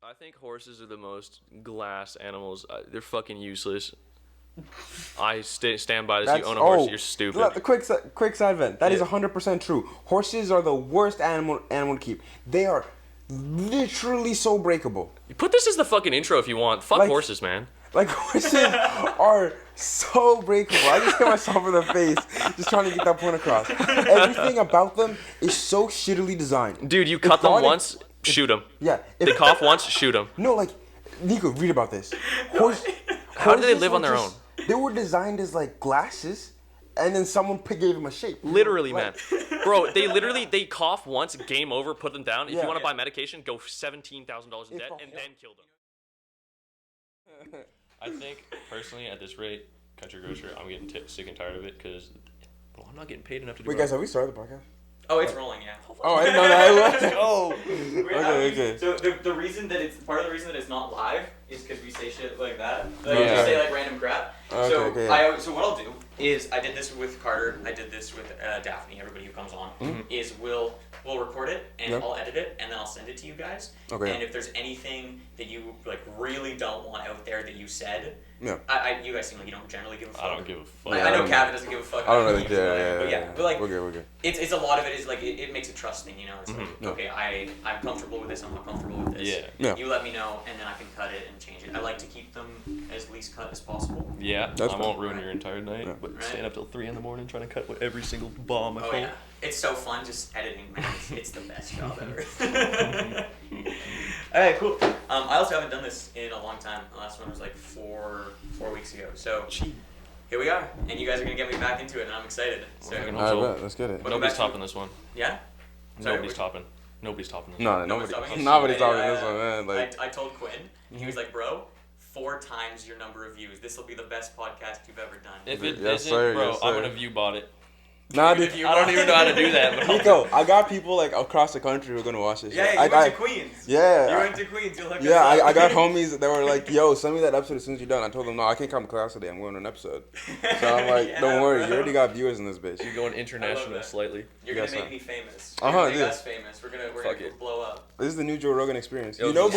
I think horses are the most glass animals. They're fucking useless. I stand by this. You own a horse, you're stupid. The quick side event. That is 100% true. Horses are the worst animal to keep. They are literally so breakable. You put this as the fucking intro if you want. Fuck horses, man. Like, horses are so breakable. I just hit myself in the face just trying to get that point across. Everything about them is so shittily designed. Dude, you cut them once, shoot them. Yeah. They cough once, shoot them. No, like, Nico, read about this. How do they live on their own? They were designed as, like, glasses, and then someone gave them a shape. Literally, man. Bro, they cough once, game over, put them down. If you want to buy medication, go $17,000 in debt, and then kill them. I think, personally, at this rate, country grocer, I'm getting sick and tired of it, because I'm not getting paid enough to do it. Wait, guys, have we started the podcast? Oh, it's rolling, yeah. Oh, I didn't know that. Oh. Okay. So the reason that part of the reason that it's not live is because we say shit like that. Like, we say like random crap. So what I'll do is, I did this with Carter, I did this with Daphne, everybody who comes on, is we'll record it, and I'll edit it, and then I'll send it to you guys. Okay. And if there's anything that you like really don't want out there that you said, you guys seem like you don't generally give a fuck. I don't give a fuck. I know Cavin doesn't give a fuck. I don't really care. But like, we're good. It's a lot of it is like it makes a trust thing, you know. It's like, okay, I'm comfortable with this, I'm not comfortable with this. Yeah. You let me know, and then I can cut it and change it. I like to keep them as least cut as possible. Yeah, I won't ruin your entire night, but stand up till 3 in the morning trying to cut every single bomb I pull. Yeah. It's so fun just editing, man. It's the best job ever. Alright, cool. I also haven't done this in a long time. The last one was like four weeks ago. So here we are, and you guys are gonna get me back into it, and I'm excited. So Alright, let's get it. Nobody's topping this one. Yeah? Nobody's topping this one. No, nobody's topping this one, man. Like, I told Quinn, he was like, bro, 4 times your number of views. This will be the best podcast you've ever done. If it isn't, bro, I'm gonna view bot it. Nah, dude, I don't even know how to do that. But Nico, I got people like across the country who are gonna watch this. Yeah, you went to Queens. Yeah. You went to Queens. You'll I got homies that were like, yo, send me that episode as soon as you're done. I told them, no, I can't come to class today. I'm going to an episode. So I'm like, don't worry. You already got viewers in this bitch. You're going international slightly. You're gonna make me famous. You're gonna make us famous. We're gonna blow up. This is the new Joe Rogan experience. You know,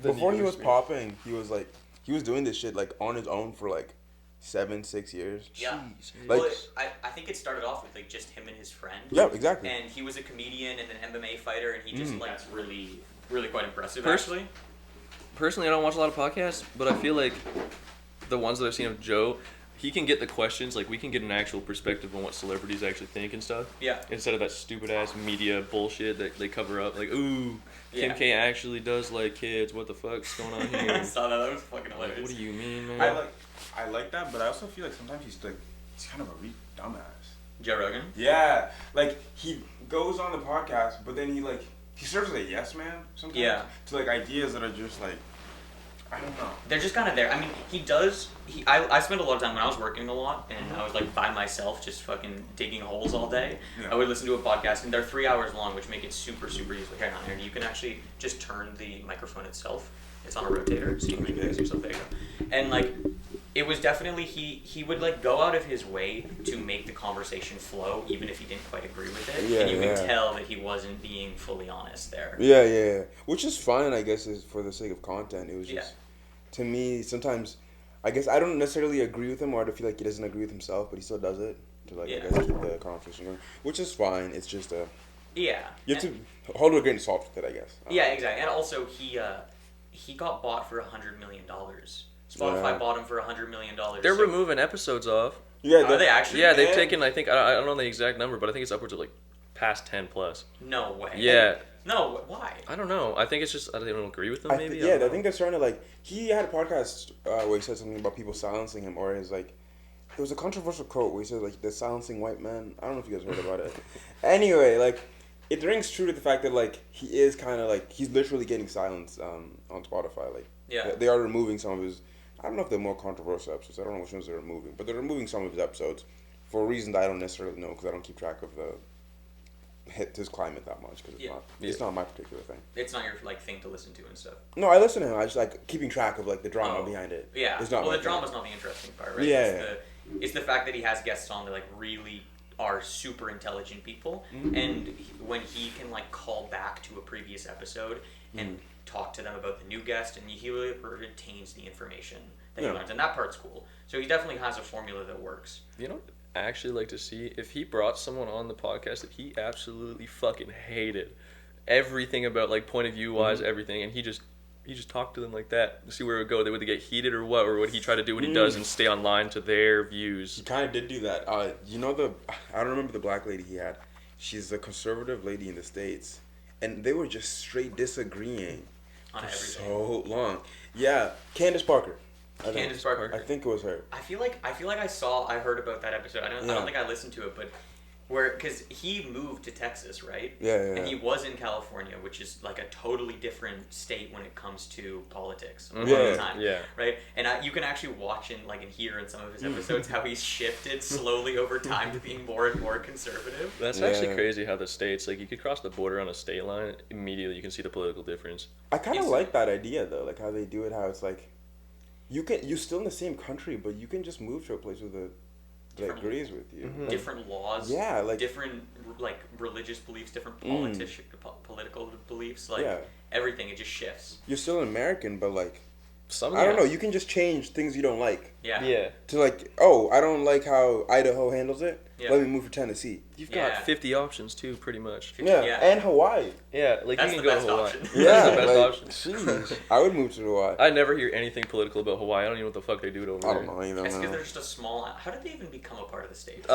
before he was popping, he was doing this shit like on his own for like 6 years. Yeah. Like, well, I think it started off with like just him and his friend. Yeah, exactly. And he was a comedian and an MMA fighter, and he just that's really, really quite impressive. Personally, I don't watch a lot of podcasts, but I feel like the ones that I've seen of Joe, he can get the questions, like we can get an actual perspective on what celebrities actually think and stuff. Yeah. Instead of that stupid ass media bullshit that they cover up, like, ooh, Kim K actually does like kids. What the fuck's going on here? I saw that. That was fucking hilarious. What do you mean, man? I like that, but I also feel like sometimes he's kind of a dumbass. Joe Rogan? Yeah, like he goes on the podcast, but then he serves as a yes man sometimes. Yeah. To like ideas that are just like, I don't know. They're just kind of there. I mean, he does. I spent a lot of time when I was working a lot, and I was like by myself, just fucking digging holes all day. Yeah. I would listen to a podcast, and they're 3 hours long, which make it super, super easy. Here, and you can actually just turn the microphone itself. It's on a rotator, so you can fix yourself. There you go. And like, it was definitely he would like go out of his way to make the conversation flow, even if he didn't quite agree with it. Yeah, and you can tell that he wasn't being fully honest there. Yeah. Which is fine, I guess, is for the sake of content. It was just, to me, sometimes, I guess I don't necessarily agree with him, or I feel like he doesn't agree with himself, but he still does it to like I guess keep the conversation going, which is fine. It's just you have to hold it a grain of salt with it, I guess. Yeah, exactly. And also he got bought for $100 million. Spotify bought him for $100 million. They're removing episodes off. Yeah, are they actually? Yeah, they've taken. I think I don't know the exact number, but I think it's upwards of like past 10 plus. No way. Yeah. No, why? I don't know. I think it's just they don't agree with them. Maybe. I think they're starting to like. He had a podcast where he said something about people silencing him, or his like. It was a controversial quote where he said like the silencing white man. I don't know if you guys heard about it. Anyway, like. It rings true to the fact that like he is kind of like he's literally getting silenced on Spotify. Like they are removing some of his. I don't know if they're more controversial episodes. I don't know which ones they're removing, but they're removing some of his episodes for a reason that I don't necessarily know because I don't keep track of his climate that much because it's not my particular thing. It's not your like thing to listen to and stuff. No, I listen to him. I just like keeping track of like the drama behind it. Yeah. It's not the drama's not the interesting part, right? Yeah. It's the fact that he has guests on that like really are super intelligent people, and when he can like call back to a previous episode and talk to them about the new guest, and he really retains the information that he learns, and that part's cool. So he definitely has a formula that works. You know, I actually like to see if he brought someone on the podcast that he absolutely fucking hated everything about, like, point of view wise, everything, and he just talked to them like that to see where it would go. Would they get heated or what, or would he try to do what he does and stay online to their views? He kind of did do that. You know I don't remember the black lady he had. She's a conservative lady in the States, and they were just straight disagreeing On for everything. so long. Yeah, Candace Parker. I think it was her. I feel like I heard about that episode. I don't think I listened to it, but because he moved to Texas, right? Yeah. And he was in California, which is like a totally different state when it comes to politics. A lot Yeah, of the time, yeah. right? And you can actually watch and hear in some of his episodes how he's shifted slowly over time to being more and more conservative. That's actually crazy how the states, like, you could cross the border on a state line, immediately you can see the political difference. I kind of like that idea though, like how they do it. How it's like, you're still in the same country, but you can just move to a place that agrees with you. Like, Different laws. Yeah, like different like religious beliefs, different political beliefs, like Yeah. everything. It just shifts. you're still an American, but like Some, I don't know. You can just change things you don't like Yeah. Yeah. to like, oh, I don't like how Idaho handles it. Yeah. Let me move to Tennessee. You've Yeah. got 50 options too, pretty much. Yeah. And Hawaii. Yeah, like That's you can the go best to Hawaii. option. That's Yeah, the best like, option. jeez, I would move to Hawaii. I never hear anything political about Hawaii. I don't even know what the fuck they do over there. I don't know either. It's because Man. they're just a small. How did they even become a part of the state?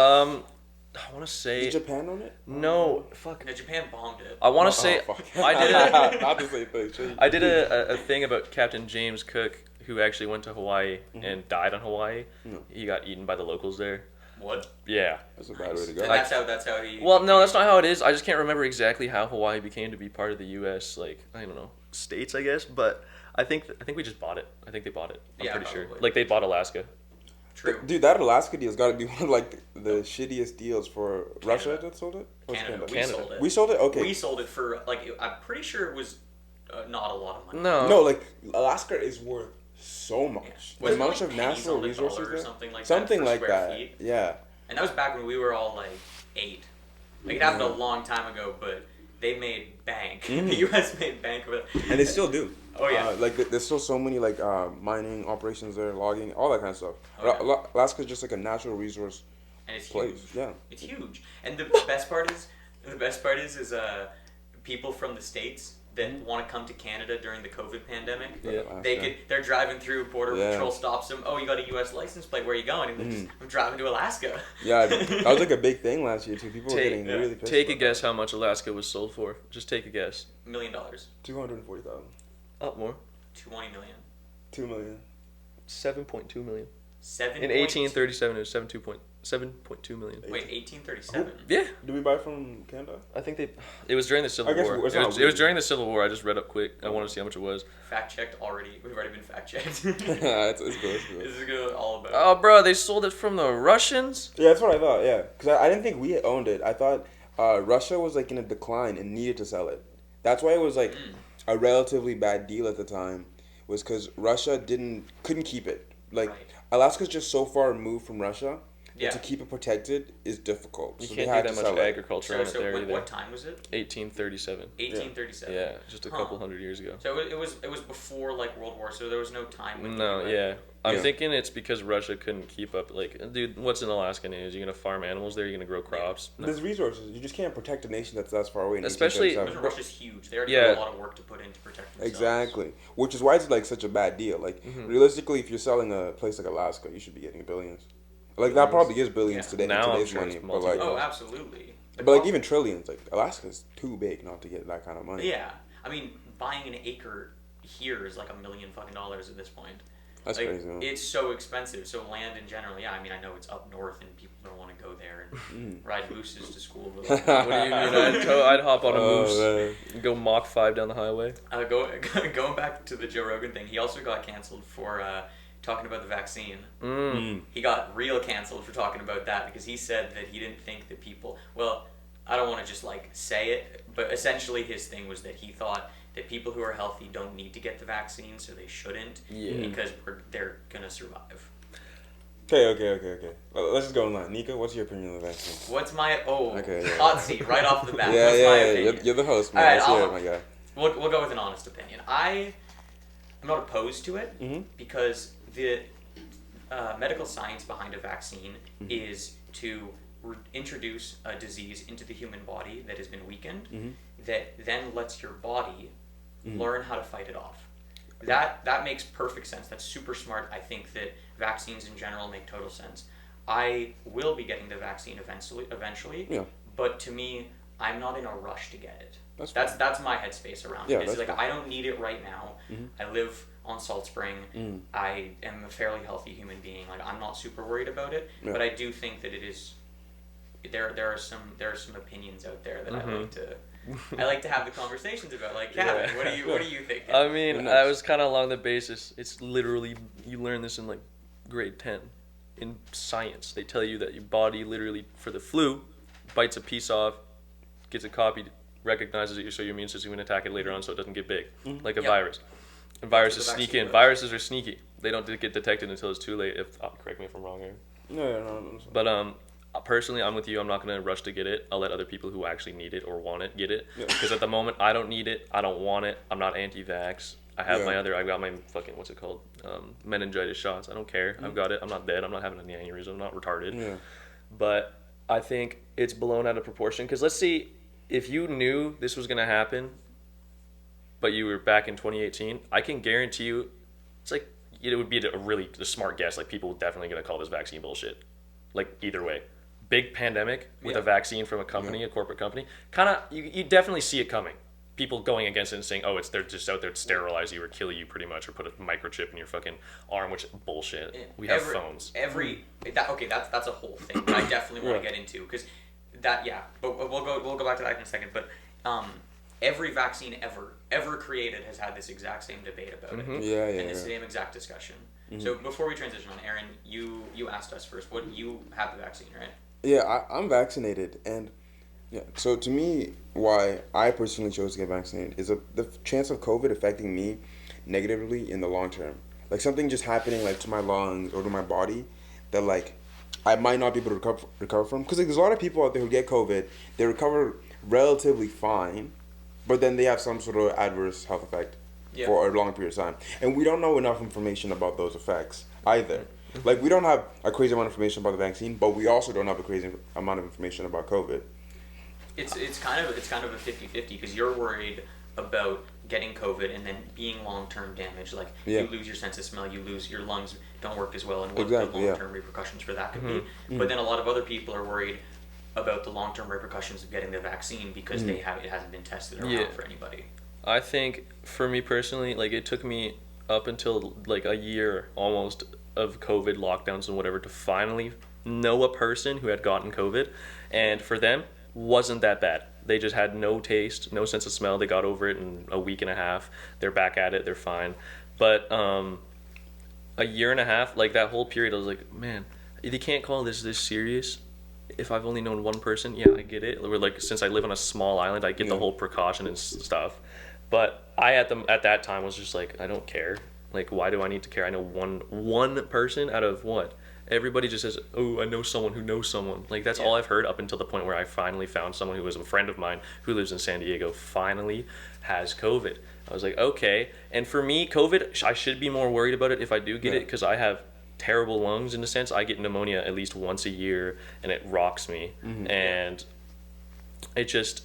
I want to say Did Japan own it? no. Fuck. No, Japan bombed it. I want Oh, to say fuck. I did a Not the same thing. Shit. I did a thing about Captain James Cook, who actually went to Hawaii and died on Hawaii. He got eaten by the locals there. What? Yeah. That's a bad way to And go. that's how he. Well, no, that's not how it is. I just can't remember exactly how Hawaii became to be part of the U.S. Like, I don't know, states, I guess. But I think we just bought it. I think they bought it. I'm Yeah, pretty sure. probably. Like, they bought Alaska. True. Dude, that Alaska deal's got to be one of like the shittiest deals for Russia that sold it. Or Canada. We Canada. sold it. We sold it. Okay. We sold it for I'm pretty sure it was not a lot of money. No. No, like Alaska is worth so much. The Wasn't it amount like of pennies natural on the resources dollar or there. something like Something that for like square that. feet. Yeah. And that was back when we were all like 8. Like it happened a long time ago, but they made bank. The U.S. made bank with it. And they still do. Oh, yeah. Like there's still so many like mining operations there, logging, all that kind of stuff. Oh, yeah. Alaska's just like a natural resource And it's place. huge. Yeah. It's huge. And the best part is people from the States that want to come to Canada during the COVID pandemic. Yeah. They're driving through, border Yeah. patrol stops them. Oh, you got a U.S. license plate. Where are you going? And they're just, I'm driving to Alaska. Yeah, that was like a big thing last year too. People were getting yeah. really pissed. Take a about guess how much Alaska was sold for. Just take a guess. $1 million. that. 240,000. Up more. 20 million. 2 million. 7.2 million. 7. In 1837, it was 7.2 million. Wait, 1837. Yeah. Do we buy from Canada? I think it was during the Civil I guess War. it's It not was weird. during the Civil War. I just read up quick. I wanted to see how much it was. Fact checked already. We've already been fact checked. It's good. It's good. This is good all about. Oh, bro, they sold it from the Russians? Yeah, that's what I thought. Yeah, because I didn't think we owned it. I thought Russia was like in a decline and needed to sell it. That's why it was like a relatively bad deal at the time. Was because Russia couldn't keep it. Like Right. Alaska's just so far removed from Russia. Yeah. That to keep it protected is difficult. You So can't they had do to that sell much it. agriculture on it there either. what time was it? 1837. 1837. Yeah, just a couple hundred years ago. So it was before like World War, so there was no time window. No, right? yeah. I'm Yeah. thinking it's because Russia couldn't keep up. Like, dude, what's in Alaska news? You're going to farm animals there? You're going to grow crops? No. There's resources. You just can't protect a nation that's that far away. In Especially- 1837. Russia's huge. They already Yeah. have a lot of work to put in to protect themselves. Exactly. Which is why it's like such a bad deal. Like realistically, if you're selling a place like Alaska, you should be getting billions. Like that probably is billions Yeah. today Now in I'm today's sure money. it's But like, Oh, absolutely. but like even trillions. Like Alaska's too big not to get that kind of money. Yeah, I mean, buying an acre here is like $1 million fucking dollars at this point. That's Like, crazy. Man. it's so expensive. So land in general, yeah. I mean, I know it's up north and people don't want to go there and ride mooses to school. But like, What do you mean? I'd hop on a Oh, moose man. and go Mach 5 down the highway. going back to the Joe Rogan thing, he also got canceled for talking about the vaccine. He got real canceled for talking about that because he said that he didn't think that people. Well, I don't want to just like say it, but essentially his thing was that he thought that people who are healthy don't need to get the vaccine, so they shouldn't because they're gonna survive. Okay. Well, let's just go online. Nico, what's your opinion on the vaccine? What's my Okay, yeah. hot seat right off the bat? Yeah, What's my yeah. opinion? You're the host, man. All right, Let's hear I'll- it, my guy. We'll go with an honest opinion. I'm not opposed to it because the medical science behind a vaccine is to introduce a disease into the human body that has been weakened, that then lets your body learn how to fight it off. That makes perfect sense. That's super smart. I think that vaccines in general make total sense. I will be getting the vaccine eventually. Yeah. But to me, I'm not in a rush to get it. That's my headspace around it. It's like I don't need it right now. I live on Salt Spring. I am a fairly healthy human being. Like I'm not super worried about it. Yeah. But I do think that it is. There are some opinions out there that I like to have the conversations about. Like Cavin, what do you think? I mean, I was kind of along the basis. It's literally you learn this in like grade 10 in science. They tell you that your body literally for the flu bites a piece off, gets a copy, recognizes it, so your immune system can attack it later on, so it doesn't get big, like a virus. And viruses sneak in. Viruses are sneaky. They don't get detected until it's too late. Correct me if I'm wrong here. No. But personally, I'm with you. I'm not gonna rush to get it. I'll let other people who actually need it or want it get it. Because at the moment, I don't need it. I don't want it. I'm not anti-vax. I have I got my fucking what's it called, meningitis shots. I don't care. I've got it. I'm not dead. I'm not having any aneurysm. I'm not retarded. Yeah. But I think it's blown out of proportion. Because let's see, if you knew this was gonna happen, but you were back in 2018, I can guarantee you, it's like it would be a smart guess. Like people definitely gonna call this vaccine bullshit. Like either way. Big pandemic with a vaccine from a company, a corporate company, kind of you definitely see it coming. People going against it and saying, "Oh, they're just out there to sterilize you or kill you, pretty much, or put a microchip in your fucking arm," which bullshit. We have phones. That's a whole thing that I definitely want to get into because but we'll go back to that in a second. But every vaccine ever created has had this exact same debate about it, and the same exact discussion. So before we transition on, Aaron, you asked us first. What you have the vaccine, right? Yeah, I'm vaccinated, and so to me, why I personally chose to get vaccinated is the chance of COVID affecting me negatively in the long term. Like something just happening like to my lungs or to my body that like I might not be able to recover from. Because like, there's a lot of people out there who get COVID, they recover relatively fine, but then they have some sort of adverse health effect for a long period of time. And we don't know enough information about those effects either. Like we don't have a crazy amount of information about the vaccine, but we also don't have a crazy amount of information about COVID. It's kind of a 50-50 because you're worried about getting COVID and then being long-term damage. Like you lose your sense of smell, you lose your lungs don't work as well, and what the long-term repercussions for that could be. But then a lot of other people are worried about the long-term repercussions of getting the vaccine because it hasn't been tested around for anybody. I think for me personally, like it took me up until like a year almost of COVID lockdowns and whatever to finally know a person who had gotten COVID, and for them wasn't that bad. They just had no taste, no sense of smell. They got over it in a week and a half. They're back at it. They're fine. But a year and a half, like that whole period, I was like, man, you can't call this serious. If I've only known one person, I get it. Or like since I live on a small island, I get the whole precaution and stuff. But I at that time was just like, I don't care. Like, why do I need to care? I know one person out of what? Everybody just says, oh, I know someone who knows someone. Like, that's all I've heard up until the point where I finally found someone who was a friend of mine who lives in San Diego, finally has COVID. I was like, okay. And for me, COVID, I should be more worried about it if I do get it because I have terrible lungs in a sense. I get pneumonia at least once a year, and it rocks me. And it just,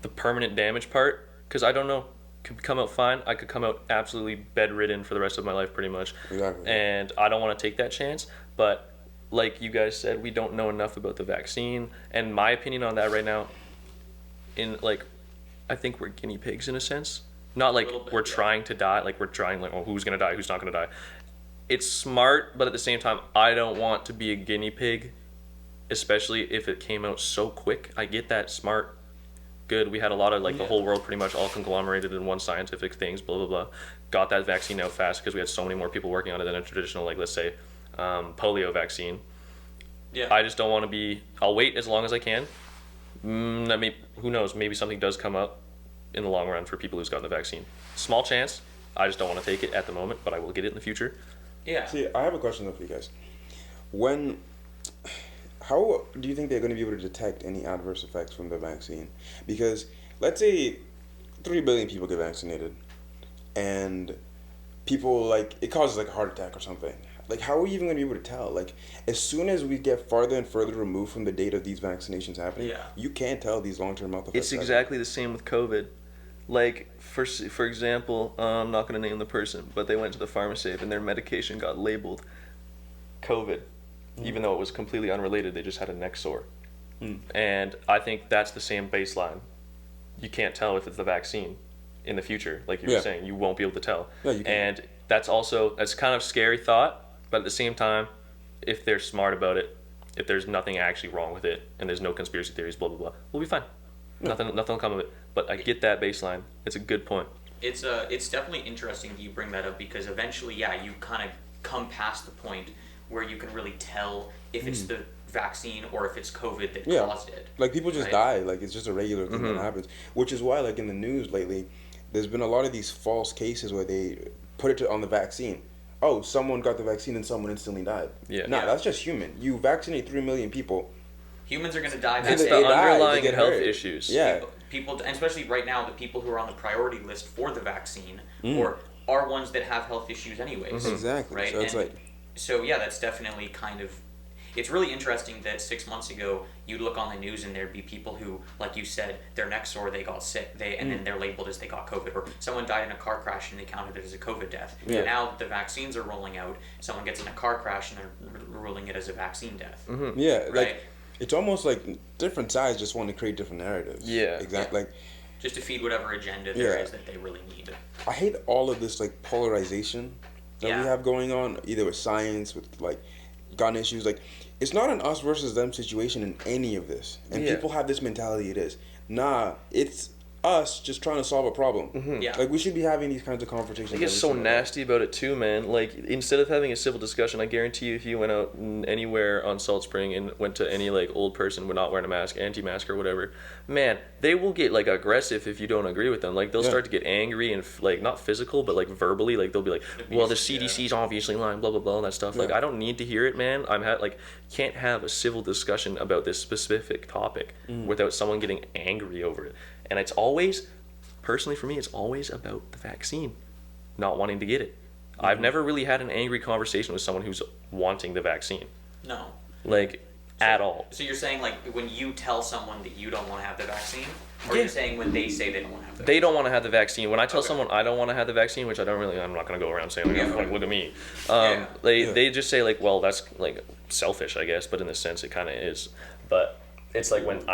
the permanent damage part, because I don't know. Could come out fine. I could come out absolutely bedridden for the rest of my life pretty much. Exactly. And I don't want to take that chance. But like you guys said, we don't know enough about the vaccine. And my opinion on that right now, I think we're guinea pigs in a sense. Not like we're trying to die, like we're trying like, oh, who's going to die, who's not going to die. It's smart, but at the same time, I don't want to be a guinea pig, especially if it came out so quick. I get that smart. Good. We had a lot of the whole world pretty much all conglomerated in one scientific things, blah, blah, blah. Got that vaccine out fast because we had so many more people working on it than a traditional, let's say, polio vaccine. Yeah. I just don't want to be, I'll wait as long as I can. Who knows? Maybe something does come up in the long run for people who's gotten the vaccine. Small chance. I just don't want to take it at the moment, but I will get it in the future. Yeah. See, I have a question though for you guys. How do you think they're going to be able to detect any adverse effects from the vaccine? Because let's say 3 billion people get vaccinated, and people like it causes like a heart attack or something. Like, how are we even gonna be able to tell? Like, as soon as we get farther and further removed from the date of these vaccinations happening, you can't tell these long-term health effects. It's exactly the same with COVID. Like, for example, I'm not gonna name the person, but they went to the pharmacy and their medication got labeled COVID, even though it was completely unrelated. They just had a neck sore, and I think that's the same baseline. You can't tell if it's the vaccine in the future, like you were saying. You won't be able to tell. No, you can't. And that's kind of scary thought. But at the same time, if they're smart about it, if there's nothing actually wrong with it, and there's no conspiracy theories, blah blah blah, we'll be fine. Nothing will come of it. But I get that baseline. It's a good point. It's definitely interesting that you bring that up, because eventually, you kind of come past the point where you can really tell if it's the vaccine or if it's COVID that caused it. Like, people just die. Like, it's just a regular thing that happens. Which is why, like, in the news lately, there's been a lot of these false cases where they put it on the vaccine. Oh, someone got the vaccine and someone instantly died. That's just human. You vaccinate 3 million people. Humans are going to die. It's the underlying health issues. Yeah. People, and especially right now, the people who are on the priority list for the vaccine or are ones that have health issues anyways. Exactly. Right? So it's that's definitely kind of... It's really interesting that 6 months ago, you'd look on the news and there'd be people who, like you said, their neck sore, they got sick, and then they're labeled as they got COVID, or someone died in a car crash and they counted it as a COVID death. Yeah. Now the vaccines are rolling out, someone gets in a car crash and they're ruling it as a vaccine death. Yeah, right? like, it's almost like different sides just want to create different narratives. Yeah. Exactly. Like, just to feed whatever agenda there is that they really need. I hate all of this, like, polarization that we have going on, either with science, with, like, gun issues. Like, it's not an us versus them situation in any of this. And people have this mentality it is. Nah, it's us just trying to solve a problem. Like, we should be having these kinds of conversations. I get so nasty about it too, man. Like, instead of having a civil discussion, I guarantee you, if you went out anywhere on Salt Spring and went to any like old person not wearing a mask, anti-mask or whatever, man, they will get like aggressive if you don't agree with them. Like, they'll start to get angry and like not physical, but like verbally. Like, they'll be like, "Well, the CDC's obviously lying," blah blah blah, and that stuff. Like, I don't need to hear it, man. Can't have a civil discussion about this specific topic without someone getting angry over it. And it's always, personally for me, it's always about the vaccine, not wanting to get it. I've never really had an angry conversation with someone who's wanting the vaccine. No. At all. So you're saying, like, when you tell someone that you don't want to have the vaccine? Or you're saying when they say they don't want to have the vaccine? They don't want to have the vaccine. When I tell someone I don't want to have the vaccine, which I'm not going to go around saying, like, look at me. They just say, like, well, that's, like, selfish, I guess, but in this sense it kind of is. But... it's like when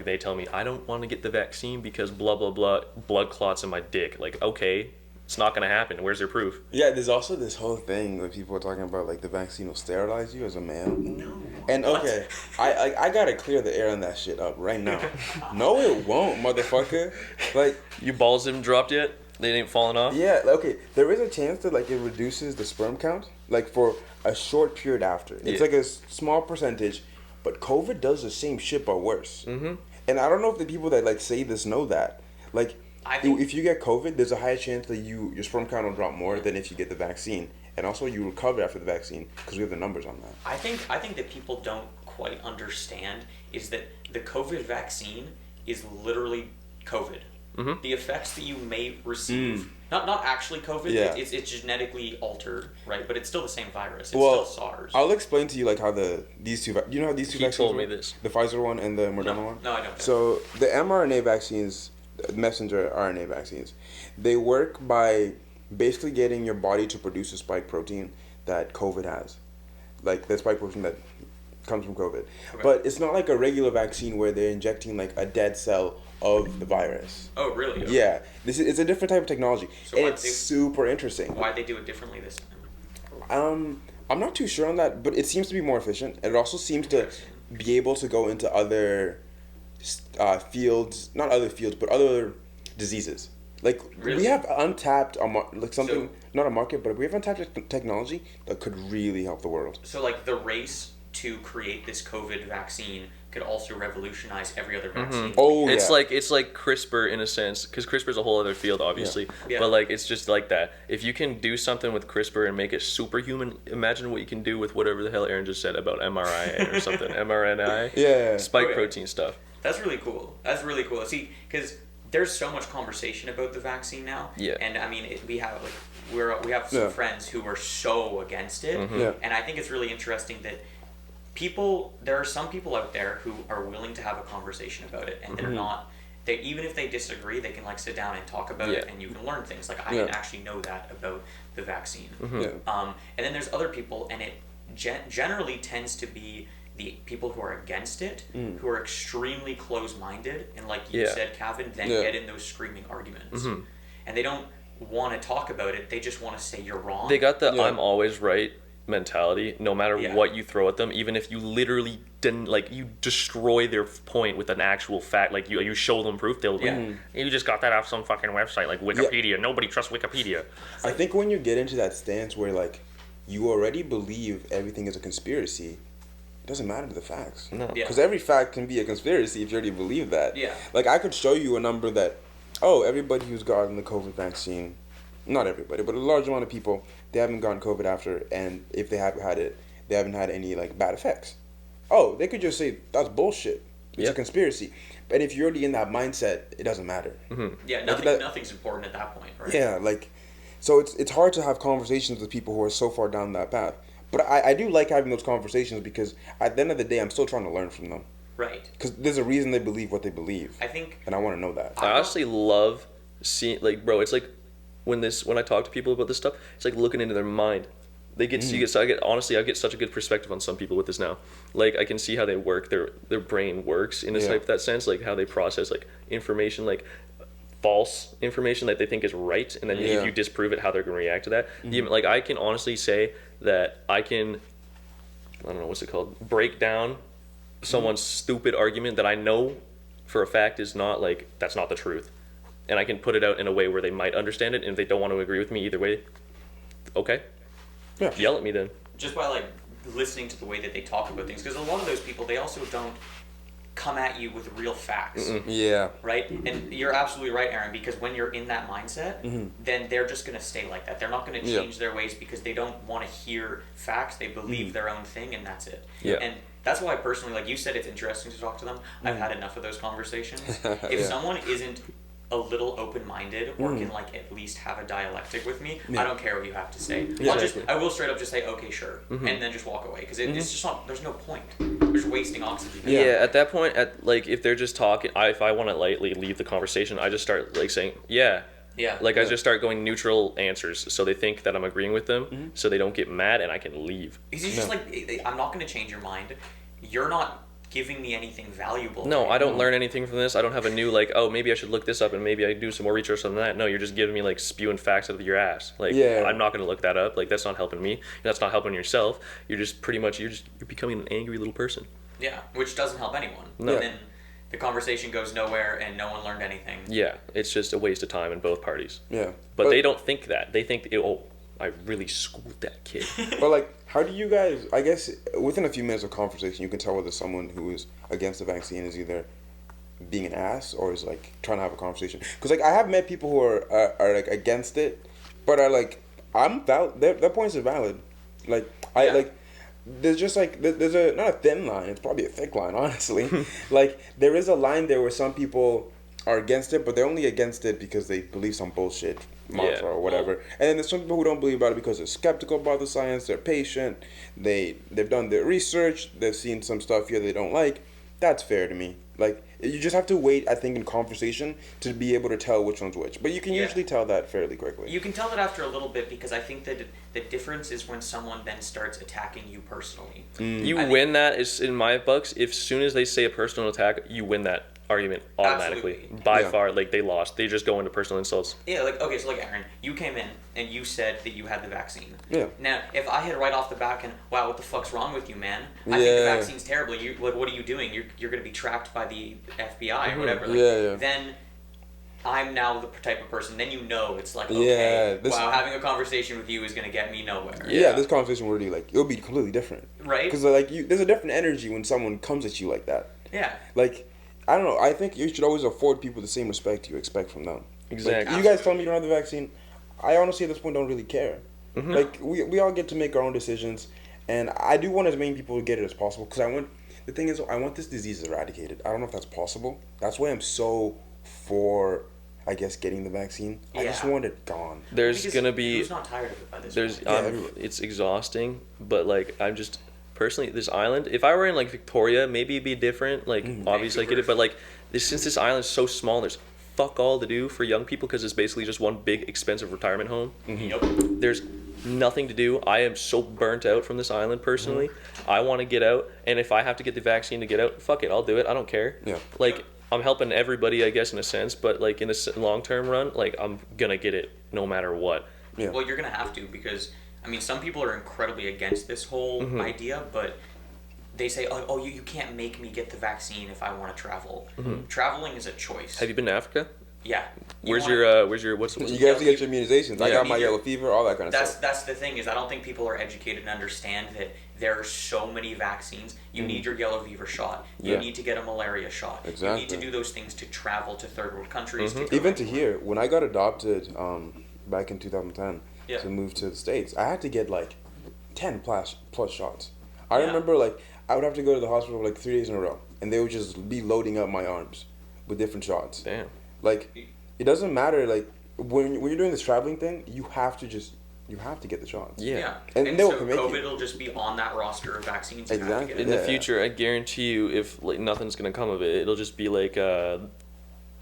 they tell me I don't want to get the vaccine because blah blah blah, blood clots in my dick. Like, okay, it's not gonna happen. Where's your proof? Yeah, there's also this whole thing where people are talking about like the vaccine will sterilize you as a male. No. And okay, I gotta clear the air on that shit up right now. No, it won't, motherfucker. Like, your balls haven't dropped yet? They ain't falling off? Yeah, okay. There is a chance that like it reduces the sperm count, like for a short period after. It's like a small percentage. But COVID does the same shit, but worse. And I don't know if the people that like say this know that. Like, if you get COVID, there's a higher chance that your sperm count will drop more than if you get the vaccine, and also you recover after the vaccine because we have the numbers on that. I think that people don't quite understand is that the COVID vaccine is literally COVID. The effects that you may receive, not actually COVID, it's genetically altered, right? But it's still the same virus. It's still SARS. I'll explain to you like how these two vaccines told me work? this. The Pfizer one and the Moderna one? No, I don't. So the mRNA vaccines, messenger RNA vaccines, they work by basically getting your body to produce a spike protein that COVID has. Like the spike protein that comes from COVID. Okay. But it's not like a regular vaccine where they're injecting like a dead cell of the virus. Oh, really? Okay. Yeah. It's a different type of technology. So and it's super interesting. Why'd they do it differently this time? I'm not too sure on that, but it seems to be more efficient. And it also seems to be able to go into other fields, not other fields, but other diseases. Like, we have untapped, not a market, but we have untapped technology that could really help the world. So, like, the race to create this COVID vaccine could also revolutionize every other vaccine. Oh, it's like CRISPR in a sense, because CRISPR is a whole other field, obviously. Yeah. But like, it's just like that. If you can do something with CRISPR and make it superhuman, imagine what you can do with whatever the hell Aaron just said about mRNA or something, mRNA. Yeah. Spike protein stuff. That's really cool. See, because there's so much conversation about the vaccine now. Yeah. And I mean, we have some friends who are so against it. Yeah. And I think it's really interesting that there are some people out there who are willing to have a conversation about it, and they're not. Even if they disagree, they can like sit down and talk about it, and you can learn things. Like I didn't actually know that about the vaccine. Yeah. And then there's other people, and it generally tends to be the people who are against it, who are extremely close-minded, and like you said, Cavin, then get in those screaming arguments, and they don't want to talk about it. They just want to say you're wrong. They got the I'm always right mentality, no matter what you throw at them, even if you literally didn't, like, you destroy their point with an actual fact, like you show them proof, they'll you just got that off some fucking website like Wikipedia. Nobody trusts Wikipedia. I think when you get into that stance where like you already believe everything is a conspiracy, it doesn't matter the facts. No. Because every fact can be a conspiracy if you already believe that. Yeah. Like I could show you a number that, everybody who's gotten the COVID vaccine, not everybody, but a large amount of people, they haven't gotten COVID after, and if they have had it, they haven't had any like bad effects. They could just say that's bullshit. It's a conspiracy. But if you're already in that mindset, it doesn't matter. Yeah, nothing's important at that point, right? Yeah, like, so it's hard to have conversations with people who are so far down that path. But I do like having those conversations because at the end of the day, I'm still trying to learn from them. Right. Because there's a reason they believe what they believe. I think. And I want to know that. I honestly love seeing, like, bro, it's like when I talk to people about this stuff, it's like looking into their mind. They get I get such a good perspective on some people with this now. Like I can see how they work, their brain works in a type that sense, like how they process like information, like false information that they think is right, and then if you disprove it, how they're going to react to that. Like I can honestly say that I don't know what's it called, break down someone's stupid argument that I know for a fact is not, like, that's not the truth, and I can put it out in a way where they might understand it, and if they don't want to agree with me either way, okay, yell at me then. Just by like listening to the way that they talk about things, because a lot of those people, they also don't come at you with real facts. Yeah. Right? And you're absolutely right, Aaron, because when you're in that mindset, then they're just going to stay like that. They're not going to change their ways because they don't want to hear facts. They believe their own thing, and that's it. Yeah. And that's why personally, like you said, it's interesting to talk to them. I've had enough of those conversations. If someone isn't a little open-minded or can like at least have a dialectic with me, I don't care what you have to say. I will straight up just say okay, sure, and then just walk away, because it's just not, there's no point. You're just wasting oxygen. At that point, like if they're just talking, if I want to lightly leave the conversation, I just start like saying I just start going neutral answers, so they think that I'm agreeing with them, so they don't get mad, and I can leave. Because it's just like, I'm not going to change your mind. You're not giving me anything valuable. No, I don't learn anything from this. I don't have a new, like, oh, maybe I should look this up and maybe I do some more research on that. No, you're just giving me, like, spewing facts out of your ass. Like, I'm not going to look that up. Like, that's not helping me. That's not helping yourself. You're just pretty much, you're becoming an angry little person. Yeah, which doesn't help anyone. No. And then the conversation goes nowhere and no one learned anything. Yeah, it's just a waste of time in both parties. Yeah. But they don't think that. They think, I really schooled that kid. But like, how do you guys, I guess within a few minutes of conversation, you can tell whether someone who is against the vaccine is either being an ass or is like trying to have a conversation. Because like, I have met people who are like against it, but are like, their points are valid. Like, there's just like, there's not a thin line, it's probably a thick line, honestly. Like, there is a line there where some people are against it, but they're only against it because they believe some bullshit mantra or whatever. And then there's some people who don't believe about it because they're skeptical about the science, they're patient, they've done their research, they've seen some stuff here they don't like. That's fair to me. Like, you just have to wait, I think, in conversation to be able to tell which one's which. But you can usually tell that fairly quickly. You can tell that after a little bit, because I think that the difference is when someone then starts attacking you personally. You win that, is in my books, if soon as they say a personal attack, you win that argument automatically. Absolutely. By far, like, they lost. They just go into personal insults. Yeah, like, okay, so like, Aaron, you came in and you said that you had the vaccine. Yeah. Now, if I had right off the bat and, wow, what the fuck's wrong with you, man? I think the vaccine's terrible. You, like, what are you doing? You're going to be tracked by the FBI or whatever. Like, then I'm now the type of person, then you know it's like, okay, wow, having a conversation with you is going to get me nowhere. Yeah, this conversation will really, like, it'll be completely different. Right? Because, like, there's a different energy when someone comes at you like that. Yeah. Like, I don't know. I think you should always afford people the same respect you expect from them. Exactly. Like, you guys tell me you don't have the vaccine. I honestly, at this point, don't really care. Like, we all get to make our own decisions, and I do want as many people to get it as possible, because the thing is, I want this disease eradicated. I don't know if that's possible. That's why I'm so for, I guess, getting the vaccine. I just Yeah. want it gone. There's Because gonna be who's not tired of it by this there's point? everyone. it's exhausting, but like I'm just personally this island. If I were in like Victoria, maybe it'd be different. Like obviously I get it, but like since this island is so small, there's fuck all to do for young people because it's basically just one big expensive retirement home. Yep. There's nothing to do. I am so burnt out from this island personally. I want to get out, and if I have to get the vaccine to get out, fuck it, I'll do it. I don't care. Yeah. Like I'm helping everybody, I guess, in a sense, but like in the long term run, like I'm gonna get it no matter what. Yeah. Well, you're gonna have to because I mean, some people are incredibly against this whole idea, but they say, "Oh, you can't make me get the vaccine if I want to travel." Traveling is a choice. Have you been to Africa? Yeah. Where's your what's You have to get your immunizations. I Yeah. got my yellow fever, all that kind of stuff. That's the thing is I don't think people are educated and understand that there are so many vaccines. You need your yellow fever shot. You Yeah. need to get a malaria shot. You need to Exactly. do those things to travel to third world countries. To go Even to anywhere. here, when I got adopted back in 2010 Yeah. to move to the States, I had to get like 10 plus shots. I Yeah. remember like I would have to go to the hospital like 3 days in a row, and they would just be loading up my arms with different shots. Damn. Like, it doesn't matter. Like when you're doing this traveling thing, you have to get the shots. Yeah. Yeah. And And they will so commit you. COVID will just be on that roster of vaccines. You have to Exactly. get. In the Yeah. future, I guarantee you, if like nothing's gonna come of it, it'll just be like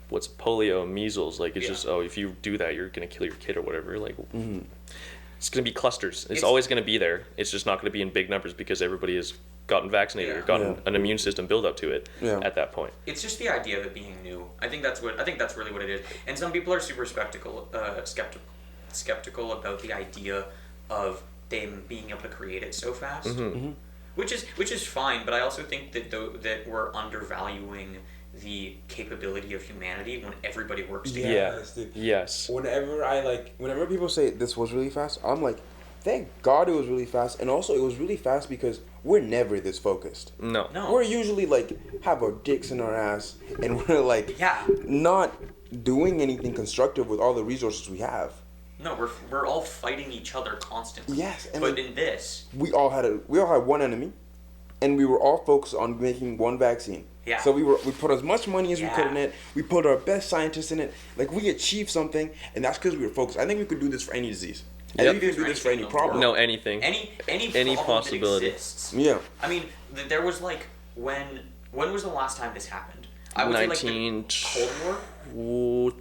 what's polio, measles. Like it's Yeah. just if you do that, you're gonna kill your kid or whatever. Like it's gonna be clusters. It's It's- always gonna be there. It's just not gonna be in big numbers because everybody has gotten vaccinated or Yeah. gotten Yeah. an immune system build up to it Yeah. at that point. It's just the idea of it being new. I think that's really what it is. And some people are super skeptical about the idea of them being able to create it so fast, which is fine. But I also think that we're undervaluing the capability of humanity when everybody works together. Yeah. Yes, dude. Yes. Whenever people say this was really fast, I'm like, thank God it was really fast, and also it was really fast because we're never this focused. No. No. We're usually like have our dicks in our ass, and we're like Yeah. not doing anything constructive with all the resources we have. No, we're all fighting each other constantly. Yes, and but like- in this, We all had one enemy, and we were all focused on making one vaccine. Yeah. So we put as much money as we could Yeah. in it. We put our best scientists in it. Like we achieved something, and that's because we were focused. I think we could do this for any disease. I Yep. think we could do this for any problem. No, anything. any Any problem possibility. that exists. Yeah. I mean, there was like when was the last time this happened? I would say like the 19 Cold War.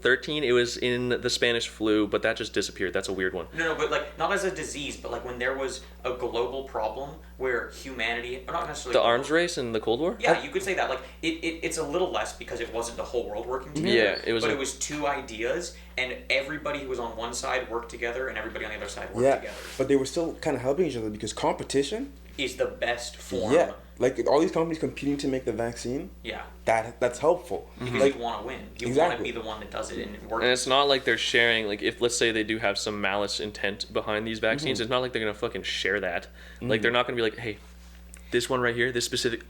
13. It was in the Spanish flu, but that just disappeared. That's a weird one. No, but like not as a disease, but like when there was a global problem where humanity, or not necessarily The arms race in the Cold War. Yeah, you could say that. Like it's a little less because it wasn't the whole world working together. Yeah, it was But a- it was two ideas, and everybody who was on one side worked together, and everybody on the other side worked Yeah. together. But they were still kind of helping each other because competition. Is the best form. Yeah. Like all these companies competing to make the vaccine. Yeah. That's helpful. Because Like you want to win. You want Exactly. to be the one that does it and work. And it's not like they're sharing, like, if let's say they do have some malice intent behind these vaccines, it's not like they're gonna fucking share that. Like, they're not gonna be like, hey, this one right here, this specific,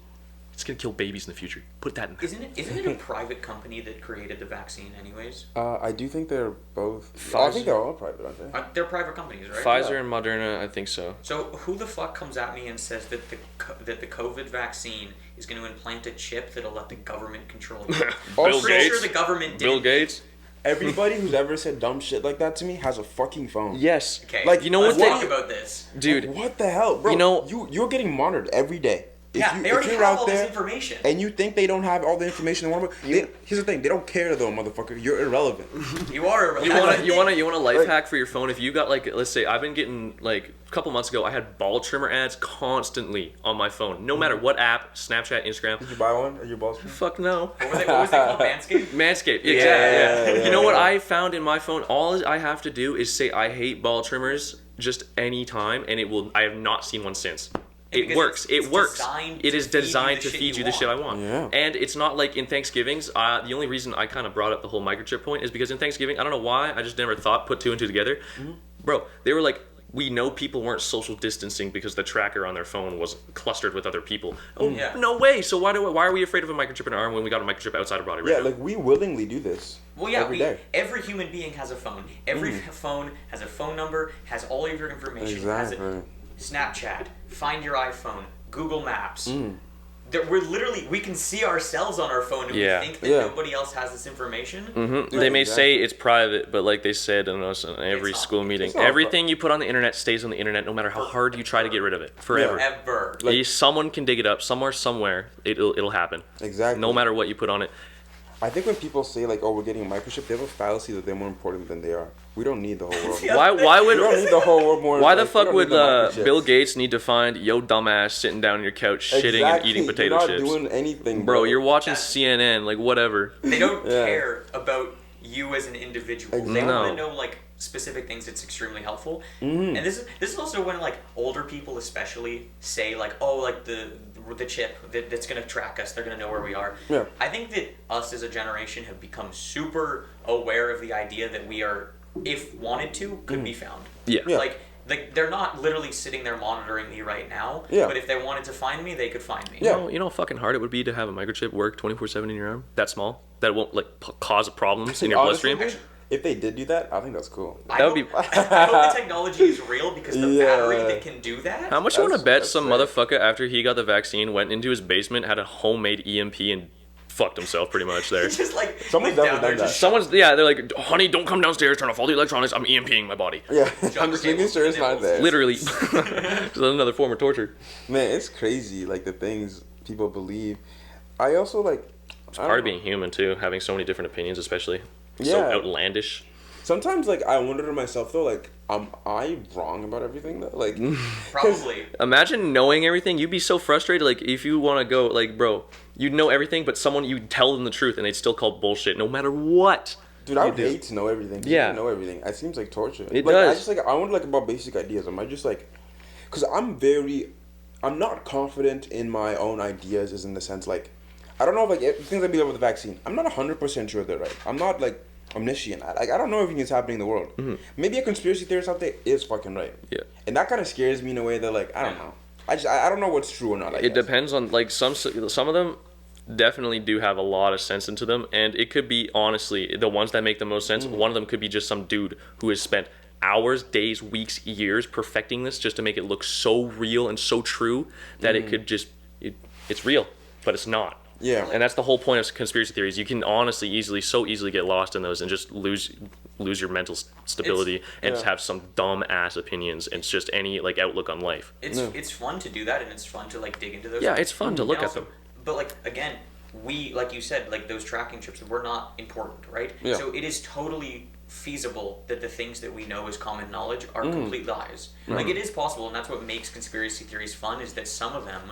it's gonna kill babies in the future. Put that in there. Isn't it a private company that created the vaccine, anyways? I do think they're both. I think they're all private, aren't they? They're private companies, right? Pfizer and Moderna, I think so. So who the fuck comes at me and says that the COVID vaccine is going to implant a chip that'll let the government control you? Bill I'm pretty sure Gates? the government did. Bill Gates? Everybody who's ever said dumb shit like that to me has a fucking phone. Yes. Okay, Like, you know let's what talk they- about this. Dude, What the hell, bro? You know- you're getting monitored every day. Yeah, they already have all this information. and you think they don't have all the information they want, here's the thing: they don't care though, motherfucker. You're irrelevant. You are. You want a life hack for your phone? If you got like, let's say I've been getting like a couple months ago, I had ball trimmer ads constantly on my phone, no matter what app, Snapchat, Instagram. Did you buy one? Are your balls? Fuck no. What was it called? Manscaped? Manscaped, exactly. Yeah. yeah, You know what yeah. I found in my phone? All I have to do is say I hate ball trimmers just any time, and it will. I have not seen one since. It Because works. it's It works. designed It to is feed you designed the to shit feed you you the shit I want. want. Yeah. And it's not like in Thanksgivings. The only reason I kind of brought up the whole microchip point is because in Thanksgiving, I don't know why, I just never put two and two together. Bro, they were like, we know people weren't social distancing because the tracker on their phone was clustered with other people. Oh, Yeah. no way. So why are we afraid of a microchip in our arm when we got a microchip outside our body right Yeah, now? like we willingly do this. Well, yeah, every day. every human being has a phone. Every phone has a phone number, has all of your information, has Exactly. Snapchat, Find Your iPhone, Google Maps. we can see ourselves on our phone and we think that nobody else has this information. Mm-hmm. They may say it's private, but like they said in every school meeting, everything you put on the internet stays on the internet, no matter how hard you try to get rid of it, forever. Forever. Like, someone can dig it up somewhere. It'll happen. Exactly. No matter what you put on it. I think when people say like, "Oh, we're getting a microchip," they have a fallacy that they're more important than they are. We don't need the whole world. Why would we don't need the whole world more? Why the fuck would Bill Gates need to find yo dumbass sitting down on your couch shitting and eating potato chips? You're not doing anything, bro. You're watching CNN, like whatever. They don't care about you as an individual. Exactly. They want to know like specific things that's extremely helpful. Mm-hmm. And this is also when like older people especially say like, oh, like the chip that's gonna track us, they're gonna know where we are. Yeah. I think that us as a generation have become super aware of the idea that we are, if wanted to, could be found. Yeah. Like they're not literally sitting there monitoring me right now. Yeah. But if they wanted to find me, they could find me. Yeah. You know how fucking hard it would be to have a microchip work 24/7 in your arm? That small? That won't like cause problems in your bloodstream? If they did do that, I think that's cool. That would be. I hope the technology is real because the battery that can do that. How much you want to bet some motherfucker after he got the vaccine went into his basement, had a homemade EMP, and fucked himself pretty much there? Just like someone's definitely done that. They're like, honey, don't come downstairs, turn off all the electronics. I'm EMPing my body. Yeah, I'm just making sure it's not there. Literally, just another form of torture. Man, it's crazy. Like the things people believe. I also like. It's part of being human too, having so many different opinions, especially. So outlandish. Sometimes, like, I wonder to myself, though, like, am I wrong about everything, though? Like, probably. Imagine knowing everything. You'd be so frustrated. Like, if you want to go, like, bro, you'd know everything, but you'd tell them the truth, and they'd still call bullshit, no matter what. Dude, I would hate to know everything. To know everything. It seems like torture. It does. I wonder, like, about basic ideas. Am I just, like, because I'm not confident in my own ideas, as in the sense, like, I don't know if, like, things I believe about the vaccine. I'm not 100% sure they're right. I'm not, like, omniscient. Like, I don't know everything that's happening in the world. Mm-hmm. Maybe a conspiracy theorist out there is fucking right. Yeah. And that kind of scares me in a way that, like, I don't know. I don't know what's true or not. It depends on, like, some of them definitely do have a lot of sense into them, and it could be, honestly, the ones that make the most sense. One of them could be just some dude who has spent hours, days, weeks, years perfecting this just to make it look so real and so true that it could just it's real, but it's not. Yeah. And that's the whole point of conspiracy theories. You can honestly so easily get lost in those and just lose your mental stability and just have some dumb ass opinions and it's just any like outlook on life. It's fun to do that and it's fun to like dig into those. Yeah, it's fun to look at them. But like again, we like you said, like those tracking chips were not important, right? Yeah. So it is totally feasible that the things that we know as common knowledge are complete lies. Like it is possible, and that's what makes conspiracy theories fun, is that some of them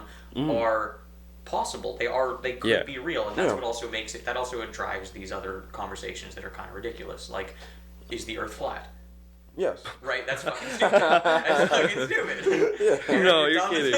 are possible. They could be real, and that's what also makes it. That also drives these other conversations that are kind of ridiculous. Like, is the Earth flat? Yes. Right. That's fucking stupid. That's fucking stupid. No, you're kidding.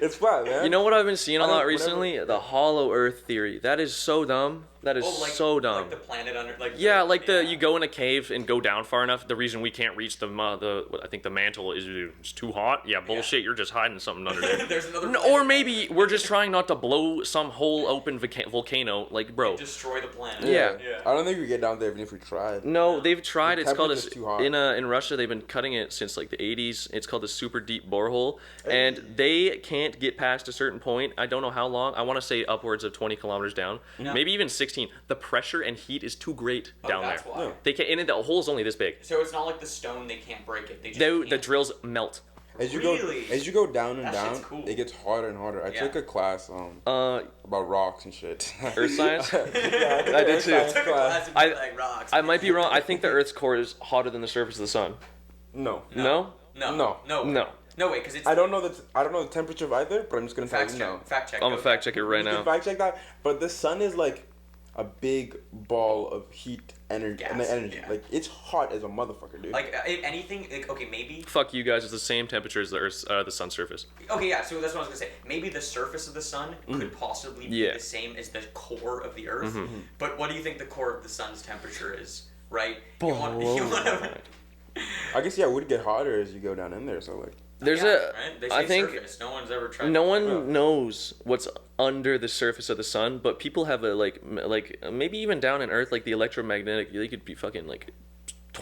It's flat, man. You know what I've been seeing a lot recently? The hollow Earth theory. That is so dumb. That is so dumb. Like the planet under, like you go in a cave and go down far enough. The reason we can't reach I think the mantle is it's too hot. Yeah, bullshit. Yeah. You're just hiding something under there. There's another. Or maybe we're just trying not to blow some whole open volcano. Like, bro. Destroy the planet. Yeah. I don't think we get down there even if we tried. No, they've tried. It's called too hot. in Russia. They've been cutting it since like the 80s. It's called the super deep borehole, and they can't get past a certain point. I don't know how long. I want to say upwards of 20 kilometers down, maybe even 16. The pressure and heat is too great down there. Why. They can't, and the hole is only this big. So it's not like the stone; they can't break it. They just the drills melt. As you go down and down, cool. It gets harder and harder. I took a class about rocks and shit. Earth science. Yeah, I did too. Rocks. I might be wrong. I think the Earth's core is hotter than the surface of the sun. No. No. No way, because it's. I don't know the temperature of either, but I'm just gonna tell you no. Fact check. I'm gonna fact check it right You now. can fact check that, but the sun is like a big ball of heat energy. Yeah. Like it's hot as a motherfucker, dude. Like if anything, like okay, maybe. Fuck you guys. It's the same temperature as the Earth's the sun's surface. Okay, yeah. So that's what I was gonna say. Maybe the surface of the sun could possibly be the same as the core of the Earth. Mm-hmm. But what do you think the core of the sun's temperature is? Right. You want to. I guess it would get hotter as you go down in there. So like. They say I think surface. No one's ever tried. No one knows what's under the surface of the sun, but people have a like maybe even down in Earth, like the electromagnetic. They could be fucking like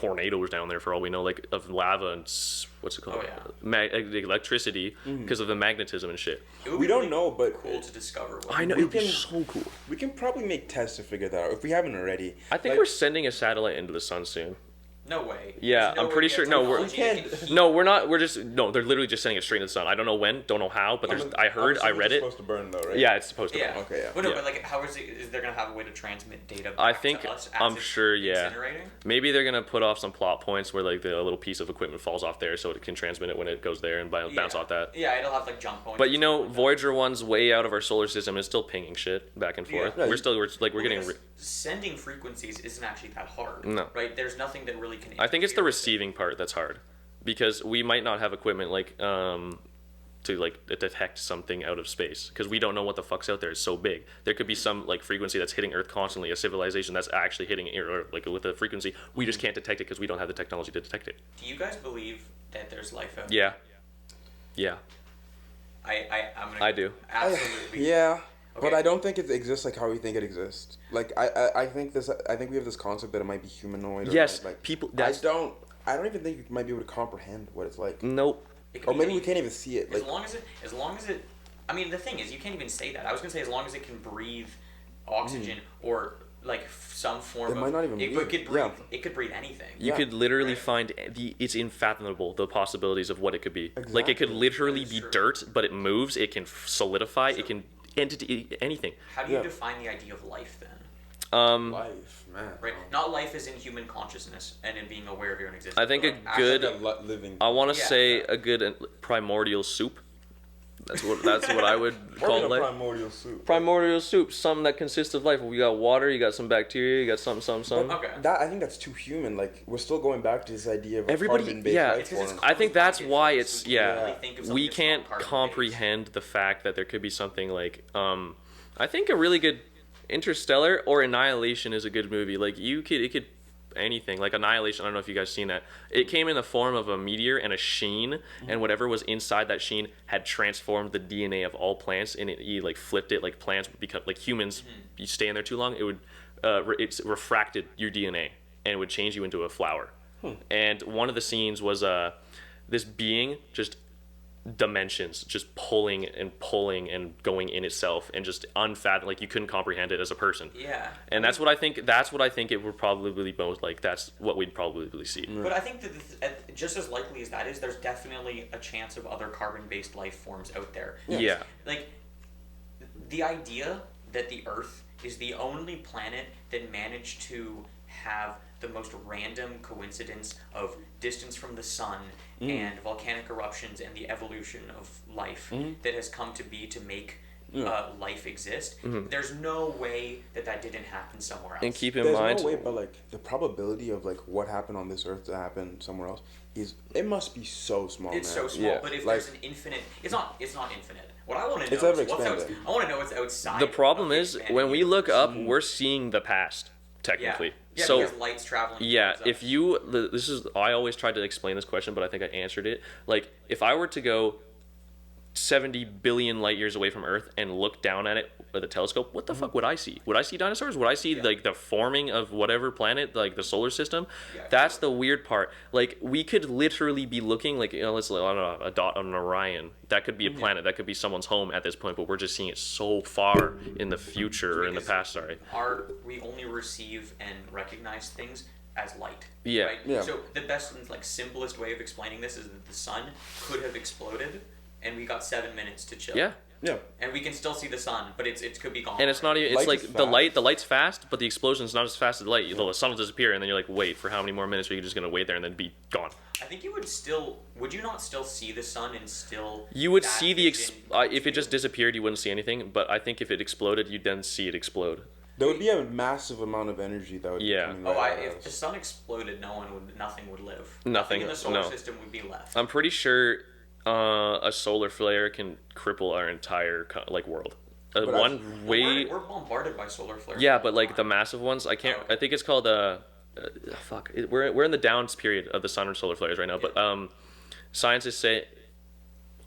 tornadoes down there for all we know, like of lava and what's it called, electricity because of the magnetism and shit. We don't know, but cool to discover. I know, it'd be so cool. We can probably make tests to figure that out if we haven't already. I think we're sending a satellite into the sun soon. No way. Yeah, I'm pretty sure. No, we're not. We're just they're literally just sending it straight into the sun. I don't know when, don't know how, but I read it. It's supposed to burn though, right? Yeah, it's supposed to burn. Okay, yeah. But no, but like, how is it? Is there gonna have a way to transmit data? I Back think to us as I'm it's sure. Yeah. incinerating? Maybe they're gonna put off some plot points where like the little piece of equipment falls off there, so it can transmit it when it goes there and bounce off that. Yeah, it'll have like jump points. But you know, Voyager 1's way out of our solar system is still pinging shit back and forth. Yeah. We're getting. Sending frequencies isn't actually that hard. No. Right? There's nothing that really can. I think it's the interfere with it. receiving part that's hard, because we might not have equipment like to like detect something out of space, because we don't know what the fuck's out there. It's so big. There could be some like frequency that's hitting Earth constantly, a civilization that's actually hitting or like with a frequency we just can't detect it because we don't have the technology to detect it. Do you guys believe that there's life out Yeah. Yeah. I'm gonna. I do. Absolutely. Yeah. Okay. But I don't think it exists like how we think it exists. Like I think we have this concept that it might be humanoid. Or Yes, like people. I don't even think you might be able to comprehend what it's like. Nope. It could Or be maybe we anything. can't even see it. Like As long as it. I mean, the thing is, you can't even say that. I was gonna say as long as it can breathe oxygen or like some form It of. might not even it breathe. could breathe. Yeah. It could breathe anything. You Yeah. could literally Right. find it's unfathomable the possibilities of what it could be. Like it could Exactly. literally That's be true. dirt, but it moves. It can solidify. It can anything. How do you Yeah. define the idea of life then? life, man. Right, not life as in human consciousness and in being aware of your own existence. I think but, a like, good- actually- Living. I want to Yeah. say a good primordial soup. That's what I would call life. Primordial soup. Primordial soup, something that consists of life. We got water, you got some bacteria, you got something. Okay. I think that's too human. Like we're still going back to this idea of a Everybody- carbon-based yeah. life It's 'cause it's form. I think that's Close-minded why folks it's who can't really yeah. think of something We that's can't not carbon-based. comprehend the fact that there could be something like I think a really good Interstellar or Annihilation is a good movie. Like it could anything like Annihilation. I don't know if you guys seen that. It came in the form of a meteor and a sheen, and whatever was inside that sheen had transformed the DNA of all plants, and you like flipped it like plants would become like humans. You stay in there too long, it would it's refracted your DNA and it would change you into a flower. And one of the scenes was this being just dimensions just pulling and going in itself and just unfathomable, like you couldn't comprehend it as a person. Yeah. And that's what I think it would probably be most like that's what we'd probably see. But I think that just as likely as that is, there's definitely a chance of other carbon-based life forms out there. Yeah. Like, the idea that the Earth is the only planet that managed to have the most random coincidence of distance from the sun and volcanic eruptions and the evolution of life that has come to be to make life exist. There's no way that didn't happen somewhere else. And keep in There's mind no way, but like the probability of like what happened on this earth to happen somewhere else it must be so small. It's man. so small, Yeah. but if Like- there's an infinite, it's not infinite. What I want to It's know ever is what's expanded. I want to know what's outside. the problem of the is expanded when we universe. look up we're seeing the past technically. Yeah, So because light's traveling. yeah, towards if us. you this is I always tried to explain this question, but I think I answered it. Like if I were to go 70 billion light years away from Earth and look down at it with a telescope, what the fuck would I see? Would I see dinosaurs? Would I see like the forming of whatever planet, like the solar system? Yeah. That's the weird part. Like we could literally be looking like let's I don't know, a dot on Orion. That could be a planet. That could be someone's home at this point, but we're just seeing it so far in the future or in the Because past. Sorry. we only receive and recognize things as light. Yeah. Right? Yeah. So the best and like simplest way of explaining this is that the sun could have exploded, and we got 7 minutes to chill. Yeah. Yeah. And we can still see the sun, but it could be gone. And it's not even. It's Light like is the fast. light's fast, but the explosion's not as fast as the light. The sun will disappear, and then you're like, wait, for how many more minutes are you just gonna wait there and then be gone? I think you would you not still see the sun and still? You would that see the vision if it just disappeared, you wouldn't see anything. But I think if it exploded, you'd then see it explode. There would be a massive amount of energy that would Yeah. be coming Oh, right at if us. the sun exploded, nothing would live. Nothing, in the solar no. system would be left. I'm pretty sure a solar flare can cripple our entire world. But One way. We're bombarded by solar flares. Yeah, all but like the time. massive ones, I can't. Oh. I think it's called we're in the downs period of the sun and solar flares right now. But scientists say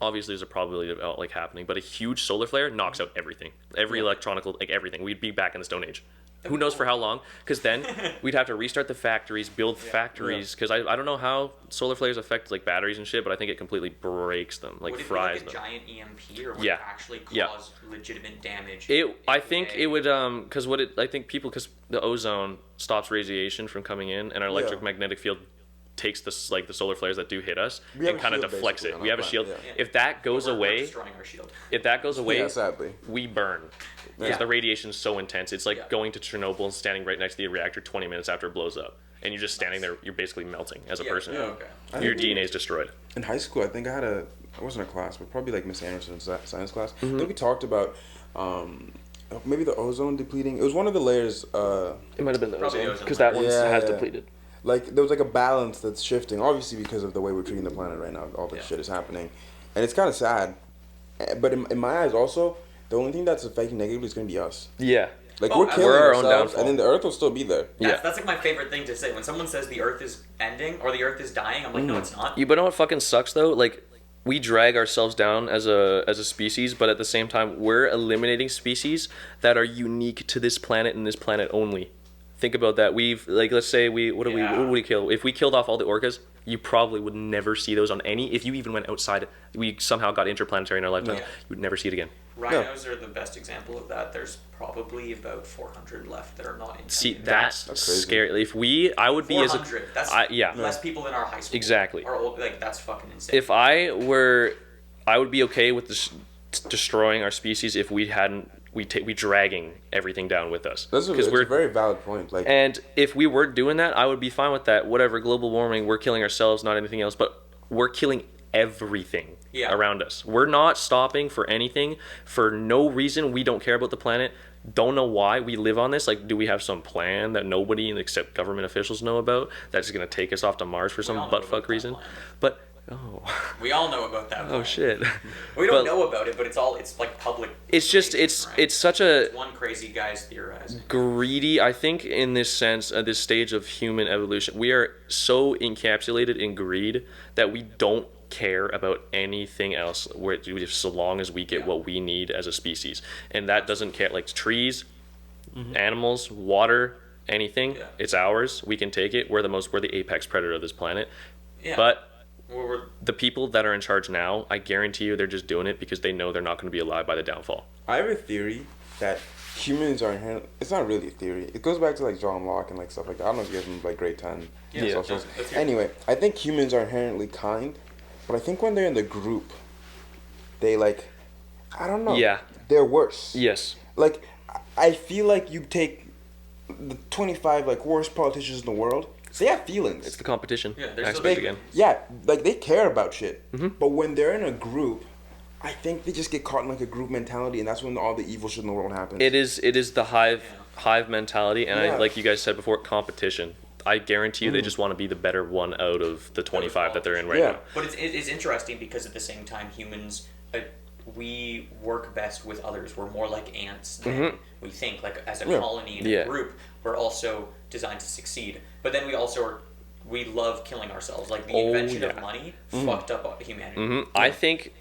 obviously there's a probability of it happening, but a huge solar flare knocks out everything, every electronic, everything. We'd be back in the Stone Age. Who knows for how long? Because then we'd have to restart the factories, build factories. Because I don't know how solar flares affect like batteries and shit, but I think it completely breaks them, like fries them. Would it be like a giant EMP, or would it actually cause legitimate damage? I think it would because because the ozone stops radiation from coming in, and our electromagnetic field takes the solar flares that do hit us and kind of deflects it. We have a shield. Yeah. If that goes away, destroying our shield. If that goes away, sadly, we burn. Because the radiation is so intense. It's like going to Chernobyl and standing right next to the reactor 20 minutes after it blows up. And you're just standing there, you're basically melting as a person. Yeah, okay. Your DNA is destroyed. In high school, I think I wasn't a class, but probably like Miss Anderson's science class. I think we talked about maybe the ozone depleting. It was one of the layers. It might have been the Probably ozone, because that one has depleted. Like, there was like a balance that's shifting, obviously because of the way we're treating the planet right now. All this shit is happening. And it's kind of sad. But in my eyes also, the only thing that's affecting negatively is going to be us. Yeah. Like, we're killing our own ourselves, downfall. and then the Earth will still be there. That's like my favorite thing to say. When someone says the Earth is ending or the Earth is dying, I'm like, no, it's not. But you know what fucking sucks though? Like, we drag ourselves down as a species, but at the same time, we're eliminating species that are unique to this planet and this planet only. Think about that. We've, like, let's say what would we kill? If we killed off all the orcas, you probably would never see those on any. If you even went outside, we somehow got interplanetary in our lifetime, you would never see it again. Rhinos are the best example of that. There's probably about 400 left that are not in. See, that's scary. If I would be 400. That's less people than our high school. Exactly. That's fucking insane. If I would be okay with destroying our species if we hadn't. We dragging everything down with us. That's a very valid point. Like, and if we were doing that, I would be fine with that. Whatever, global warming, we're killing ourselves, not anything else. But we're killing everything around us. We're not stopping for anything, for no reason. We don't care about the planet. Don't know why we live on this. Like, do we have some plan that nobody except government officials know about that's going to take us off to Mars for some buttfuck reason? But we all know about that. Oh shit. We don't know about it, but it's like public. It's just it's such a one crazy guy's theorizing. Greedy, I think, in this sense, at this stage of human evolution, we are so encapsulated in greed that we don't care about anything else. So long as we get what we need as a species, and that doesn't care. Like trees, animals, water, anything. It's ours. We can take it. We're the apex predator of this planet. Yeah. But the people that are in charge now, I guarantee you they're just doing it because they know they're not going to be alive by the downfall. I have a theory that humans are inherently... It's not really a theory. It goes back to like John Locke and like stuff like that. I don't know if you guys remember like grade 10. Anyway, I think humans are inherently kind, but I think when they're in the group, they like... I don't know. Yeah. They're worse. Yes. Like, I feel like you take the 25 like worst politicians in the world... They have feelings. It's the competition. Yeah, they're again. Yeah, like they care about shit. But when they're in a group, I think they just get caught in like a group mentality, and that's when all the evil shit in the world happens. It is the hive mentality, and I, like you guys said before, competition. I guarantee you they just want to be the better one out of the 25 that they're in right now. But it's interesting because at the same time, humans, we work best with others. We're more like ants than we think. Like as a colony in a group, we're also designed to succeed. But then we love killing ourselves. Like the invention of money fucked up humanity. I think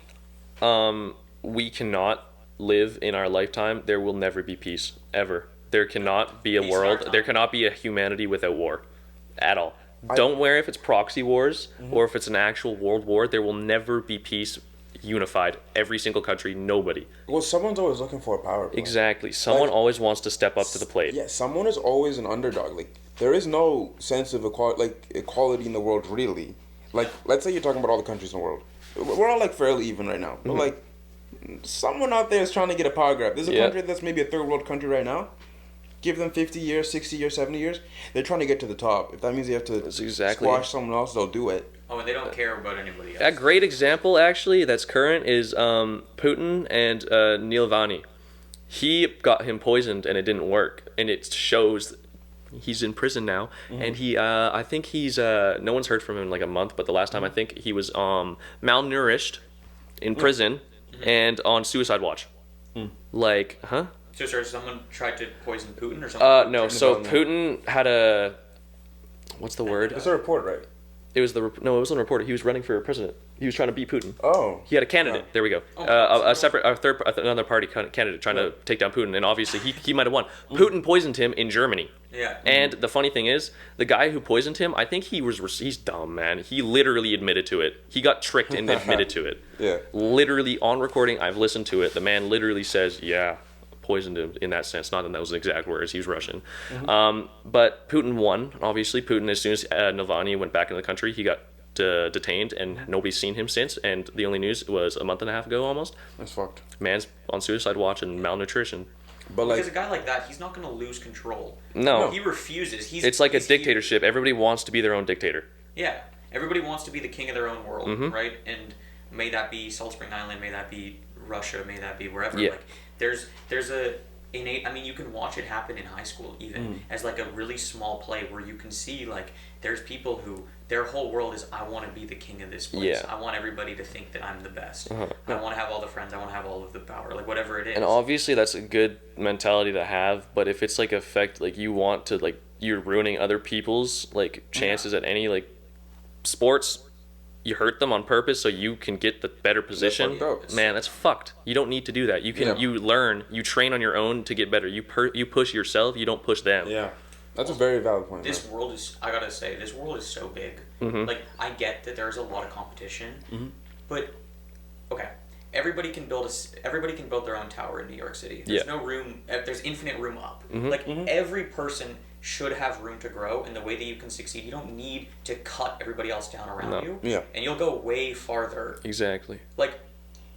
we cannot live in our lifetime. There will never be peace, ever. There cannot be a world, there cannot be a humanity without war at all. Don't worry if it's proxy wars or if it's an actual world war, there will never be peace unified. Every single country, nobody. Well, someone's always looking for a power play. Exactly. Someone always wants to step up to the plate. Yeah, someone is always an underdog. Like, there is no sense of equality in the world, really. Like, let's say you're talking about all the countries in the world. We're all, like, fairly even right now. But, like, someone out there is trying to get a power grab. There's a country that's maybe a third world country right now. Give them 50 years, 60 years, 70 years. They're trying to get to the top. If that means you have to squash someone else, they'll do it. Oh, and they don't care about anybody else. A great example, actually, that's current is Putin and Neil Vani. He got him poisoned and it didn't work. And it shows he's in prison now. And he, I think he's, no one's heard from him in like a month, but the last time I think he was malnourished in prison and on suicide watch. Like, So, sorry, someone tried to poison Putin or something? No, so Putin had a... What's the word? It's a report, right? It was it wasn't a reporter. He was running for president. He was trying to beat Putin. Oh. He had a candidate. There we go. Another party candidate trying to take down Putin, and obviously he might have won. Putin poisoned him in Germany. Yeah. And the funny thing is, the guy who poisoned him, I think he's dumb, man. He literally admitted to it. He got tricked and admitted to it. Yeah. Literally on recording, I've listened to it. The man literally says, "Yeah, poisoned him," in that sense. Not in those exact words. He was Russian. But Putin won. Obviously, Putin, as soon as Navalny went back into the country, he got detained, and nobody's seen him since. And the only news was a month and a half ago, almost. That's fucked. Man's on suicide watch and malnutrition. But like, because a guy like that, he's not going to lose control. No. He refuses. It's like a dictatorship. Everybody wants to be their own dictator. Yeah. Everybody wants to be the king of their own world, right? And may that be Salt Spring Island, may that be Russia, may that be wherever. Yeah. Like, there's a innate. I mean, you can watch it happen in high school, even as like a really small play where you can see like there's people who their whole world is, I want to be the king of this place. Yeah. I want everybody to think that I'm the best. I want to have all the friends. I want to have all of the power. Like whatever it is. And obviously that's a good mentality to have, but if it's like you want to, like, you're ruining other people's like chances at any like sports, you hurt them on purpose so you can get the better position. Man, that's fucked. You don't need to do that. You can you learn, you train on your own to get better. You push yourself, you don't push them. yeah, that's a very valid point. This world is, I gotta say, this world is so big. Like, I get that there's a lot of competition, but, okay, everybody can build their own tower in New York City. There's no room, there's infinite room up. Like, every person should have room to grow, and the way that you can succeed, you don't need to cut everybody else down around you. Yeah. And you'll go way farther. Exactly. Like,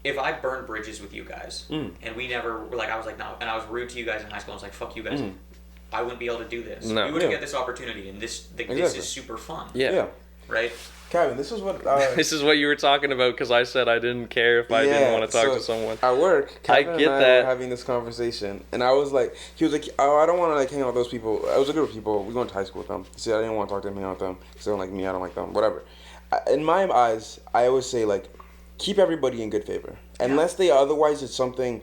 if I burned bridges with you guys, and we never were like, I was like, no, and I was rude to you guys in high school, I was like, fuck you guys, I wouldn't be able to do this. No. We wouldn't get this opportunity, and this is super fun. Yeah. Right? Kevin, this is what This is what you were talking about, because I said I didn't care if I didn't want to talk to someone. At work, Kevin I get and I that. were having this conversation, and I was like, he was like, oh, I don't want to like hang out with those people. It was a group of people. We went to high school with them. See, I didn't want to talk to them, hang out with them, because they don't like me. I don't like them. Whatever. In my eyes, I always say like, keep everybody in good favor, unless they otherwise it's something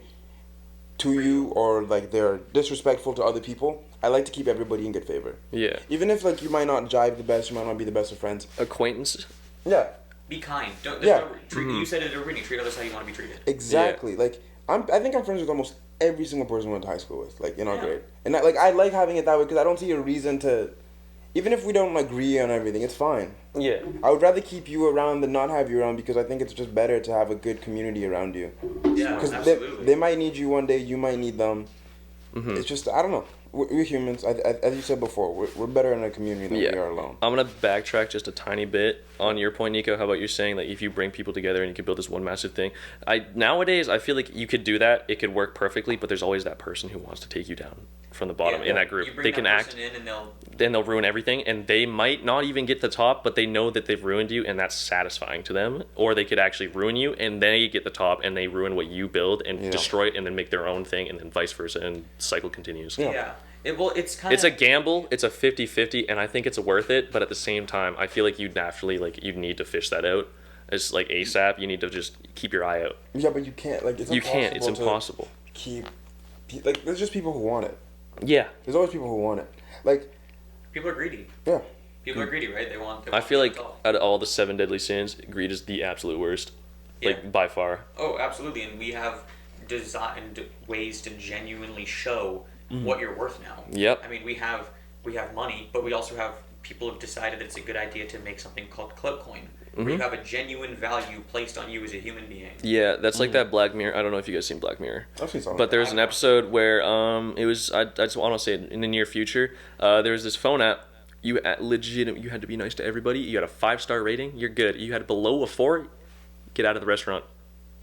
to you or like they're disrespectful to other people. I like to keep everybody in good favor. Yeah. Even if like you might not jive the best, you might not be the best of friends. Acquaintance. Yeah. Be kind. Don't. Yeah. You said it already. Treat others how you want to be treated. Exactly. Like I think I'm friends with almost every single person we went to high school with, like in our grade, and I like having it that way because I don't see a reason to, even if we don't agree on everything, it's fine. Yeah. I would rather keep you around than not have you around because I think it's just better to have a good community around you. Yeah, Because absolutely. they might need you one day, you might need them. It's just, I don't know. We're humans. As you said before, we're better in a community than we are alone. I'm going to backtrack just a tiny bit on your point, Nico. How about you saying that if you bring people together and you can build this one massive thing? Nowadays, I feel like you could do that. It could work perfectly, but there's always that person who wants to take you down from the bottom in that group. You bring They that can person act. in and Then they'll ruin everything, and they might not even get the top, but they know that they've ruined you, and that's satisfying to them. Or they could actually ruin you, and they get the top, and they ruin what you build and destroy it, and then make their own thing, and then vice versa, and the cycle continues. Yeah. It's kind of. It's a gamble. It's a 50-50, and I think it's worth it. But at the same time, I feel like you'd naturally you'd need to fish that out. It's like ASAP. You need to just keep your eye out. Yeah, but you can't. Like, it's You impossible can't. It's impossible. to keep. Like, there's just people who want it. Yeah. There's always people who want it. Like, People are greedy. yeah. People are greedy, right? They want. I feel like it all. out of all the 7 deadly sins, greed is the absolute worst. Like, by far. Oh, absolutely, and we have designed ways to genuinely show what you're worth now. Yep. I mean, we have money, but we also have people who've decided that it's a good idea to make something called Cloutcoin, where you have a genuine value placed on you as a human being. Yeah, that's like that Black Mirror. I don't know if you guys seen Black Mirror. I've seen something. But there's an episode where it was I just want to say it, in the near future there was this phone app. You had to be nice to everybody. You had a 5-star rating, you're good. You had below a 4, get out of the restaurant.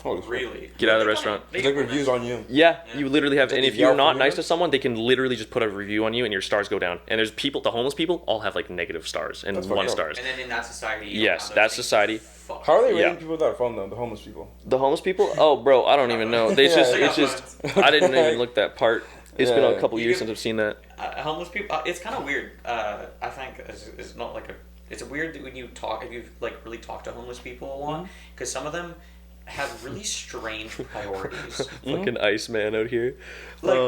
Holy shit. Really? Get out of the restaurant. It's like reviews on you. Yeah, you literally have, Like and a if you're Yelp not review? nice to someone, they can literally just put a review on you and your stars go down. And there's people, the homeless people, all have like negative stars and That's 1 fucked up. stars. And then in that society, you Yes, have that those things society. fucked. How are they rating Yeah. people that are from them? The homeless people. The homeless people? Oh, bro, I don't even know. They Yeah. just, Yeah. it's just, I didn't even look that part. It's been Yeah. a couple You years get- since I've seen that. Homeless people, it's kind of weird. I think it's not like it's weird that when you talk, if you've like really talked to homeless people a lot, because some of them have really strange priorities. Fucking Iceman out here. Like,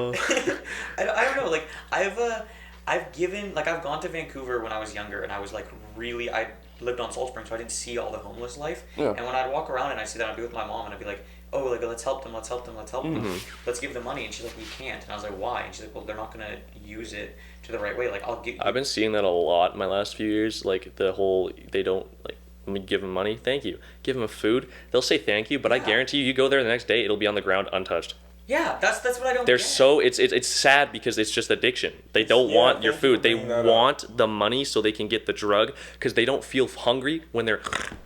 I don't know. Like, I've gone to Vancouver when I was younger, and I was like really, I lived on Salt Spring, so I didn't see all the homeless life. Yeah. And when I'd walk around and I'd see that, I'd be with my mom and I'd be like, oh, like, let's help them, let's help them, let's help them. Let's give them money. And she's like, we can't. And I was like, why? And she's like, well, they're not going to use it to the right way. Like, I'll get. I've been seeing that a lot in my last few years. Like the whole, they don't like. When we give them money, thank you. Give them food, they'll say thank you, but I guarantee you go there the next day, it'll be on the ground untouched. Yeah, that's what I don't They're get. so it's sad because it's just addiction. They don't want your food. They want the money so they can get the drug because they don't feel hungry when they're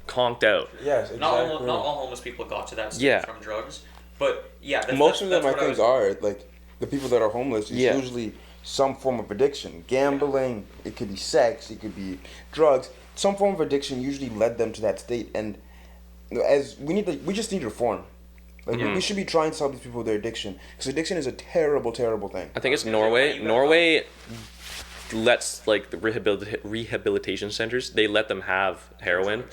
conked out. Yes, exactly. Not all homeless people got to that state from drugs, but most of them I think are like the people that are homeless. It's usually some form of addiction, gambling. It could be sex. It could be drugs. Some form of addiction usually led them to that state, and we just need reform. Like we should be trying to help these people with their addiction, because addiction is a terrible, terrible thing. I think it's Norway. Norway lets like the rehabilitation centers. They let them have heroin,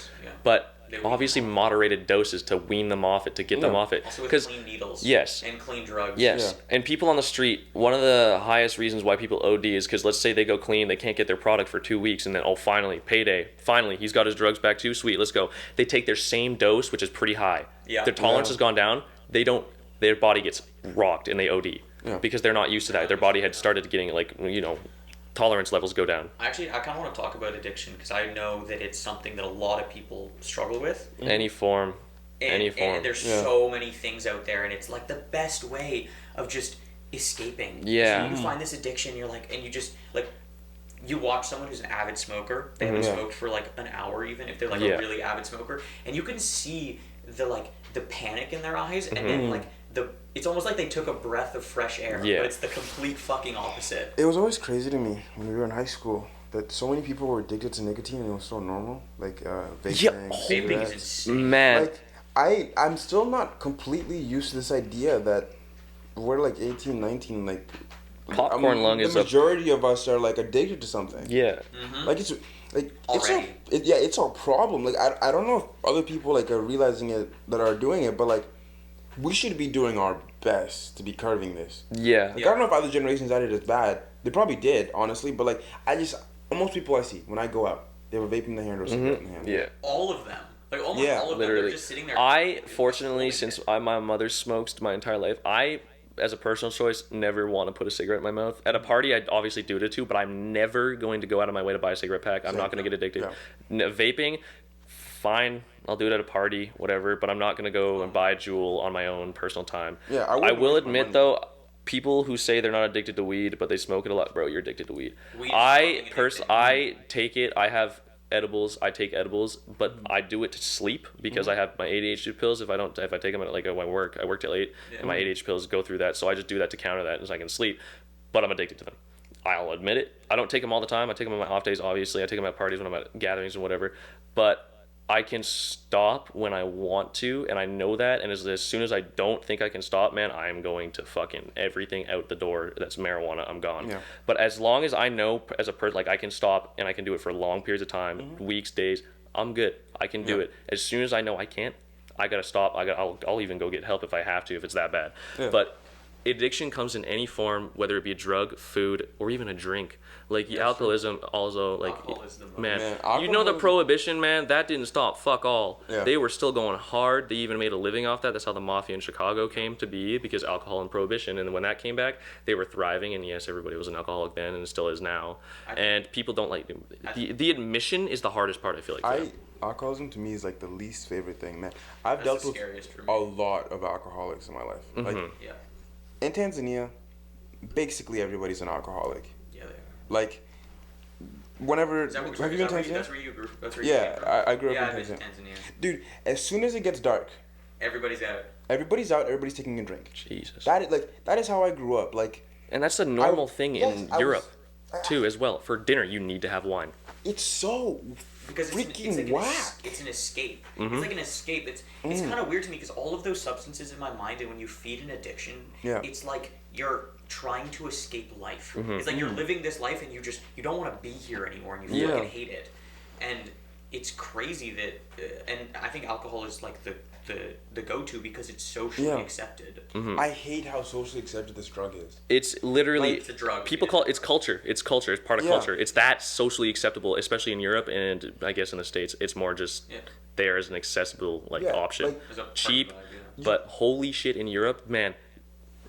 but obviously moderated doses to wean them off it, to get them off it. Also with clean needles. Yes. And clean drugs. Yes. Yeah. And people on the street, one of the highest reasons why people OD is because let's say they go clean, they can't get their product for 2 weeks, and then, oh, finally, payday. Finally, he's got his drugs back too. Sweet, let's go. They take their same dose, which is pretty high. Yeah. Their tolerance has gone down. Their body gets rocked and they OD because they're not used to that. Their body had started getting like, tolerance levels go down. Actually, I kind of want to talk about addiction because I know that it's something that a lot of people struggle with. Any form. And there's so many things out there, and it's like the best way of just escaping. Yeah. So you find this addiction, you're like, and you just like, you watch someone who's an avid smoker. They haven't smoked for like an hour, even if they're like a really avid smoker, and you can see the panic in their eyes, and then like it's almost like they took a breath of fresh air, but it's the complete fucking opposite. It was always crazy to me when we were in high school that so many people were addicted to nicotine and it was so normal, like vaping. Vaping is insane. Man. Like, I'm still not completely used to this idea that we're like 18, 19, like popcorn lung is the majority of us are like addicted to something. Yeah. Like it's like already. It's our problem. Like I don't know if other people like are realizing it that are doing it, but like we should be doing our best to be curbing this. Yeah. Like, I don't know if other generations had it as bad. They probably did, honestly, but like most people I see when I go out, they have a vape in their hand or a cigarette in their hand. Yeah. All of them. Like almost all of them. They're just sitting there. Fortunately, since my mother smoked my entire life, I, as a personal choice, never want to put a cigarette in my mouth. At a party, I'd obviously do it too, but I'm never going to go out of my way to buy a cigarette pack. I'm not going to get addicted. Vaping, fine, I'll do it at a party, whatever, but I'm not going to go and buy a Juul on my own personal time. Yeah, I will admit, though, people who say they're not addicted to weed, but they smoke it a lot, bro, you're addicted to weed. I take it, I have edibles, I take edibles, but I do it to sleep because I have my ADHD pills. If I take them at like at my work, I work till 8, and my ADHD pills go through that, so I just do that to counter that so I can sleep, but I'm addicted to them. I'll admit it. I don't take them all the time. I take them on my off days, obviously. I take them at parties when I'm at gatherings and whatever, but I can stop when I want to, and I know that, and as soon as I don't think I can stop, man, I am going to fucking everything out the door that's marijuana, I'm gone. Yeah. But as long as I know as a person, like I can stop and I can do it for long periods of time, weeks, days, I'm good. I can do it. As soon as I know I can't, I gotta stop. I'll even go get help if I have to, if it's that bad. Yeah. But addiction comes in any form, whether it be a drug, food, or even a drink. Like alcoholism, also like man, the prohibition, man, that didn't stop. Fuck all. Yeah. They were still going hard. They even made a living off that. That's how the mafia in Chicago came to be, because alcohol and prohibition. And when that came back, they were thriving. And yes, everybody was an alcoholic then, and still is now. And people don't like the admission is the hardest part. I feel like. Alcoholism to me is like the least favorite thing, man. I've dealt with a lot of alcoholics in my life. Like in Tanzania, basically everybody's an alcoholic. Yeah, they are. Like, whenever... Have you been to Tanzania? That's where you grew up. I grew up in Tanzania. Dude, as soon as it gets dark... Everybody's out. Everybody's taking a drink. Jesus. That is how I grew up. Like, and that's a normal thing in Europe, too, as well. For dinner, you need to have wine. It's so... Because freaking whack. It's an escape. It's like an escape. It's kind of weird to me because all of those substances in my mind, and when you feed an addiction, it's like you're trying to escape life. It's like you're living this life and you don't want to be here anymore and you fucking hate it. And it's crazy that, and I think alcohol is like the go-to because it's socially accepted. I hate how socially accepted this drug is. It's literally Like, it's a drug. People call it's culture. It's culture. It's part of culture. It's that socially acceptable, especially in Europe and I guess in the States. It's more just there as an accessible option, like, There's a part cheap. of it, But holy shit, in Europe, man,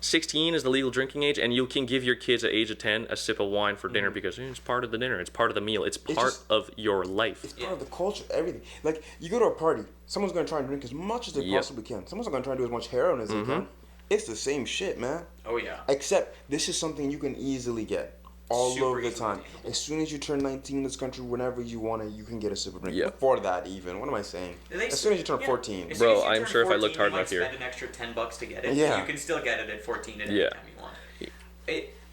16 is the legal drinking age, and you can give your kids at age of 10 a sip of wine for dinner because it's part of the dinner. It's part of the meal. It's part of your life. It's part of the culture, everything. Like, you go to a party, someone's going to try and drink as much as they possibly can. Someone's going to try and do as much heroin as they can. It's the same shit, man. Oh, yeah. Except this is something you can easily get all Super over the easily time. attainable. As soon as you turn 19 in this country, whenever you want it, you can get a sip of drink. Yeah. Before that, even. What am I saying? As soon as you turn 14. As soon Bro, as you I'm turn sure if I looked 14, hard you enough might here. spend an extra $10 to get it. Yeah. You can still get it at 14 at any time you want.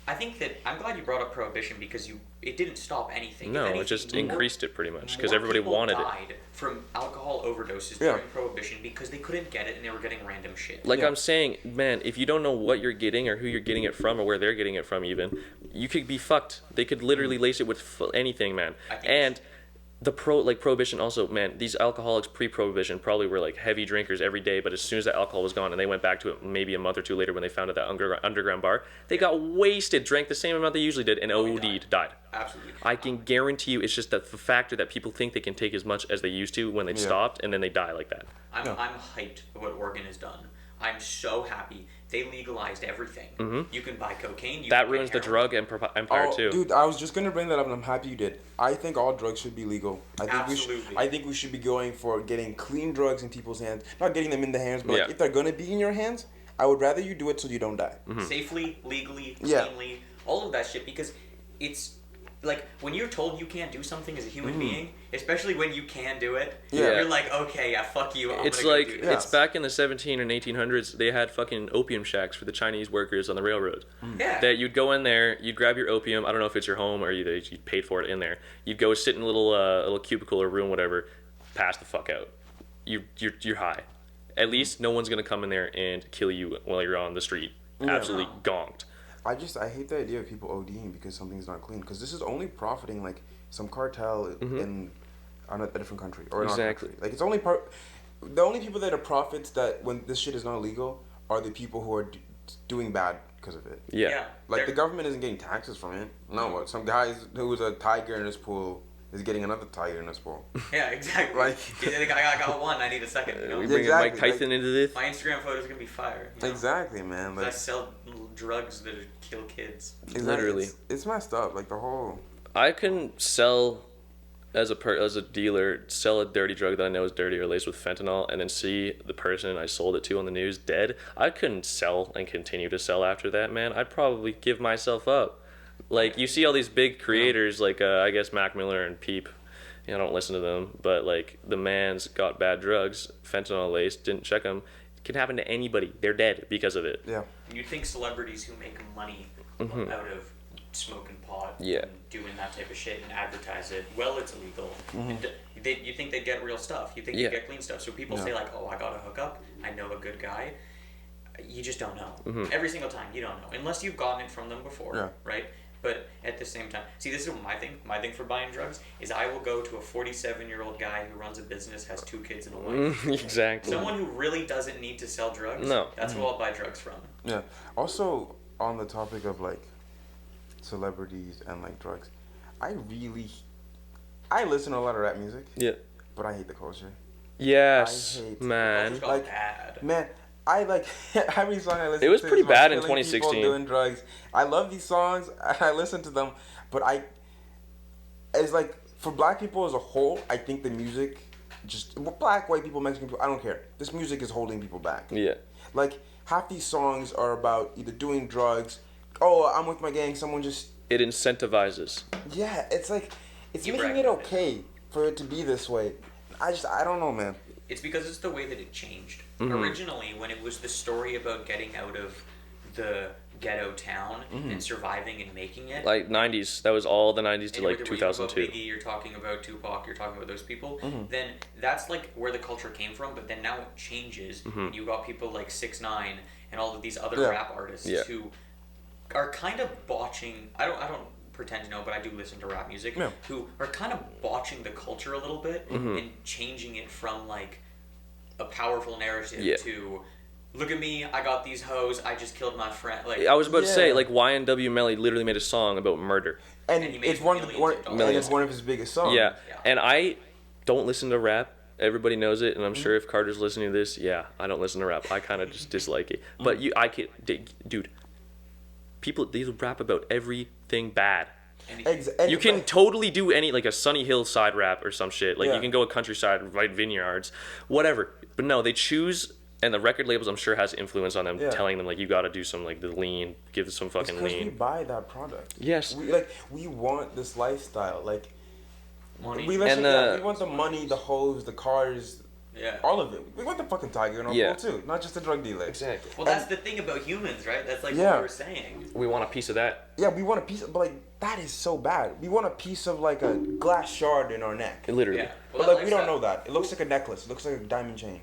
I think that I'm glad you brought up prohibition because it didn't stop anything. No, If anything, it just more- increased it pretty much because more everybody people wanted it. died from alcohol overdoses Yeah. during prohibition because they couldn't get it and they were getting random shit. Like Yeah. I'm saying, man, if you don't know what you're getting or who you're getting it from or where they're getting it from, even you could be fucked. They could literally lace it with anything, man. I think And the prohibition also, man, these alcoholics pre-prohibition probably were like heavy drinkers every day, but as soon as the alcohol was gone and they went back to it maybe a month or two later when they found out that underground bar, they got wasted, drank the same amount they usually did, and OD'd, died. Absolutely. I can guarantee you it's just the factor that people think they can take as much as they used to when they've stopped, and then they die like that. I'm hyped for what Oregon has done. I'm so happy. They legalized everything. You can buy cocaine. That ruins the drug empire too. Dude, I was just gonna bring that up, and I'm happy you did. I think all drugs should be legal. I think Absolutely. I think we should be going for getting clean drugs in people's hands, not getting them in the hands, but like, Yeah. if they're gonna be in your hands, I would rather you do it so you don't die. Safely, legally, Yeah. cleanly, all of that shit because it's like when you're told you can't do something as a human being, especially when you can do it, Yeah. you're like, okay, yeah, fuck you. I'm It's gonna like go do Yeah. it's back in the 17 and 1800s. They had fucking opium shacks for the Chinese workers on the railroad. Yeah. That you'd go in there, you'd grab your opium. I don't know if it's your home or you paid for it in there. You'd go sit in a little cubicle or room, whatever. Pass the fuck out. You're high. At least no one's gonna come in there and kill you while you're on the street. Absolutely gonked. I hate the idea of people ODing because something's not clean. Because this is only profiting like some cartel in a different country or in our Exactly. country. Like it's only the only people that are profits that when this shit is not legal are the people who are doing bad because of it. Yeah. Like the government isn't getting taxes from it. No, what? Some guys who was a tiger in his pool is getting another tiger in his pool. Yeah, exactly. Like- I got one. I need a second. You know? We bring Exactly, Mike Tyson into this. My Instagram photo is gonna be fire. You know? Exactly, man. 'Cause I Like sell drugs that kill kids. Literally. it's messed up. Like the whole. I can sell as a dealer, sell a dirty drug that I know is dirty or laced with fentanyl, and then see the person I sold it to on the news dead. I couldn't sell and continue to sell after that, man. I'd probably give myself up. Like you see all these big creators, like I guess Mac Miller and Peep. I don't listen to them, but like the man's got bad drugs, fentanyl laced, didn't check them. It can happen to anybody. They're dead because of it. Yeah. You'd think celebrities who make money out of smoking pot Yeah. and doing that type of shit and advertise it, well, it's illegal. You think they'd get real stuff. You think Yeah. they'd get clean stuff. So people say like, oh, I got a hookup. I know a good guy. You just don't know. Every single time, you don't know. Unless you've gotten it from them before, Yeah. right? But at the same time, see, this is my thing. My thing for buying drugs is I will go to a 47-year-old guy who runs a business, has 2 kids and a wife. Exactly. Someone who really doesn't need to sell drugs. No. That's who I'll buy drugs from. Yeah. Also, on the topic of like celebrities and like drugs, I listen to a lot of rap music, Yeah. but I hate the culture. Yes, I hate- man. Culture's got Like- bad. Man, I like every song I listen to. It was is pretty about bad in killing people 2016. doing drugs. I love these songs. I listen to them, but it's like for black people as a whole, I think the music, just black, white people, Mexican people, I don't care. This music is holding people back. Yeah. Like half these songs are about either doing drugs. Oh, I'm with my gang. Someone just It incentivizes. yeah. It's like it's You making brag it about it. okay for it to be this way. I don't know, man. It's because it's the way that it changed. Mm-hmm. Originally, when it was the story about getting out of the ghetto town and surviving and making it. Like 90s. That was all the 90s to and like whether you're talking 2002. about Biggie, you're talking about Tupac, you're talking about those people, then that's like where the culture came from, but then now it changes, and you got people like 6ix9ine and all of these other Yeah. rap artists Yeah. who are kind of botching, I don't pretend to know, but I do listen to rap music, Yeah. who are kind of botching the culture a little bit and changing it from like a powerful narrative to look at me, I got these hoes, I just killed my friend. Like I was about to say, like, YNW Melly literally made a song about murder. And And he made it's one millions of dollars. it's one of his biggest songs. Yeah. Yeah. And I don't listen to rap. Everybody knows it, and I'm sure if Carter's listening to this, I don't listen to rap. I kind of just dislike it. But dude, people, they rap about everything bad. And You can totally do any, like a Sunny Hillside rap or some shit. Like, Yeah. you can go a countryside, write vineyards, whatever. But no, they choose, and the record labels, I'm sure, has influence on them, telling them, like, you gotta do some, like, the lean, give some It's fucking because we lean. buy that product. Yes. We want this lifestyle. Like, money. we listen And, to we want the money, the hoes, the cars, Yeah. all of it. We want the fucking tiger in our Yeah. pool too, not just the drug dealer. Exactly. Well, that's the thing about humans, right? That's like Yeah. what we were saying. We want a piece of that. Yeah, we want a piece of, but like that is so bad. We want a piece of like a glass shard in our neck. Literally. Yeah. But like we don't know that. It looks like a necklace. It looks like a diamond chain.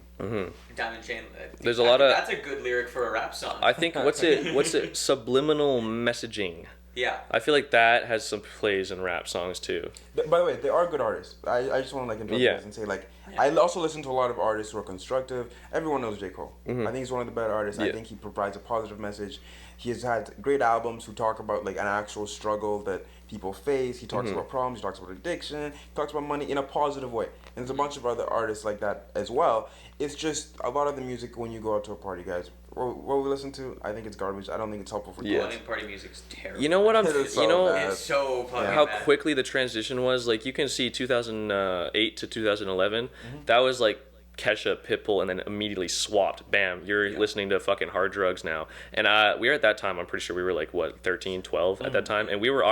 Diamond chain. There's a lot of- That's a good lyric for a rap song. I think, what's it, subliminal messaging. Yeah. I feel like that has some plays in rap songs too. By the way, they are good artists. I just want to like interrupt you guys and say like I also listen to a lot of artists who are constructive. Everyone knows J. Cole. I think he's one of the better artists. I think he provides a positive message. He has had great albums who talk about like an actual struggle that people face. He talks about problems. He talks about addiction. He talks about money in a positive way. And there's a bunch of other artists like that as well. It's just a lot of the music when you go out to a party, guys. What we listen to, I think it's garbage. I don't think it's helpful for I kids. think party music's terrible. You know what It is so you know bad. It's so fucking how bad. quickly the transition was? Like, you can see 2008 to 2011. That was like Kesha, Pitbull, and then immediately swapped. Bam, you're listening to fucking hard drugs now. And we were at that time, I'm pretty sure we were like, what, 13, 12 at that time? And we were,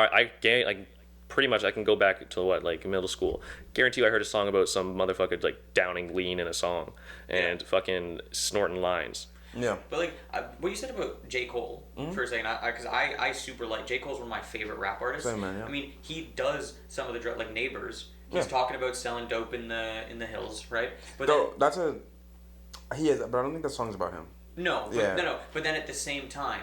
pretty much I can go back to like middle school. Guarantee you I heard a song about some motherfucker like downing lean in a song and fucking snorting lines. Yeah. But like what you said about J. Cole for a second, because I super like J. Cole's one of my favorite rap artists. Same, man, yeah. I mean, he does some of the like Neighbors. He's talking about selling dope in the hills, right? But Though he is, but I don't think that song's about him. no. But then at the same time,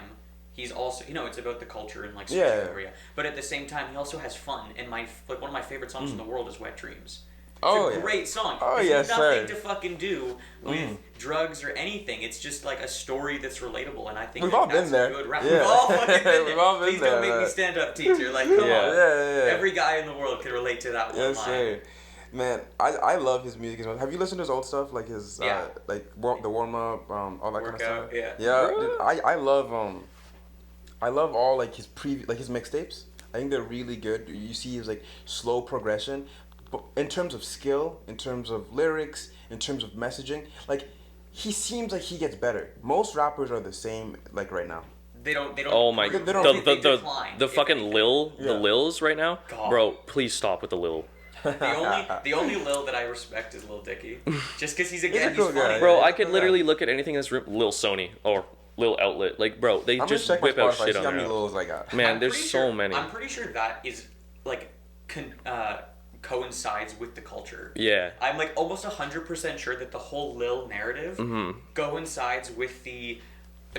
he's also it's about the culture and like social area. But at the same time, he also has fun. And one of my favorite songs in the world is Wet Dreams. It's a great song. Oh, It's yes, nothing sir. to fucking do with drugs or anything. It's just like a story that's relatable, and I think We've that all that's been there. good rap. Yeah. We've all fucking been there. We've all been Please there, don't make me man. stand up, teacher. Like, come on. Yeah. Every guy in the world can relate to that one Yes, line. sir. Man, I love his music as well. Have you listened to his old stuff, like his the warm up, all that kind of stuff? Workout, yeah. Yeah, dude, I love all like his his mixtapes. I think they're really good. You see his like slow progression, but in terms of skill, in terms of lyrics, in terms of messaging, like he seems like he gets better. Most rappers are the same like right now. They don't. Oh my They god, don't- they decline, the if fucking anything. the Lils right now, God. bro. Please stop with the Lil. The only Lil that I respect is Lil Dicky, just because he's a cool funny. guy. Bro, Yeah, I it's could okay. literally look at anything that's Lil Sony or Lil Outlet. Like, bro, they I'm just gonna check my whip out Spotify, shit see on how there. many Lils I got. Man, I'm there's pretty so sure, many. I'm pretty sure that is like coincides with the culture. Yeah. I'm like almost 100% sure that the whole Lil narrative Mm-hmm. coincides with the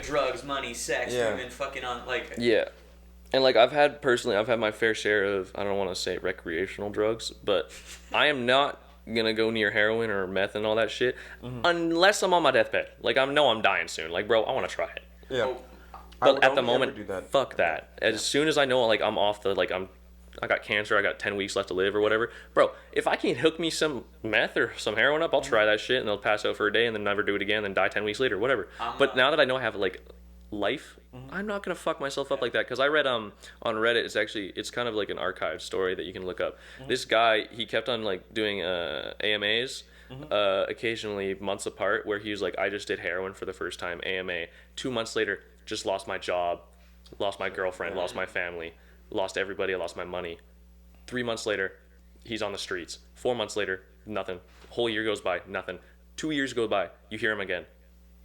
drugs, money, sex, Yeah. women fucking on like. Yeah. And like I've had my fair share of, I don't want to say recreational drugs, but I am not gonna go near heroin or meth and all that shit unless I'm on my deathbed. Like I'm dying soon. Like, bro, I want to try it. Yeah. Oh, I But would at the only ever moment, do that. fuck that. As soon as I know like I'm off the I got cancer, I got 10 weeks left to live or whatever. Bro, if I can hook me some meth or some heroin up, I'll try that shit and I'll pass out for a day and then never do it again, then die 10 weeks later, whatever. But now that I know I have like life, I'm not gonna fuck myself up like that. Because I read on Reddit, it's kind of like an archived story that you can look up. This guy, he kept on like doing AMAs occasionally months apart, where he was like, I just did heroin for the first time, AMA. 2 months later, just lost my job, lost my girlfriend, lost my family, lost everybody, I lost my money. 3 months later, he's on the streets. 4 months later, nothing. Whole year goes by, nothing. 2 years go by, you hear him again.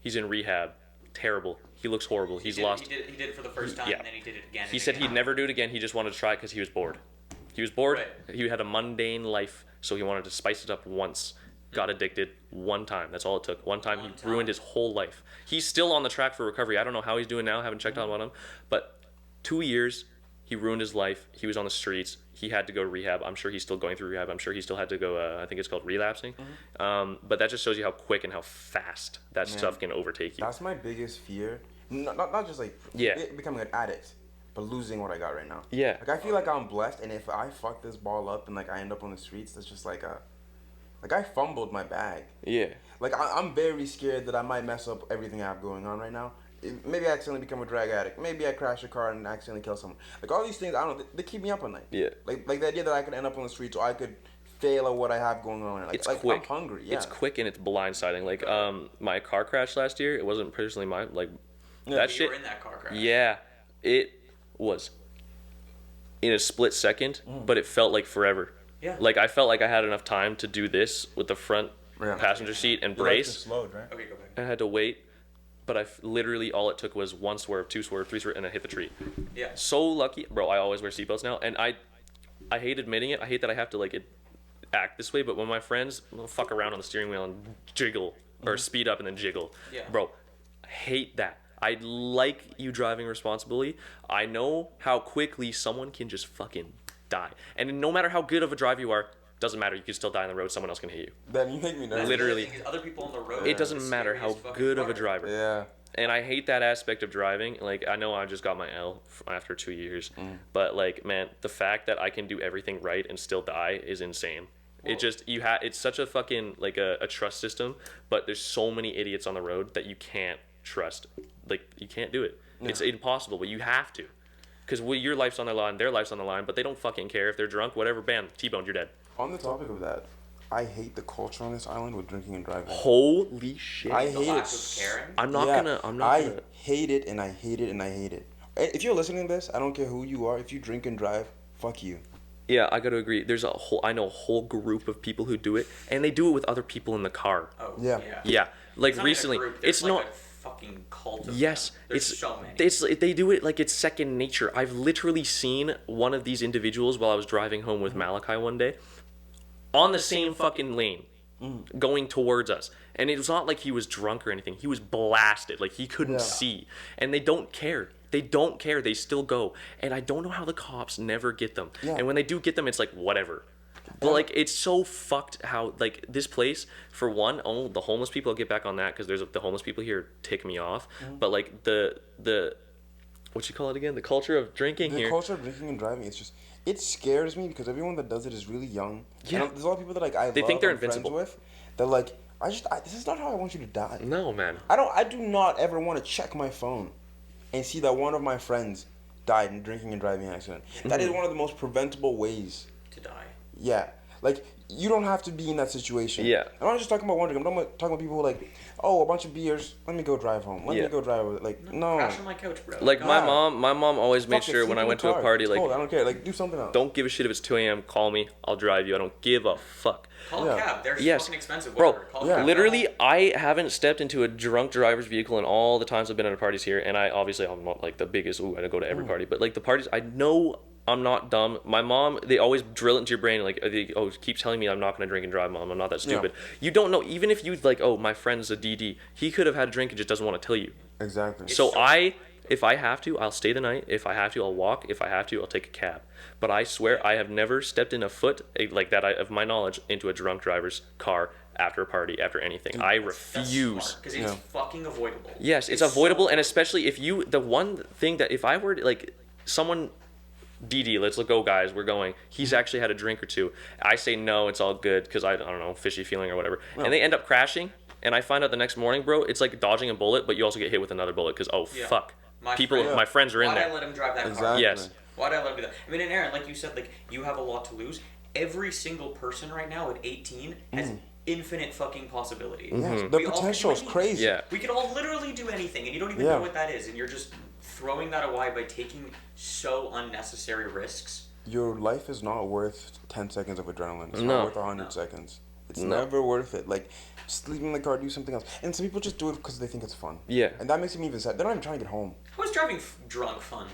He's in rehab. Terrible. He looks horrible. He's lost. He did it for the first time, Yeah. and then he did it again. He and said again. he'd never do it again. He just wanted to try it because he was bored. He was bored. Right. He had a mundane life, so he wanted to spice it up once. Got addicted one time. That's all it took. One time, he ruined his whole life. He's still on the track for recovery. I don't know how he's doing now. Haven't checked on him. But 2 years, He ruined his life. He was on the streets. He had to go to rehab. I'm sure he's still going through rehab. I'm sure he still had to go, I think it's called relapsing. But that just shows you how quick and how fast that stuff can overtake you. That's my biggest fear. Not just like becoming an addict, but losing what I got right now. Yeah. Like I feel like I'm blessed, and if I fuck this ball up and like I end up on the streets, that's just like I fumbled my bag. Yeah. Like I'm very scared that I might mess up everything I have going on right now. Maybe I accidentally become a drag addict. Maybe I crash a car and accidentally kill someone. Like all these things, I don't know. They keep me up at night. Yeah. Like the idea that I could end up on the streets or I could fail at what I have going on. Like, It's like quick. I'm hungry. Yeah. It's quick and it's blindsiding. Like my car crash last year. It wasn't personally my that You shit. were in that car crash. Yeah, it was in a split second, but it felt like forever. Yeah. Like I felt like I had enough time to do this with the front Yeah. passenger seat and Your life brace. just slowed, right? Okay, go back. I had to wait, but literally all it took was 1 swerve, 2 swerve, 3 swerve, and I hit the tree. Yeah. So lucky, bro. I always wear seatbelts now, and I hate admitting it. I hate that I have to act this way, but when my friends fuck around on the steering wheel and jiggle or speed up and then jiggle, Yeah. bro, I hate that. I like you driving responsibly. I know how quickly someone can just fucking die, and no matter how good of a driver you are, doesn't matter. You can still die on the road. Someone else can hit you. Then you make me nervous. Literally. The thing is, other people on the road. It are doesn't the matter how scariest fucking good of a part. driver. Yeah. And I hate that aspect of driving. Like, I know I just got my L after 2 years, but like, man, the fact that I can do everything right and still die is insane. It just it's such a fucking like a trust system, but there's so many idiots on the road that you can't trust. Like, you can't do it. It's impossible, but you have to, because your life's on the line, their life's on the line, but they don't fucking care if they're drunk, whatever. Bam, T-boned, you're dead. On the topic of that, I hate the culture on this island with drinking and driving. Holy shit! I The hate lack it. of caring. I'm not gonna. I hate it and I hate it and I hate it. If you're listening to this, I don't care who you are. If you drink and drive, fuck you. Yeah, I gotta agree. I know a whole group of people who do it, and they do it with other people in the car. Oh, Yeah. Yeah, like It's not recently, even a group, there's it's like not. a fucking cult of Yes, them. There's it's so many. they do it like it's second nature. I've literally seen one of these individuals while I was driving home with Malachi one day, on the same fucking lane, going towards us, and it was not like he was drunk or anything. He was blasted, like he couldn't see, and they don't care. They don't care. They still go, and I don't know how the cops never get them. Yeah. And when they do get them, it's like whatever. But like, it's so fucked how like this place, for one, the homeless people, I'll get back on that because the homeless people here tick me off. But like the what you call it again, the culture of drinking The here. culture of drinking and driving, it scares me because everyone that does it is really young. Yeah. And there's a lot of people that like I They love, think they're I'm friends invincible. with. They're like, this is not how I want you to die. No, man. I do not ever want to check my phone and see that one of my friends died in a drinking and driving accident. That is one of the most preventable ways. To die. Yeah. Like, you don't have to be in that situation. Yeah. I'm not just talking about one drink. I'm talking about people who are like, oh, a bunch of beers, let me go drive home. Let me go drive over. Like, no. Crash on my couch, bro. Like God. my mom always made Fuck it, sure sleep when I in went the to a car. party, It's like, cold. I don't care. Like, do something else. don't give a shit if it's 2 a.m. Call me. I'll drive you. I don't give a fuck. Call Yeah. a cab. They're Yes, fucking expensive. bro. Whatever. Call a Yeah. cab. Literally, I haven't stepped into a drunk driver's vehicle in all the times I've been at parties here, and I'm not like the biggest. Ooh, I go to every party, but like the parties, I know I'm not dumb. My mom, they always drill it into your brain, like, keep telling me I'm not gonna drink and drive, mom. I'm not that stupid. You don't know, even if you like, oh, my friend's a DD, he could have had a drink and just doesn't want to tell you. Exactly. So if I have to, I'll stay the night. If I have to, I'll walk. If I have to, I'll take a cab. But I swear, I have never stepped in a foot, like that, of my knowledge, into a drunk driver's car after a party, after anything. I refuse. Because it's fucking avoidable. Yes, it's avoidable, and especially if you, the one thing that if I were to, like, someone, DD, let's go, guys, we're going. He's actually had a drink or two. I say no, it's all good, because I don't know, fishy feeling or whatever. And they end up crashing, and I find out the next morning, bro, it's like dodging a bullet, but you also get hit with another bullet, because, fuck. My friends are in Why'd there. I let him drive that car? Exactly. Yes. Why'd I let him do that? I mean, and Aaron, like you said, like, you have a lot to lose. Every single person right now at 18 has infinite fucking possibility. Yes. The We all can potential do is anything. crazy. Yeah. We could all literally do anything, and you don't even know what that is, and you're just throwing that away by taking so unnecessary risks. Your life is not worth 10 seconds of adrenaline. It's No. not worth 100 seconds. It's never worth it. Like, sleep in the car, do something else. And some people just do it because they think it's fun. Yeah. And that makes me even sad. They're not even trying to get home. How is driving drunk fun?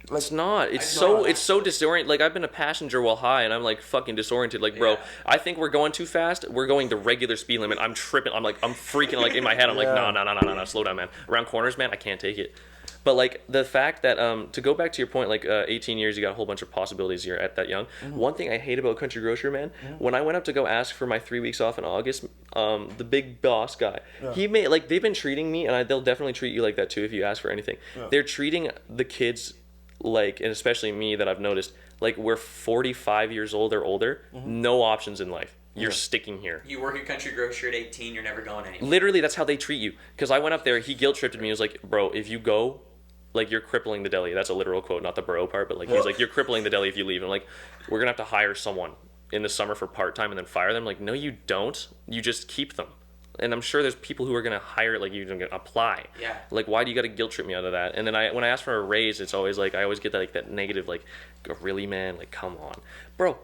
Like, It's not. It's I know. so disoriented. Like, I've been a passenger while high, and I'm like fucking disoriented. Like, bro, Yeah. I think we're going too fast. We're going the regular speed limit. I'm tripping. I'm freaking like in my head. I'm like, no, slow down, man. Around corners, man, I can't take it. But like the fact that to go back to your point, like 18 years, you got a whole bunch of possibilities. You're at that young. One thing I hate about Country Grocer, man, when I went up to go ask for my 3 weeks off in August, the big boss guy, he made like they've been treating me, and they'll definitely treat you like that too if you ask for anything. They're treating the kids like, and especially me that I've noticed, like we're 45 years old or older, no options in life. You're sticking here. You work at Country Grocer at 18, you're never going anywhere. Literally, that's how they treat you. Because I went up there, he guilt-tripped me. He was like, bro, if you go, like, you're crippling the deli. That's a literal quote, not the bro part, but like, he was like, you're crippling the deli if you leave. And I'm like, we're going to have to hire someone in the summer for part-time and then fire them. Like, no, you don't. You just keep them. And I'm sure there's people who are going to hire, like, you're going to apply. Yeah. Like, why do you got to guilt-trip me out of that? And then when I ask for a raise, it's always like, I always get that, like, that negative, like, really, man? Like, come on. Bro,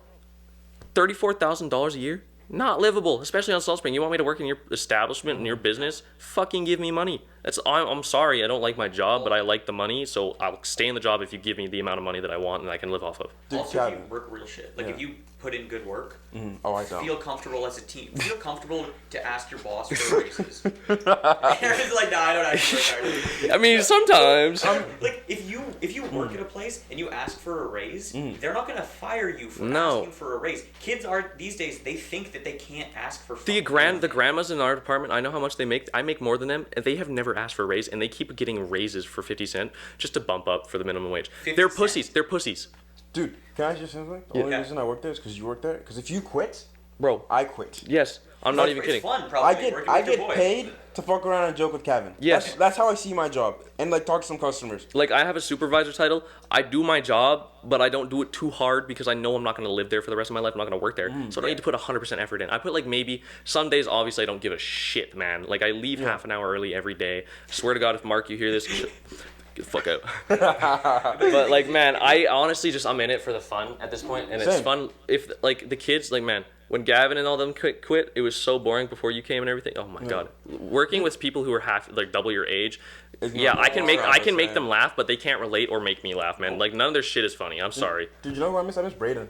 $34,000 a year? Not livable, especially on Salt Spring. You want me to work in your establishment, in your business? Fucking give me money. I'm sorry, I don't like my job, but I like the money, so I'll stay in the job if you give me the amount of money that I want and I can live off of. Also, if you work real shit. Like, if you put in good work, feel comfortable as a team. Feel comfortable to ask your boss for raises. Aaron's like, no, I don't actually work hard. I mean, sometimes. Like, if you work at a place and you ask for a raise, they're not going to fire you for asking for a raise. Kids are, these days, they think that they can't ask for the grandmas in our department, I know how much they make. I make more than them, and they have never asked for a raise, and they keep getting raises for 50 cents just to bump up for the minimum wage. They're pussies. They're pussies. Dude, can I just say something? The only reason I work there is because you work there. Because if you quit, bro, I quit. Yes, I'm not even kidding. It's fun, probably. I get paid to fuck around and joke with Cavin. Yes. That's how I see my job. And like talk to some customers. Like, I have a supervisor title. I do my job, but I don't do it too hard because I know I'm not going to live there for the rest of my life. I'm not going to work there. So I don't need to put 100% effort in. I put like maybe some days, obviously, I don't give a shit, man. Like, I leave half an hour early every day. I swear to God, if Mark, you hear this, get the fuck out. But like, man, I honestly I'm in it for the fun at this point, and it's fun if like the kids, like, man, when Gavin and all them quit, it was so boring before you came and everything. Oh my God, working with people who are like double your age, I can make them laugh, but they can't relate or make me laugh, man. Like, none of their shit is funny. I'm sorry. Dude, you know who I miss? I miss Braden.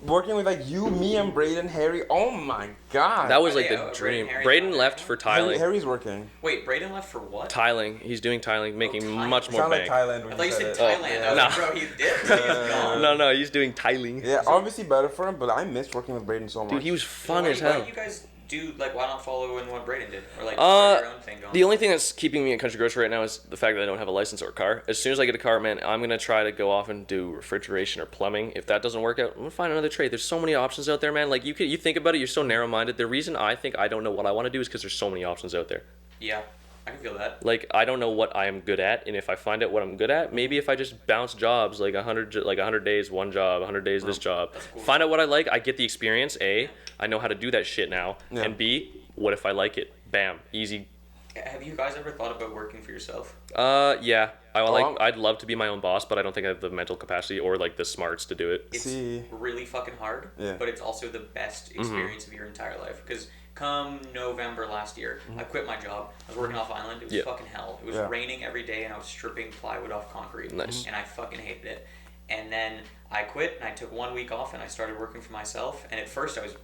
Working with like you, me, and Braden, Harry. Oh my God. That was like the dream. Braden left for tiling. Harry's working. Wait, Braden left for what? Tiling. He's doing tiling, making much more Sound bank. like Thailand when I thought you said it. Thailand. I was like, bro, he's dead. He's gone. No, he's doing tiling. Yeah, obviously better for him, but I miss working with Braden so much. Dude, he was fun Why as hell. don't you guys do, like, why not follow in what Braden did? Or, like, start your own thing going? The only thing that's keeping me at Country Grocery right now is the fact that I don't have a license or a car. As soon as I get a car, man, I'm going to try to go off and do refrigeration or plumbing. If that doesn't work out, I'm going to find another trade. There's so many options out there, man. Like, you think about it, you're so narrow-minded. The reason I think I don't know what I want to do is because there's so many options out there. Yeah, I can feel that. Like, I don't know what I am good at, and if I find out what I'm good at, maybe if I just bounce jobs, like 100 days one job, 100 days this job, cool. Find out what I like, I get the experience, A, I know how to do that shit now, and B, what if I like it? Bam, easy. Have you guys ever thought about working for yourself? Yeah. I'd love to be my own boss, but I don't think I have the mental capacity or like the smarts to do it. It's really fucking hard, but it's also the best experience of your entire life. Because come November last year, I quit my job. I was working off island. It was fucking hell. It was raining every day, and I was stripping plywood off concrete. Nice. And I fucking hated it. And then I quit, and I took 1 week off, and I started working for myself. And at first, I was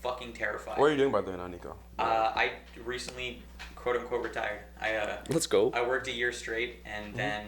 fucking terrified. What are you doing by the way now, Nico? I recently, quote unquote, retired. Let's go. I worked a year straight, and then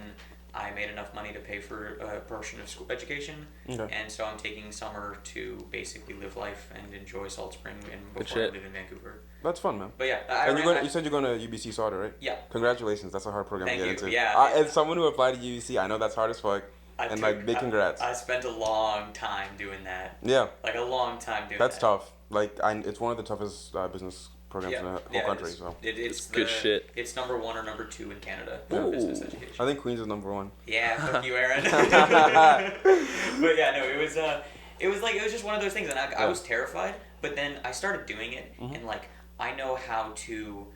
I made enough money to pay for a portion of school education. Okay. And so I'm taking summer to basically live life and enjoy Salt Spring and before I live in Vancouver. That's fun, man. But yeah, you said you're going to UBC SARDA, right? Yeah. Congratulations. That's a hard program to get into. Yeah. As someone who applied to UBC, I know that's hard as fuck. Big congrats. I spent a long time doing that. Yeah. Like a long time doing That's that. tough. Like, it's one of the toughest business programs in the whole country. It's good shit. It's number 1 or number 2 in Canada for business education. I think Queens is number 1. Yeah, fuck you, Aaron. But yeah, no, it was just one of those things, and I was terrified. But then I started doing it, and like I know how to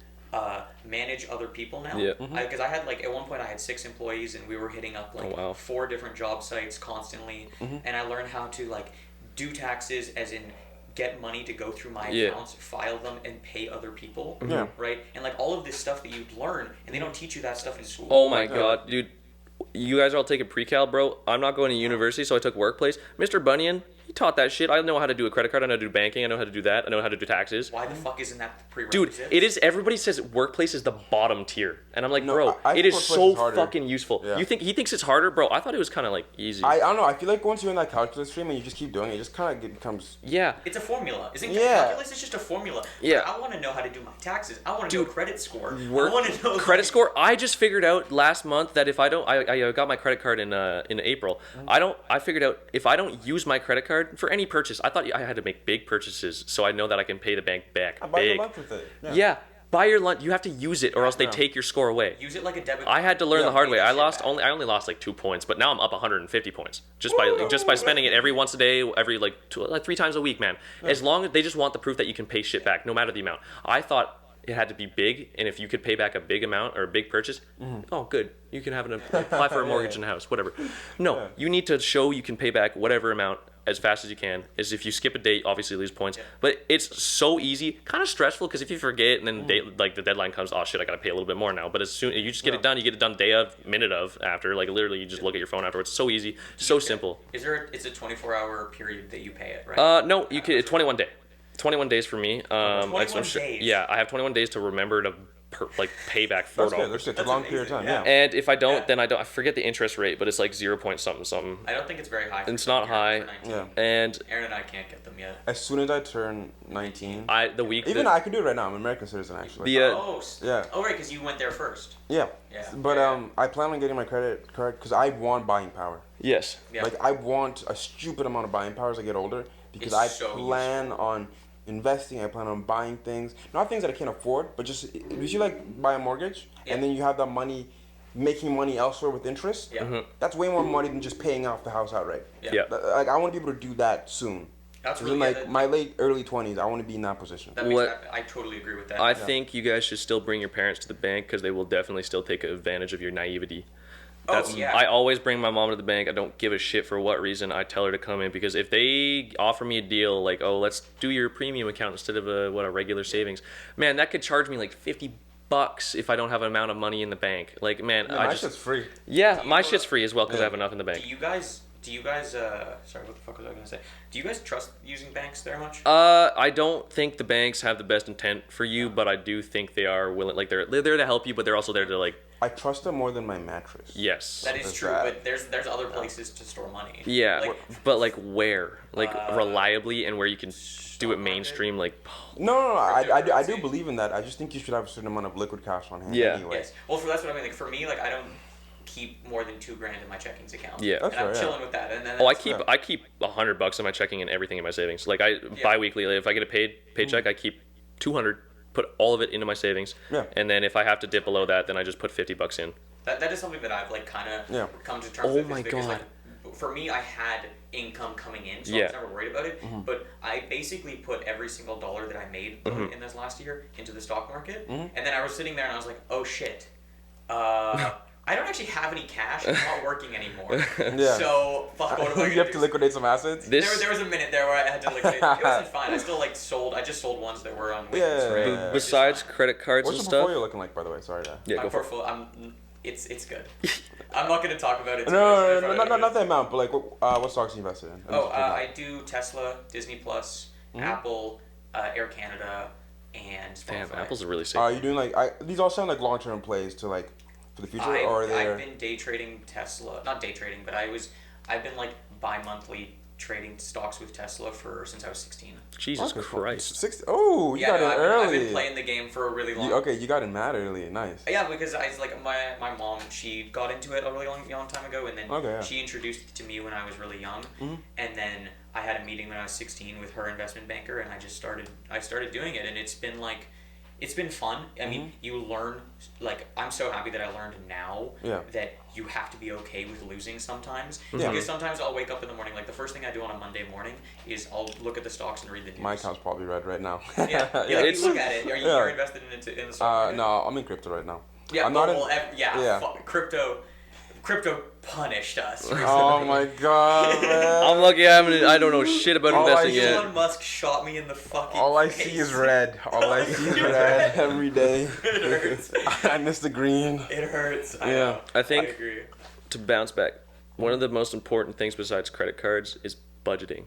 manage other people now. Yeah. Because I had like at one point I had 6 employees, and we were hitting up like 4 different job sites constantly, and I learned how to like do taxes, as in get money to go through my accounts, file them, and pay other people. Yeah. Right? And like all of this stuff that you learn, and they don't teach you that stuff in school. Oh my God, dude. You guys are all taking pre-cal, bro. I'm not going to university, so I took workplace. Mr. Bunyan, he taught that shit. I know how to do a credit card. I know how to do banking. I know how to do that. I know how to do taxes. Why the fuck isn't that the Dude, prerequisite? it is. Everybody says workplace is the bottom tier, and I'm like, No, bro, I it think is workplace so is harder. fucking useful. Yeah. You think he thinks it's harder, bro? I thought it was kind of like easy. I don't know. I feel like once you're in that calculus stream and you just keep doing it, it just kind of becomes. yeah. It's a formula. Isn't Yeah. calculus is just a formula? Yeah. I want to know how to do my taxes. I want to know credit score. I Work want to know credit score. I just figured out last month that if I don't, I got my credit card in April. I figured out if I don't use my credit card for any purchase, I thought I had to make big purchases so I know that I can pay the bank back. I buy your Big. lunch with it. Yeah. Buy your lunch. You have to use it, or else they Yeah. take your score away. Use it like a debit. I had to learn Yeah. the hard way. I Shit back. only lost like 2 points, but now I'm up 150 points just by spending it every once a day, every like 3 times a week, man. As long as they just want the proof that you can pay shit back, no matter the amount. I thought it had to be big, and if you could pay back a big amount or a big purchase, oh good, you can apply for a mortgage in a house, whatever. No, you need to show you can pay back whatever amount as fast as you can. Is if you skip a date, obviously you lose points. Yeah. But it's so easy, kind of stressful because if you forget and then the deadline comes, oh shit, I gotta pay a little bit more now. But as soon you just get it done, you get it done day of, minute of, after. Like literally, you just look at your phone afterwards. It's so easy, so simple. Is there? It's a 24-hour period that you pay it, right? No, you can 21 day. 21 days for me. 21 days. days. Yeah, I have 21 days to remember to pay back $4. That's good. That's good. It's a long period of time. amazing, Yeah. And if I don't, Yeah. then I don't. I forget the interest rate, but it's like 0 point something something. I don't think it's very high. It's not high. For 19. Yeah. And Aaron and I can't get them yet. As soon as I turn 19, the week even that, I can do it right now. I'm an American citizen actually. the Yeah. Oh, right, because you went there first. Yeah. Yeah. But Yeah. I plan on getting my credit card because I want buying power. yes. Yeah. Like I want a stupid amount of buying power as I get older because It's I so plan on investing. I plan on buying things, not things that I can't afford, but just if you like buy a mortgage Yeah. and then you have that money, making money elsewhere with interest. Yeah. That's way more money than just paying off the house outright. Yeah. Like I want to be able to do that soon. That's 'Cause really in good. like my early 20s, I want to be in that position. That makes, What- I totally agree with that. I think you guys should still bring your parents to the bank because they will definitely still take advantage of your naivety. That's, yeah. I always bring my mom to the bank. I don't give a shit for what reason. I tell her to come in because if they offer me a deal like, oh, let's do your premium account instead of a regular savings, man, that could charge me like $50 if I don't have an amount of money in the bank. Like, man, Yeah, I my just shit's free. yeah, Do my you- shit's free as well because I Yeah. have enough in the bank. Do you guys sorry, what the fuck was I gonna say? Do you guys trust using banks very much? I don't think the banks have the best intent for you, but I do think they are willing. Like they're there to help you, but they're also there to like I trust them more than my mattress. yes. That is That's true, right. but there's other places to store money. Yeah, Like, but like where? Like reliably and where you can do it market? mainstream. Like No, I do Cryptocurrency. believe in that. I just think you should have a certain amount of liquid cash on hand. Yeah. Anyway. yes. Well, that's what I mean. Like for me, like I don't keep more than $2,000 in my checkings account. Yeah. That's And I'm fair, yeah. chilling with that. And then oh, I that's- keep $100 in my checking and everything in my savings. Like I bi-weekly, like, if I get a paycheck, I keep 200, put all of it into my savings. Yeah. And then if I have to dip below that, then I just put $50 in. That is something that I've like kind of Yeah. come to terms Oh with. is my because, God. Like, for me, I had income coming in, so I Yeah. was never worried about it. But I basically put every single dollar that I made in this last year into the stock market, and then I was sitting there and I was like, oh shit. I don't actually have any cash. I'm not working anymore. Yeah. So fuck. What am I gonna You have to do? liquidate some assets. There was a minute there where I had to liquidate. It wasn't fine. I still like sold. I just sold ones that were on witness Yeah. rate, Yeah. which is Besides fine. credit cards What's and your stuff. portfolio looking like, by the way? Sorry, Dad. Yeah, My go for it. portfolio, it's good. I'm not gonna talk about it. Too No, much. not that amount, but like, what stocks you invested in? Oh, I do Tesla, Disney Plus, Apple, Air Canada, and Spotify. Damn, Apple's a really safe. Are you doing like? These all sound like long-term plays to like for the future, or are they? I've been day trading Tesla, not day trading, but I've been like bi-monthly trading stocks with Tesla since I was 16. Jesus Okay, Christ. 60. Oh, you got in I've early. been playing the game for a really long. You got in mad early. Nice. Yeah, because I was like my mom, she got into it a really long time ago, and then Okay, yeah. she introduced it to me when I was really young, and then I had a meeting when I was 16 with her investment banker, and I started doing it, and it's been fun. I mean, you learn, like, I'm so happy that I learned now Yeah. that you have to be okay with losing sometimes. Yeah. Because sometimes I'll wake up in the morning, like the first thing I do on a Monday morning is I'll look at the stocks and read the news. My account's probably red right now. Yeah, it's- you look at it. Are you Yeah. you're invested in the stock market? No, I'm in crypto right now. Yeah, I'm not in. yeah. Crypto punished us. Recently. Oh my god, man. I'm lucky I don't know shit about All I investing see- yet. Elon Musk shot me in the fucking All I face. see is red. All I see is red every day. It hurts. I miss the green. It hurts. I Yeah. know. I think- I agree. To bounce back, one of the most important things besides credit cards is budgeting.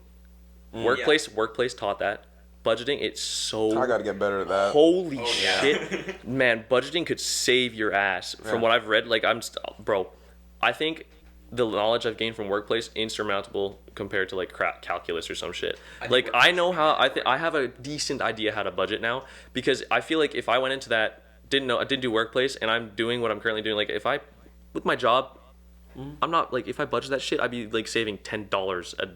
Workplace taught that. Budgeting, it's so. I gotta get better at that. Holy shit, man! Budgeting could save your ass. From what I've read, like bro, I think the knowledge I've gained from workplace insurmountable compared to like calculus or some shit. I know how I have a decent idea how to budget now, because I feel like if I went into that didn't do workplace and I'm doing what I'm currently doing, like if I with my job, I'm not like if I budget that shit, I'd be like saving $10 a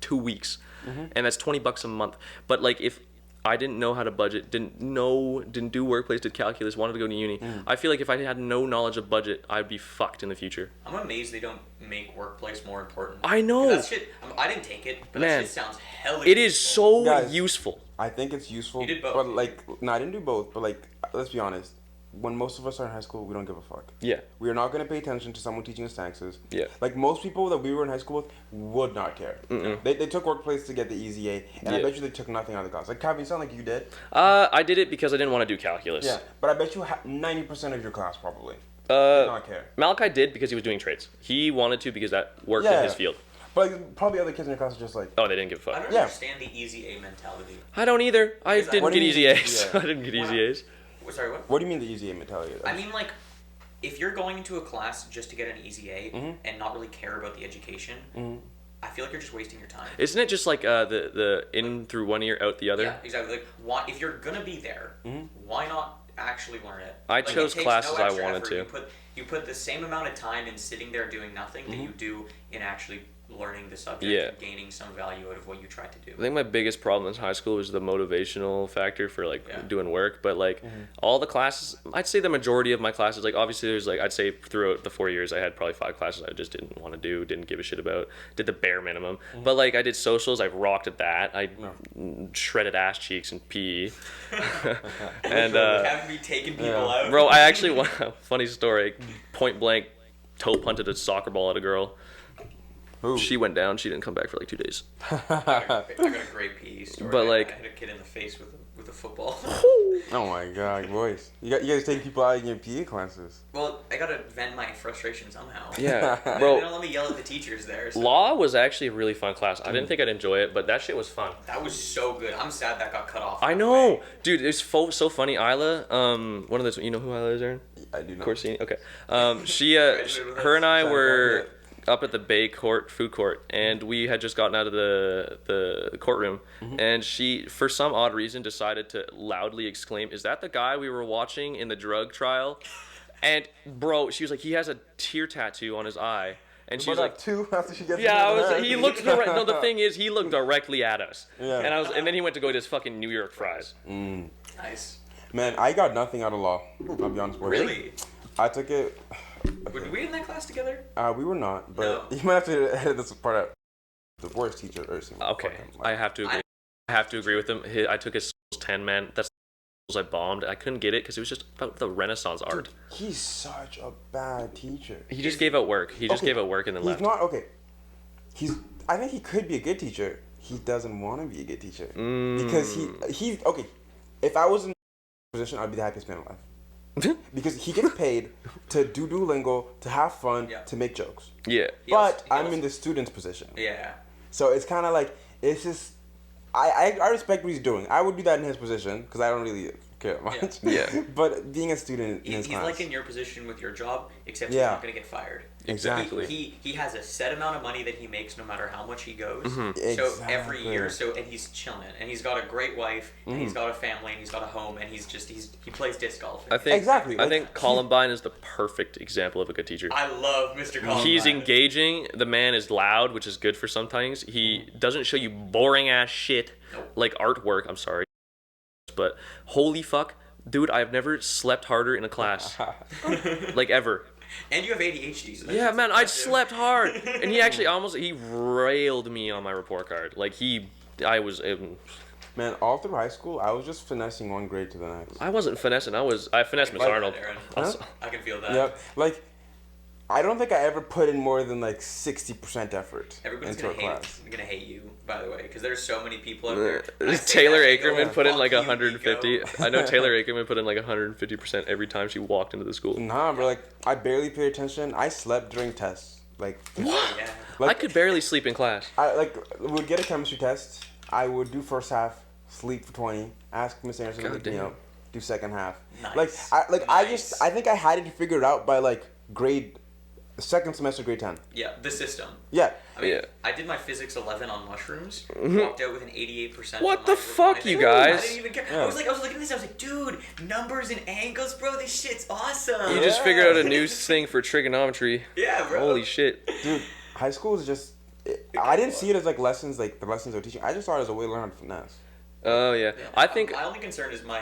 2 weeks, and that's $20 a month. But like if I didn't know how to budget, didn't do workplace, did calculus, wanted to go to uni. I feel like if I had no knowledge of budget, I'd be fucked in the future. I'm amazed they don't make workplace more important. I know. That shit, I didn't take it, but that shit sounds hella It is so Guys, useful. I think it's useful. You did both. But like, no, I didn't do both. But like, let's be honest. When most of us are in high school, we don't give a fuck. Yeah. We are not going to pay attention to someone teaching us taxes. Yeah. Like most people that we were in high school with would not care. They took workplace to get the easy A, and I bet you they took nothing out of the class. Like, Cavin, you sound like you did. I did it because I didn't want to do calculus. Yeah, but I bet you 90% of your class probably did not care. Malachi did because he was doing trades. He wanted to because that worked in his field. But like, probably other kids in your class are just like... Oh, they didn't give a fuck. I don't understand the easy A mentality. I don't either. I didn't What do get you easy mean? A's. Yeah. I didn't get easy A's. Sorry, what? What do you mean the easy A mentality? I mean, like, if you're going into a class just to get an easy A and not really care about the education, I feel like you're just wasting your time. Isn't it just like the in through one ear, out the other? Yeah, exactly. Like, why, if you're gonna be there, why not actually learn it? I Like, chose it takes classes I extra wanted effort. to. You put the same amount of time in sitting there doing nothing that you do in actually learning the subject Yeah. and gaining some value out of what you tried to do. I think my biggest problem in high school was the motivational factor for like doing work, but like all the classes, I'd say the majority of my classes, like obviously there's like, I'd say throughout the 4 years I had probably 5 classes I just didn't want to do, didn't give a shit about, did the bare minimum. But like I did socials, I rocked at that. I shredded ass cheeks in PE. And Having me taking people out. bro, I actually, funny story, point blank toe punted a soccer ball at a girl. Ooh. She went down. She didn't come back for like 2 days. I got a great PE story. But, like- I hit a kid in the face with a football. Oh my god, boys. You guys take people out in your PE classes. Well, I gotta vent my frustration somehow. Yeah, They bro. don't let me yell at the teachers there. So Law was actually a really fun class. I didn't think I'd enjoy it, but that shit was fun. that was so good. I'm sad that got cut off. I know, dude. It's so funny. Isla, one of those. You know who Isla is, Aaron? I do not. Corsini. Okay. She, her and I were up at the Bay Court food court, and we had just gotten out of the courtroom, and she, for some odd reason, decided to loudly exclaim, "Is that the guy we were watching in the drug trial?" And bro, she was like, "He has a tear tattoo on his eye," and she was like, two after she gets. he looked direct. No, the thing is, he looked directly at us. Yeah. And then he went to go get his fucking New York fries. Nice. Man, I got nothing out of law. I'll be honest with you. Really? I took it. Were we in that class together? We were not, but No. you might have to edit this part out. The worst teacher ever seen. Okay, I have to agree. I have to agree with him. I took his 10, man. That's I bombed. I couldn't get it because it was just about the Renaissance art. He's such a bad teacher. He just gave out work. He just gave out work and then He's left. not okay. I think he could be a good teacher. He doesn't want to be a good teacher because he's okay. If I was in position, I'd be the happiest man alive. Because he gets paid to do Duolingo, to have fun, to make jokes. Yeah. But I'm in the student's position. Yeah. So it's kind of like, it's just, I respect what he's doing. I would do that in his position because I don't really care that much. Yeah. But being a student in his He's class. like in your position with your job, except he's not going to get fired. Exactly. He has a set amount of money that he makes no matter how much he goes. Mm-hmm. So every Exactly. year, and he's chilling, and he's got a great wife, and he's got a family, and he's got a home, and he plays disc golf. I think Exactly, I like, think Columbine is the perfect example of a good teacher. I love Mr. Columbine. He's engaging. The man is loud, which is good for some things. He doesn't show you boring ass shit like artwork. I'm sorry, but holy fuck, dude! I've never slept harder in a class, like ever. And you have ADHD. So Yeah, man, I slept hard, and he actually he railed me on my report card. Like I Man, all through high school, I was just finessing one grade to the next. I wasn't finessing. I finessed Miss Arnold. Aaron. Huh? I can feel that. Yep. Like, I don't think I ever put in more than like 60% effort Everybody's into a gonna class. hate you, by the way, because there's so many people out there. I say Taylor that, they go, Ackerman put in like "Fuck you, 150. Nico." I know Taylor Ackerman put in like 150% every time she walked into the school. Nah, bro, like, I barely paid attention. I slept during tests. Like What? Yeah. Like, I could barely sleep in class. I would get a chemistry test. I would do first half, sleep for 20, ask Miss Anderson to God wake me damn. up, do second half. Nice. I think I had it figured out by like second semester, grade 10. Yeah, the system. Yeah. I mean, Yeah. I did my physics 11 on mushrooms. Walked out with an 88%. What on the my fuck, revised. you guys? I didn't even care. Yeah. I was looking at this. I was like, dude, numbers and angles, bro. This shit's awesome. You just figured out a new thing for trigonometry. Yeah, bro. Holy shit. Dude, high school is just. I didn't see it as like lessons, like the lessons they're teaching. I just saw it as a way to learn how to finesse. Oh yeah. I think. my only concern is my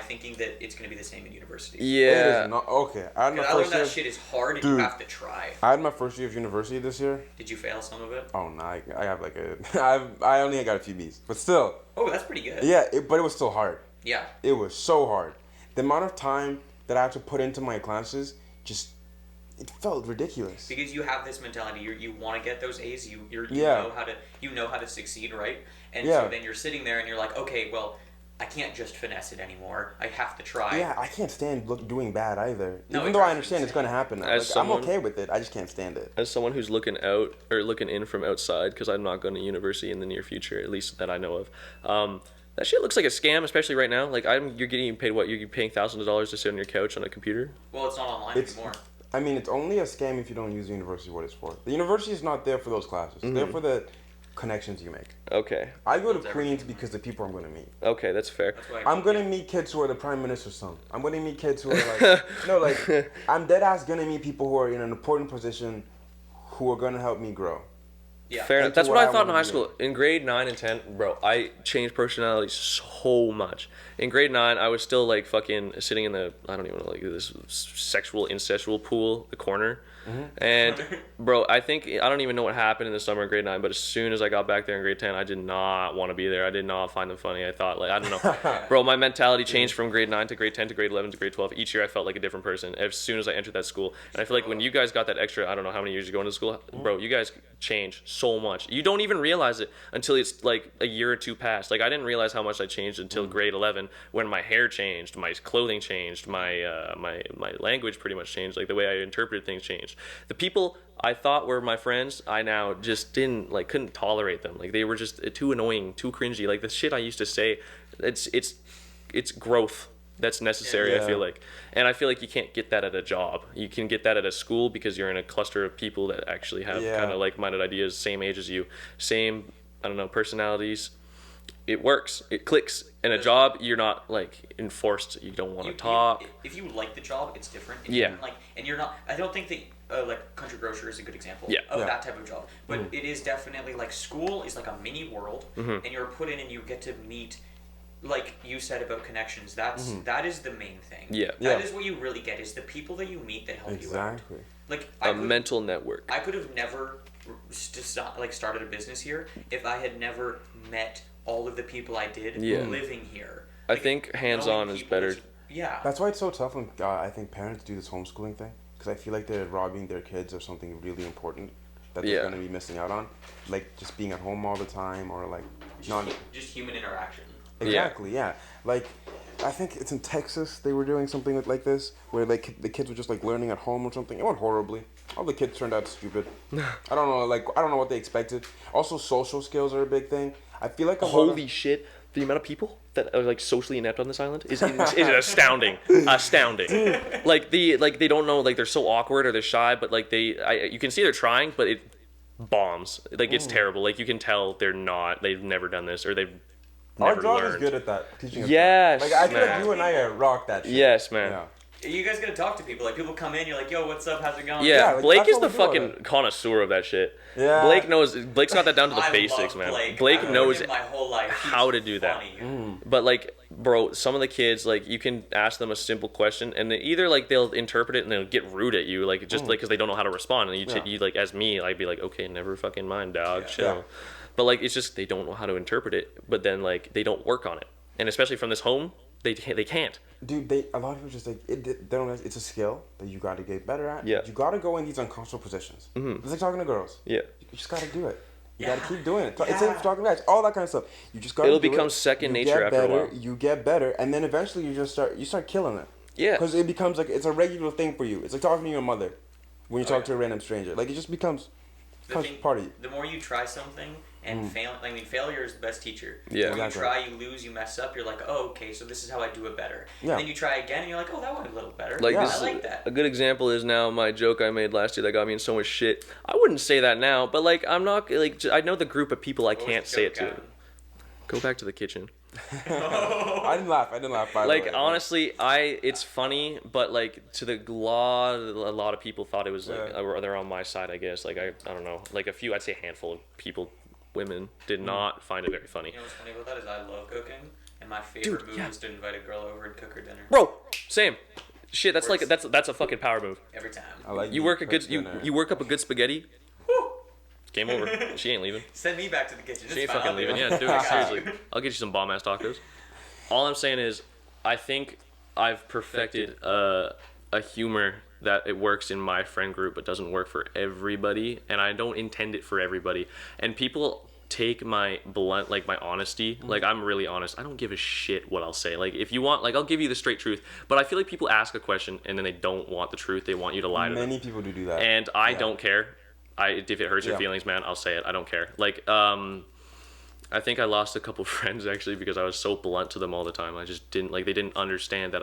thinking that it's gonna be the same in university. It Yeah. is not okay. I had my 'Cause I learned first that year. shit is hard and Dude. you have to try. I had my first year of university this year. Did you fail some of it? Oh no, I have like I only got a few B's, but still, Oh, that's pretty good. yeah. But it was still hard. Yeah. It was so hard. The amount of time that I had to put into my classes it felt ridiculous. Because you have this mentality, you want to get those A's, you Yeah. know how to succeed, right? And Yeah. so then you're sitting there and you're like, okay, well, I can't just finesse it anymore. I have to try. Yeah, I can't stand doing bad either. No, Even it though I drives understand me it's going to happen. As Like, someone- I'm okay with it. I just can't stand it. As someone who's looking out or looking in from outside, because I'm not going to university in the near future, at least that I know of. That shit looks like a scam, especially right now. Like you're getting paid what? You're paying thousands of dollars to sit on your couch on a computer. Well, it's not online anymore. I mean, it's only a scam if you don't use the university what it's for. The university is not there for those classes. It's there for the connections you make. Okay. I go to That's Queens everything. because the people I'm going to meet. Okay, that's fair. That's why I'm gonna meet kids who are the prime minister's son. I'm gonna meet kids who are like, no, like, I'm dead ass gonna meet people who are in an important position, who are gonna help me grow. Yeah. Fair enough. Into That's what what I I thought in wanna high be. school. In grade 9 and 10, bro, I changed personality so much. In grade 9, I was still like fucking sitting in the, I don't even know, like this sexual, incestual pool, the corner. And bro, I don't even know what happened in the summer of grade 9, but as soon as I got back there in grade 10, I did not want to be there. I did not find them funny. I thought, like, I don't know. Bro, my mentality changed from grade 9 to grade 10 to grade 11 to grade 12. Each year I felt like a different person as soon as I entered that school. And I feel like when you guys got that extra, I don't know how many years you go into school, bro, you guys change so much. You don't even realize it until it's like a year or two past. Like, I didn't realize how much I changed until grade 11 when my hair changed, my clothing changed, my language pretty much changed, like the way I interpreted things changed. The people I thought were my friends, I now just couldn't tolerate them. Like, they were just too annoying, too cringy. Like, the shit I used to say, it's growth that's necessary, Yeah. I feel like. And I feel like you can't get that at a job. You can get that at a school because you're in a cluster of people that actually have Yeah. kind of like-minded ideas, same age as you, same, I don't know, personalities. It works. It clicks. In a job, you're not like enforced. You don't want to talk. If you like the job, it's different. And Yeah. and you're not. I don't think that like country grocer is a good example Yeah. of Yeah. that type of job. But it is definitely like school is like a mini world, Mm-hmm. and you're put in and you get to meet. Like you said about connections, that is the main thing. Yeah. That Yeah. is what you really get is the people that you meet that help you out. Exactly. Like A mental network. I could have never started a business here if I had never met all of the people I did Yeah. living here. I Like, think hands-on knowing is people better. Yeah. That's why it's so tough when I think parents do this homeschooling thing, because I feel like they're robbing their kids of something really important that they're Yeah. going to be missing out on, like just being at home all the time or like not. just human interaction. Exactly, yeah. Like, I think it's in Texas they were doing something like this, where like the kids were just like learning at home or something. It went horribly. All the kids turned out stupid. I don't know what they expected. Also, social skills are a big thing. I feel like Holy shit! The amount of people that are like socially inept on this island is astounding. Astounding. Like they don't know, like they're so awkward or they're shy, but like you can see they're trying, but it bombs. Like it's terrible. Like you can tell they've never done this or they've our never job learned. is good at that. Teaching us Yes, that. Like I feel man. like you and I rock that shit. Yes, man. Yeah. You guys gotta talk to people. Like people come in, you're like, "Yo, what's up? How's it going?" Yeah, Yeah, like, Blake that's is what the we do all fucking day. connoisseur of that shit. Yeah. Blake's got that down to the I basics, love man. Blake. I've known knows him my whole life. how He's to do that. funny. But like, bro, some of the kids, like, you can ask them a simple question, and they either like they'll interpret it and they'll get rude at you, like just like because they don't know how to respond. And Yeah. you like as me, I'd be like, okay, never fucking mind, dog, Yeah. chill. Yeah. But like, it's just they don't know how to interpret it. But then like they don't work on it, and especially from this home, they can't. Dude, a lot of people just like they don't realize it's a skill that you got to get better at. Yeah. You got to go in these uncomfortable positions. It's like talking to girls. Yeah. You just got to do it. You Yeah. got to keep doing it. It's Yeah. same for talking to guys, all that kind of stuff. You just got to. It'll do become it. second You nature get after a better, while. You get better, and then eventually you start killing it. Yeah. Because it becomes like it's a regular thing for you. It's like talking to your mother. when you talk to a random stranger. Like, it just becomes party. The more you try something and failure is the best teacher. Yeah. The more you try, you lose, you mess up, you're like, oh, okay, so this is how I do it better. Yeah. And then you try again, and you're like, oh, that went a little better. Like I like that. A good example is now my joke I made last year that got me in so much shit. I wouldn't say that now, but like I'm not like I know the group of people I can't say it to. Go back to the kitchen. I didn't laugh. By Like the way, honestly, it's funny, but like to a lot of people thought it was like they're on my side. I guess like I don't know, like a few, I'd say a handful of people, women did not find it very funny. You know what's funny about that is I love cooking, and my favorite move is to invite a girl over and cook her dinner. Bro, same. Shit, that's like that's a fucking power move. Every time. I like You work a good you work up a good spaghetti. Game over. She ain't leaving. Send me back to the kitchen. She ain't fucking leaving. Yeah, dude, seriously. I'll get you some bomb ass tacos. All I'm saying is, I think I've perfected a humor that it works in my friend group, but doesn't work for everybody, and I don't intend it for everybody. And people take my blunt, like my honesty. Like I'm really honest. I don't give a shit what I'll say. Like if you want, like I'll give you the straight truth. But I feel like people ask a question and then they don't want the truth. They want you to lie to them. Many people do that. And I don't care. If it hurts your feelings, man, I'll say it. I don't care. Like, I think I lost a couple friends actually because I was so blunt to them all the time. I just didn't they didn't understand that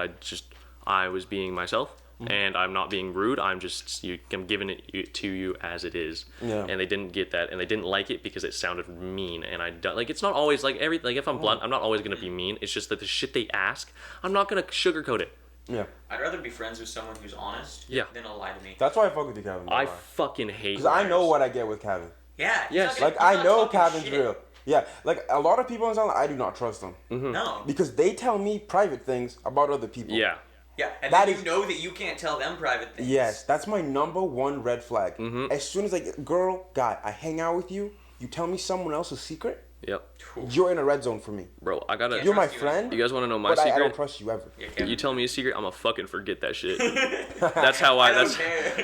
I was being myself, and I'm not being rude. I'm giving it to you as it is. Yeah. And they didn't get that, and they didn't like it because it sounded mean. And I don't it's not always like if I'm blunt, I'm not always gonna be mean. It's just that the shit they ask, I'm not gonna sugarcoat it. Yeah. I'd rather be friends with someone who's honest than a lie to me. That's why I fuck with you, Cavin. I fucking hate because I know what I get with Cavin. Yeah. Yes. Like I know Cavin's real. Yeah. Like a lot of people in town, I do not trust them. Mm-hmm. No. Because they tell me private things about other people. Yeah. Yeah, and that then you know that you can't tell them private things. Yes, that's my number one red flag. Mm-hmm. As soon as guy, I hang out with you, you tell me someone else's secret. Yep. You're in a red zone for me. Bro, I gotta. You're my friend. You guys want to know my secret? I don't trust you ever. Yeah, you tell me a secret, I'm gonna fucking forget that shit. That's how I.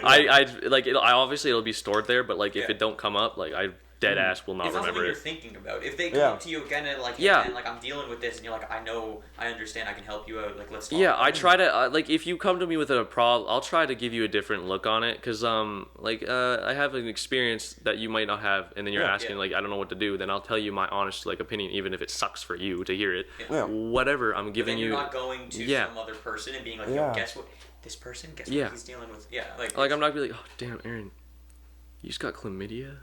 I obviously it'll be stored there, but like if it don't come up, like I dead ass will not remember something it. you're thinking about. If they come up to you again and man, like I'm dealing with this, and you're like, I know, I understand, I can help you out. Like let's talk. Yeah, I try to if you come to me with a problem, I'll try to give you a different look on it, cause I have an experience that you might not have, and then you're asking I don't know what to do. Then I'll tell you my honest opinion, even if it sucks for you to hear it. Yeah. Whatever, I'm giving you. You're not going to some other person and being like, yo, guess what? This person, guess what he's dealing with? Yeah, like I'm not gonna be like, oh damn, Aaron, you just got chlamydia.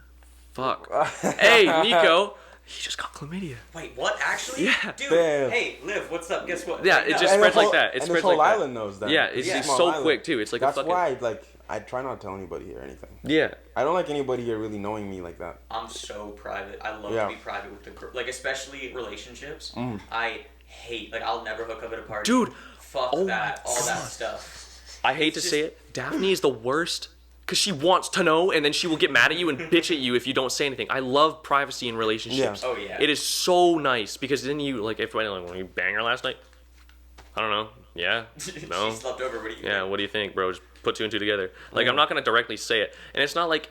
Fuck. Hey, Nico, he just got chlamydia. Wait, what? Actually? Yeah. Dude, damn. hey, Liv, what's up? Guess what? Yeah, it just spreads like that. It spreads like that. And the whole island knows that. Yeah, it's so quick too. It's like that's a fucking... why I try not to tell anybody here anything. Yeah. I don't like anybody here really knowing me like that. I'm so private. I love to be private with the girl. Like, especially relationships. I hate, I'll never hook up at a party. Dude. Fuck that. All that stuff. I hate to say it. Daphne is the worst. Because she wants to know, and then she will get mad at you and bitch at you if you don't say anything. I love privacy in relationships. Yeah. Oh, yeah. It is so nice, because then you, when you bang her last night, I don't know. Yeah? No? She slept over. What do you think? Yeah, what do you think, bro? Just put two and two together. I'm not going to directly say it. And it's not like,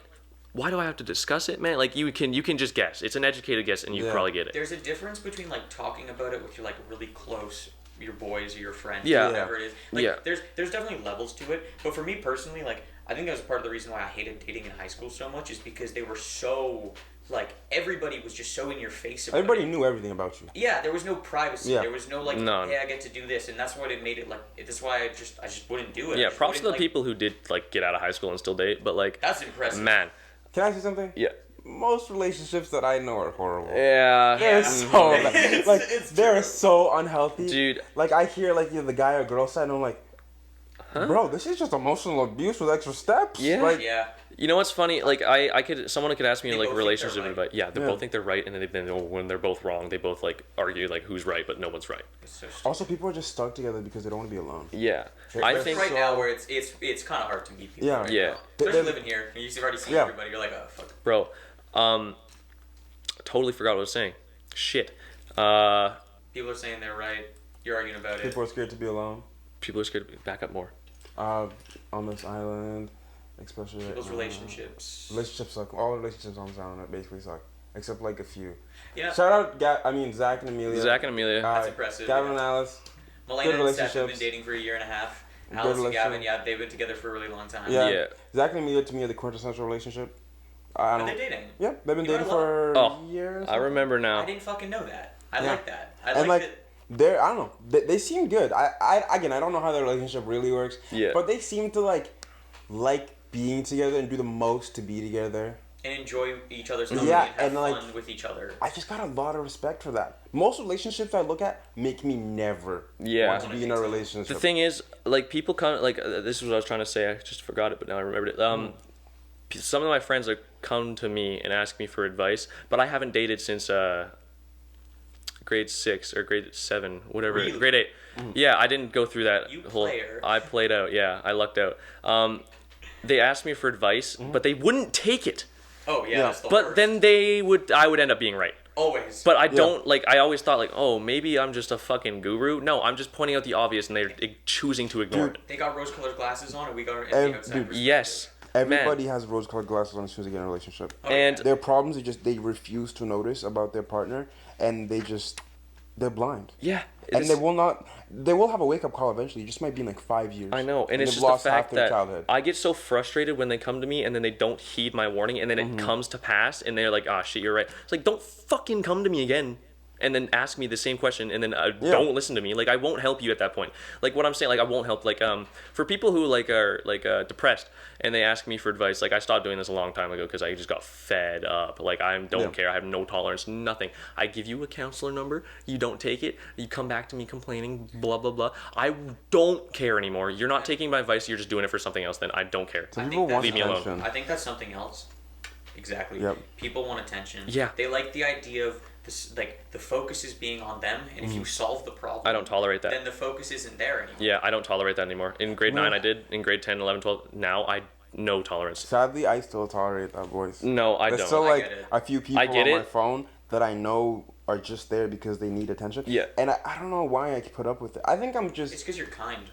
why do I have to discuss it, man? You can just guess. It's an educated guess, and you probably get it. There's a difference between, talking about it with your, really close... your boys or your friends, whatever it is. There's definitely levels to it. But for me personally, I think that was part of the reason why I hated dating in high school so much is because they were so, everybody was just so in your face about Everybody it. knew everything about you. Yeah, there was no privacy. Yeah. There was no, hey, I get to do this. And that's what it made it, that's why I just wouldn't do it. Yeah, props to the people who did, get out of high school and still date. But, that's impressive. Man. Can I say something? Yeah. Most relationships that I know are horrible. Yeah. They're so they're so unhealthy. Dude. I hear the guy or girl side and I'm like, bro, this is just emotional abuse with extra steps. Yeah. Yeah. You know what's funny? Someone could ask me relationship advice. Yeah, they both think they're right, and then when they're both wrong, they both argue who's right, but no one's right. Also, people are just stuck together because they don't want to be alone. Yeah, I think right now where it's kind of hard to meet people. Yeah, right yeah. now. Especially living here, you've already seen everybody. You're like, oh fuck. Bro, totally forgot what I was saying. Shit. People are saying they're right. You're arguing about it. People are scared to be alone. People are scared to back up more. On this island, especially people's relationships. Relationships suck. All relationships on this island basically suck, except a few. Yeah. Shout out, Zach and Amelia. Zach and Amelia. That's impressive. Gavin and Alice. Melena and Steph have been dating for a year and a half. Alice and relationship. Gavin, yeah, they've been together for a really long time. Yeah. Yeah. Zach and Amelia to me are the quintessential relationship. I Are don't. they dating? Yeah, they've been You know dating what I for Oh, years. I remember I now. didn't fucking know that. I Yeah. like that. I And like like, that. they're, I don't know, they seem good. Again, I don't know how their relationship really works. Yeah. But they seem to like being together and do the most to be together. And enjoy each other's company Yeah, and have and, like, fun with each other. I just got a lot of respect for that. Most relationships I look at make me never Yeah. want to be in a relationship. The thing is, like, people come, like, this is what I was trying to say. I just forgot it, but now I remembered it. Some of my friends come to me and ask me for advice, but I haven't dated since grade 6 or grade 7, whatever. Really? Grade 8. Yeah, I didn't go through that You whole. player. I played out. Yeah, I lucked out. They asked me for advice, but they wouldn't take it. Oh yeah, Yeah. that's the But worst. then I would end up being right. Always. But I don't, like, I always thought, like, oh, maybe I'm just a fucking guru. No, I'm just pointing out the obvious, and they're choosing to ignore Dude. it. They got rose-colored glasses on, and we got our Dude, outside. Yes. Everybody Man. has rose-colored glasses on as soon as they get in a relationship. Oh, And yeah. Their problems they refuse to notice about their partner, and they're blind. yeah. And it's- they will have a wake-up call eventually. It just might be in like 5 years. I know, and it's they've just the lost half fact their that childhood. I get so frustrated when they come to me and then they don't heed my warning, and then it comes to pass, and they're like, "Ah, shit, you're right." It's like, don't fucking come to me again, and then ask me the same question, and then don't listen to me. Like, I won't help you at that point. Like, what I'm saying, like, I won't help. Like, for people who are depressed and they ask me for advice, like, I stopped doing this a long time ago because I just got fed up. Like, I don't care. I have no tolerance, nothing. I give you a counselor number, you don't take it, you come back to me complaining, blah blah blah. I don't care anymore. You're not taking my advice. You're just doing it for something else. Then I don't care. Some I people think want Leave me alone. attention. I think that's something else. Exactly. Yep. People want attention. Yeah. They like the idea of this, like the focus is being on them, and if you solve the problem, I don't tolerate that. then the focus isn't there anymore. Yeah, I don't tolerate that anymore. In grade 9 I did. In grade 10, 11, 12, now I no tolerance. Sadly, I still tolerate that voice. No, I There's don't. still I like get it. a few people I get on my it. phone that I know are just there because they need attention. Yeah. And I don't know why I put up with it. I think I'm It's just. because you're kind.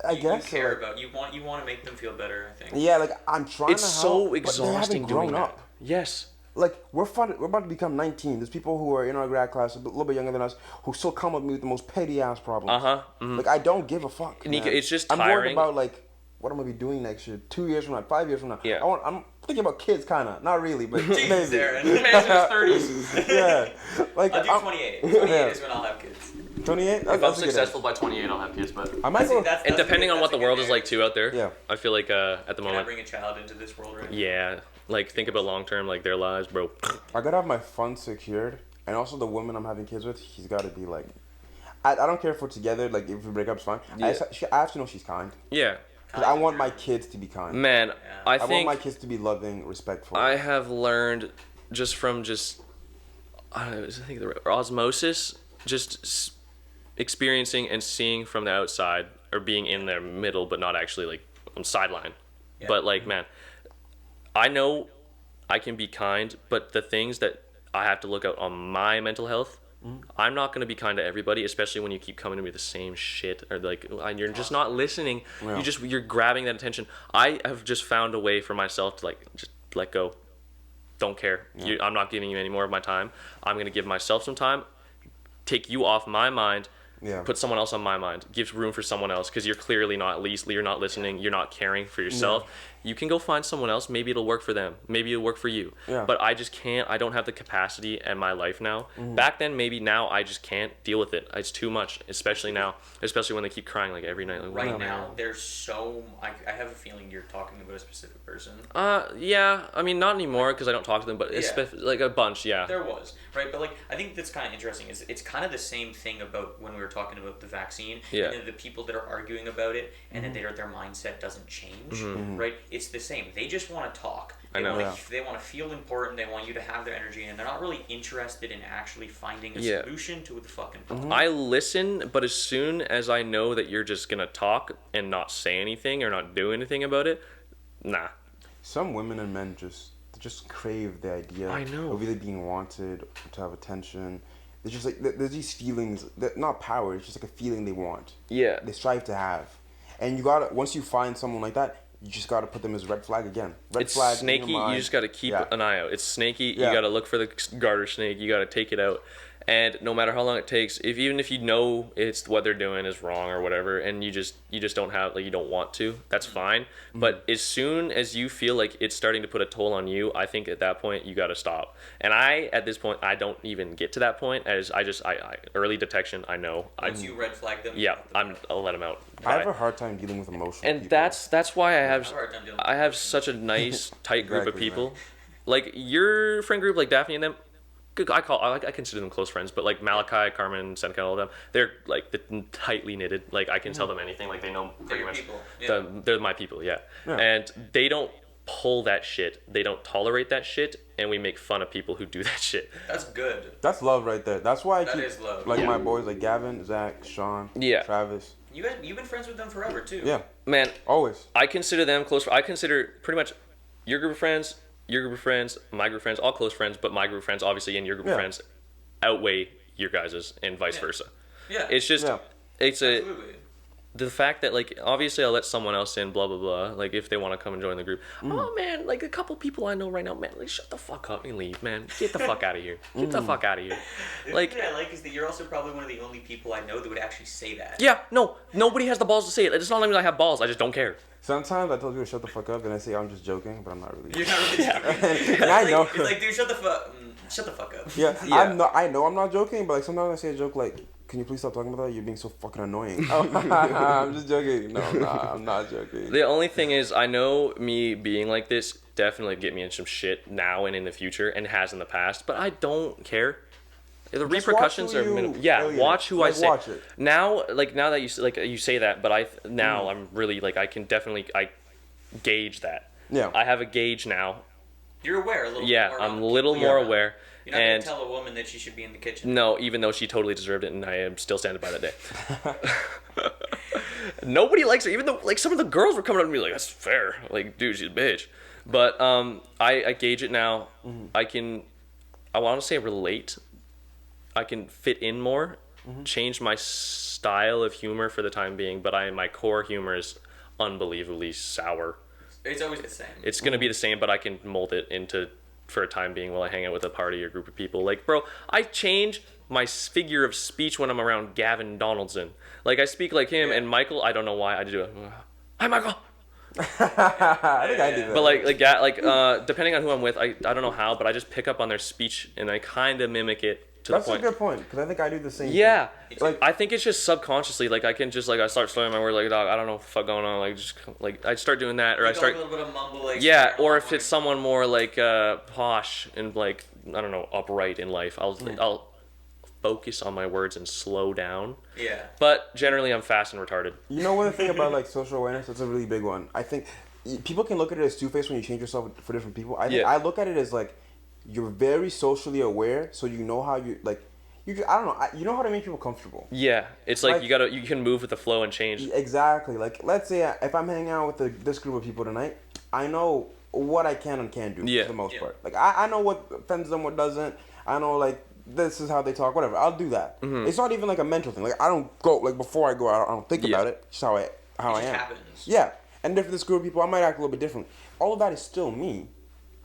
I You guess. care like- about you want to make them feel better. I think. Yeah, like I'm trying It's to so help, but they exhausting haven't doing grown that. up. Yes. Like we're about to become 19. There's people who are in our grad class, a little bit younger than us, who still come with me with the most petty ass problems. Uh-huh. Mhm. Like I don't give a fuck. Nika, man. it's just I'm worried tiring. about like what I'm gonna be doing next year, 2 years from now, 5 years from now. Yeah. I'm thinking about kids, kinda, not really, but Jesus, maybe. Aaron. The man's in his 30s. Yeah, like I'll do I'm- 28. 28 Yeah. is when I'll have kids. 28. If I'm successful by 28, I'll have kids, but I might go. That's and a depending good- on what that's the a good world is area. like too out there. Yeah. I feel like at the Can I moment. bring a child into this world right now? Yeah. Like think about long term, like their lives, bro. I gotta have my funds secured, and also the woman I'm having kids with, she's gotta be like. I don't care if we're together. Like if we break up, it's fine. Yeah. I have to know she's kind. Yeah. Cause I want my kids to be kind. Man, I I want think my kids to be loving, respectful. I have learned just from I think the osmosis, just experiencing and seeing from the outside, or being in their middle, but not actually like on sideline. Yeah. But like, man, I know I can be kind, but the things that I have to look out on my mental health, I'm not going to be kind to everybody, especially when you keep coming to me with the same shit, or like you're just not listening. Yeah. You're grabbing that attention. I have just found a way for myself to like just let go. Don't care. I'm not giving you any more of my time. I'm going to give myself some time, take you off my mind, Yeah. put someone else on my mind, give room for someone else, because you're clearly you're not listening, you're not caring for yourself. You can go find someone else. Maybe it'll work for them. Maybe it'll work for you. Yeah. But I just can't. I don't have the capacity in my life now. Back then, maybe. Now I just can't deal with it. It's too much, especially now. Especially when they keep crying like every night. Like, Right "Wow, now, man." there's so. I have a feeling you're talking about a specific person. Yeah. I mean, not anymore because I don't talk to them, but Yeah. like a bunch. Yeah. There was, right? But like, I think that's kind of interesting. Is it's kind of the same thing about when we were talking about the vaccine. Yeah. And then the people that are arguing about it, and then their mindset doesn't change, right? It's the same. They just want to talk. I know. They want to feel important. They want you to have their energy, and they're not really interested in actually finding a Yeah. solution to the fucking problem. I listen, but as soon as I know that you're just gonna talk and not say anything or not do anything about it, nah. Some women and men just crave the idea I know. of either being wanted, to have attention. There's just like there's these feelings that not power. It's just like a feeling they want. Yeah. They strive to have, and you gotta once you find someone like that, you just gotta put them as red flag again. Red It's flag. in snaky. your mind. You just got to keep Yeah. an eye out. It's snaky. Yeah. You got to look for the garter snake. You got to take it out. And no matter how long it takes, even if you know it's what they're doing is wrong or whatever, and you just don't have, like, you don't want to, that's fine. But as soon as you feel like it's starting to put a toll on you, I think at that point you got to stop. And at this point, I don't even get to that point, as I early detection, I know. Once you red flag them. Yeah, I'll let them out. I have a hard time dealing with emotional And people. that's why I have with such a nice tight group of Exactly, people. Like your friend group, like Daphne and them. I consider them close friends, but like Malachi, Carmen, Seneca, all of them, they're like tightly knitted. Like I can tell them anything. Like they know pretty much. People. Yeah. They're my people, yeah. And they don't pull that shit. They don't tolerate that shit, and we make fun of people who do that shit. That's good. That's love right there. That's why That is love. like my boys like Gavin, Zach, Sean, Travis. You've been friends with them forever too. Yeah, Man, always. I consider them close. I consider pretty much your group of friends, your group of friends, my group of friends, all close friends, but my group of friends, obviously, and your group of friends outweigh your guys's and vice versa. Yeah. It's just, it's Absolutely. the fact that, like, obviously I'll let someone else in, blah, blah, blah, like, if they want to come and join the group. Oh, man, like, a couple people I know right now, man, like, shut the fuck up and leave, man. Get the fuck out of here. Get the fuck out of here. The Like, thing that I like is that you're also probably one of the only people I know that would actually say that. yeah, no, nobody has the balls to say it. It's not like I have balls, I just don't care. Sometimes I tell you to shut the fuck up, and I say I'm just joking, but I'm not really. You're not really joking. And I know. It's like, dude, shut the fuck up. Yeah, Yeah. I know I'm not joking, but like sometimes I say a joke like, "Can you please stop talking about that? You're being so fucking annoying." I'm just joking. No, I'm not joking. The only thing is, I know me being like this definitely get me in some shit now and in the future, and has in the past, but I don't care. The Just repercussions watch are who you minimal. Yeah, alien. watch who Like, I say. watch it. Now that you say that, but I'm really, like, I can definitely gauge that. Yeah. I have a gauge now. You're aware a little Yeah, more. I'm around a little people more you're around. aware. You're not And gonna tell a woman that she should be in the kitchen. no, even though she totally deserved it, and I am still standing by that day. Nobody likes her, even though, like, some of the girls were coming up to me like, "That's fair." Like, dude, she's a bitch. But I gauge it now. I want to say relate. I can fit in more, change my style of humor for the time being, but my core humor is unbelievably sour. It's always the same. It's gonna be the same, but I can mold it into for a time being while I hang out with a party or group of people. Like, bro, I change my figure of speech when I'm around Gavin Donaldson. Like, I speak like him, and Michael, I don't know why I do it. Hi, Michael. I think I do that. But depending on who I'm with, I don't know how, but I just pick up on their speech and I kind of mimic it to That's the point. a good point, because I think I do the same. Yeah, thing. Like I think it's just subconsciously. Like, I can just, like, I start slurring my words, like, dog, I don't know what the fuck going on. Like, just like I start doing that, or I Like start. a little bit of mumble, like, Yeah, swearing or along, if it's someone more like posh and, like, I don't know, upright in life, I'll focus on my words and slow down. Yeah. But generally, I'm fast and retarded. You know one thing about like social awareness? That's a really big one. I think people can look at it as two-faced when you change yourself for different people. I think I look at it as like you're very socially aware, so you know how you like. I don't know. You know how to make people comfortable. Yeah, it's like you can move with the flow and change. Exactly. Like, let's say if I'm hanging out with this group of people tonight, I know what I can and can't do for the most part. Like, I know what offends them, what doesn't. I know, like, this is how they talk, whatever. I'll do that. Mm-hmm. It's not even like a mental thing. Like, I don't go, like, before I go out, I don't think about it. It's how I am. Happens. Yeah. And if this group of people, I might act a little bit different. All of that is still me.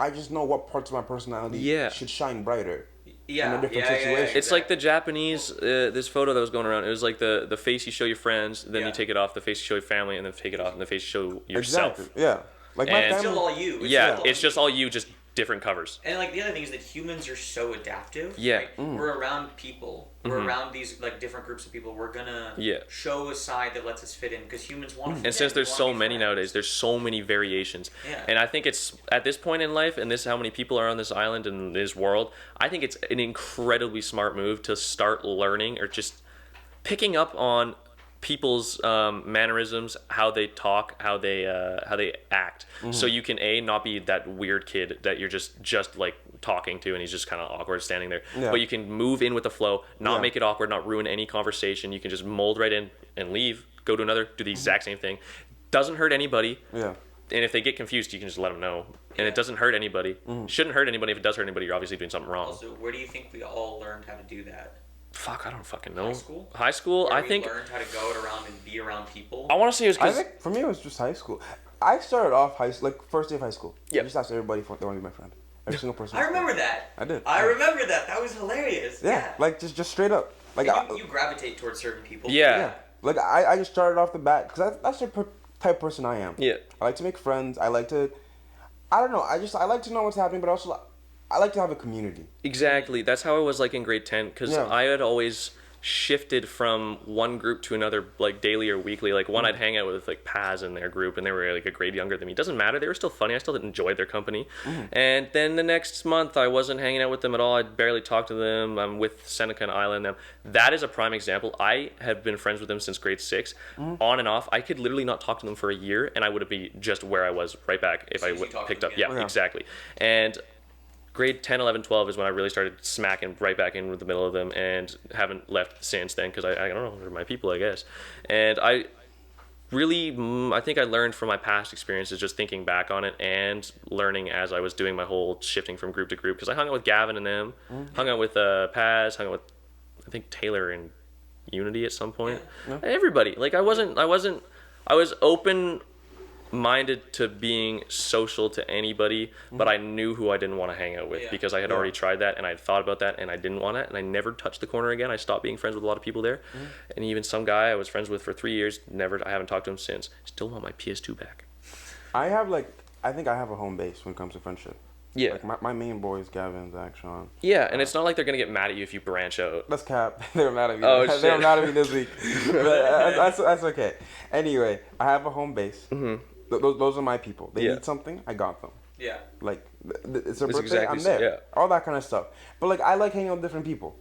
I just know what parts of my personality should shine brighter. Yeah, in a different situation. It's like the Japanese, this photo that was going around. It was like the face you show your friends, then you take it off, the face you show your family, and then take it off, and the face you show yourself. Exactly. Yeah. Like my And- It's family. still all you. It's just all you, just different covers. And like the other thing is that humans are so adaptive. Yeah. Right? We're around people. We're around these like different groups of people. We're gonna show a side that lets us fit in because humans want to fit And since in. there's We so wanna be many friends. nowadays, there's so many variations. Yeah. And I think it's at this point in life, and this how many people are on this island and this world, I think it's an incredibly smart move to start learning or just picking up on people's mannerisms, how they talk, how they act, so you can not be that weird kid that you're just like talking to and he's just kind of awkward standing there, but you can move in with the flow, not make it awkward, not ruin any conversation. You can just mold right in and leave, go to another, do the exact same thing. Doesn't hurt anybody. Yeah. And if they get confused, you can just let them know. And it doesn't hurt anybody. Shouldn't hurt anybody. If it does hurt anybody, you're obviously doing something wrong. Also, where do you think we all learned how to do that? Fuck, I don't fucking know. High school? High school, Where I we think. learned how to go around and be around people. I want to say it was I because. think for me it was just high school. I started off like first day of high school. Yep. I just asked everybody if they want to be my friend. Every single person. I remember that. I did. I remember that. That was hilarious. Yeah, like just straight up. Like you gravitate towards certain people. Yeah. Like I just started off the bat because that's the type of person I am. Yeah. I like to make friends. I like to. I don't know. I like to know what's happening, but also I like to have a community. Exactly. That's how I was like in grade 10 because Yeah. I had always shifted from one group to another like daily or weekly. Like one I'd hang out with like Paz in their group and they were like a grade younger than me. Doesn't matter. They were still funny. I still enjoyed their company. And then the next month I wasn't hanging out with them at all. I barely talked to them. I'm with Seneca and Isla and them. That is a prime example. I have been friends with them since grade 6 on and off. I could literally not talk to them for a year and I would be just where I was right back if I picked up. Yeah, exactly. And grade 10, 11, 12 is when I really started smacking right back into the middle of them and haven't left since then because I don't know, they're my people, I guess. And I think I learned from my past experiences just thinking back on it and learning as I was doing my whole shifting from group to group because I hung out with Gavin and them, hung out with Paz, hung out with, I think, Taylor and Unity at some point. Yeah. Everybody. Like I was open-minded to being social to anybody, but I knew who I didn't want to hang out with because I had already tried that and I had thought about that and I didn't want it and I never touched the corner again. I stopped being friends with a lot of people there. And even some guy I was friends with for 3 years, I haven't talked to him since. Still want my PS2 back. I think I have a home base when it comes to friendship. Yeah. Like my main boys, Gavin, Zach, Sean. Yeah, and it's not like they're going to get mad at you if you branch out. That's cap. They were mad at me. Oh, They shit. were mad at me this week. But that's okay. Anyway, I have a home base. Those are my people. They need something, I got them. Yeah. Like, it's a birthday, exactly I'm there. yeah. All that kind of stuff. But, like, I like hanging out with different people.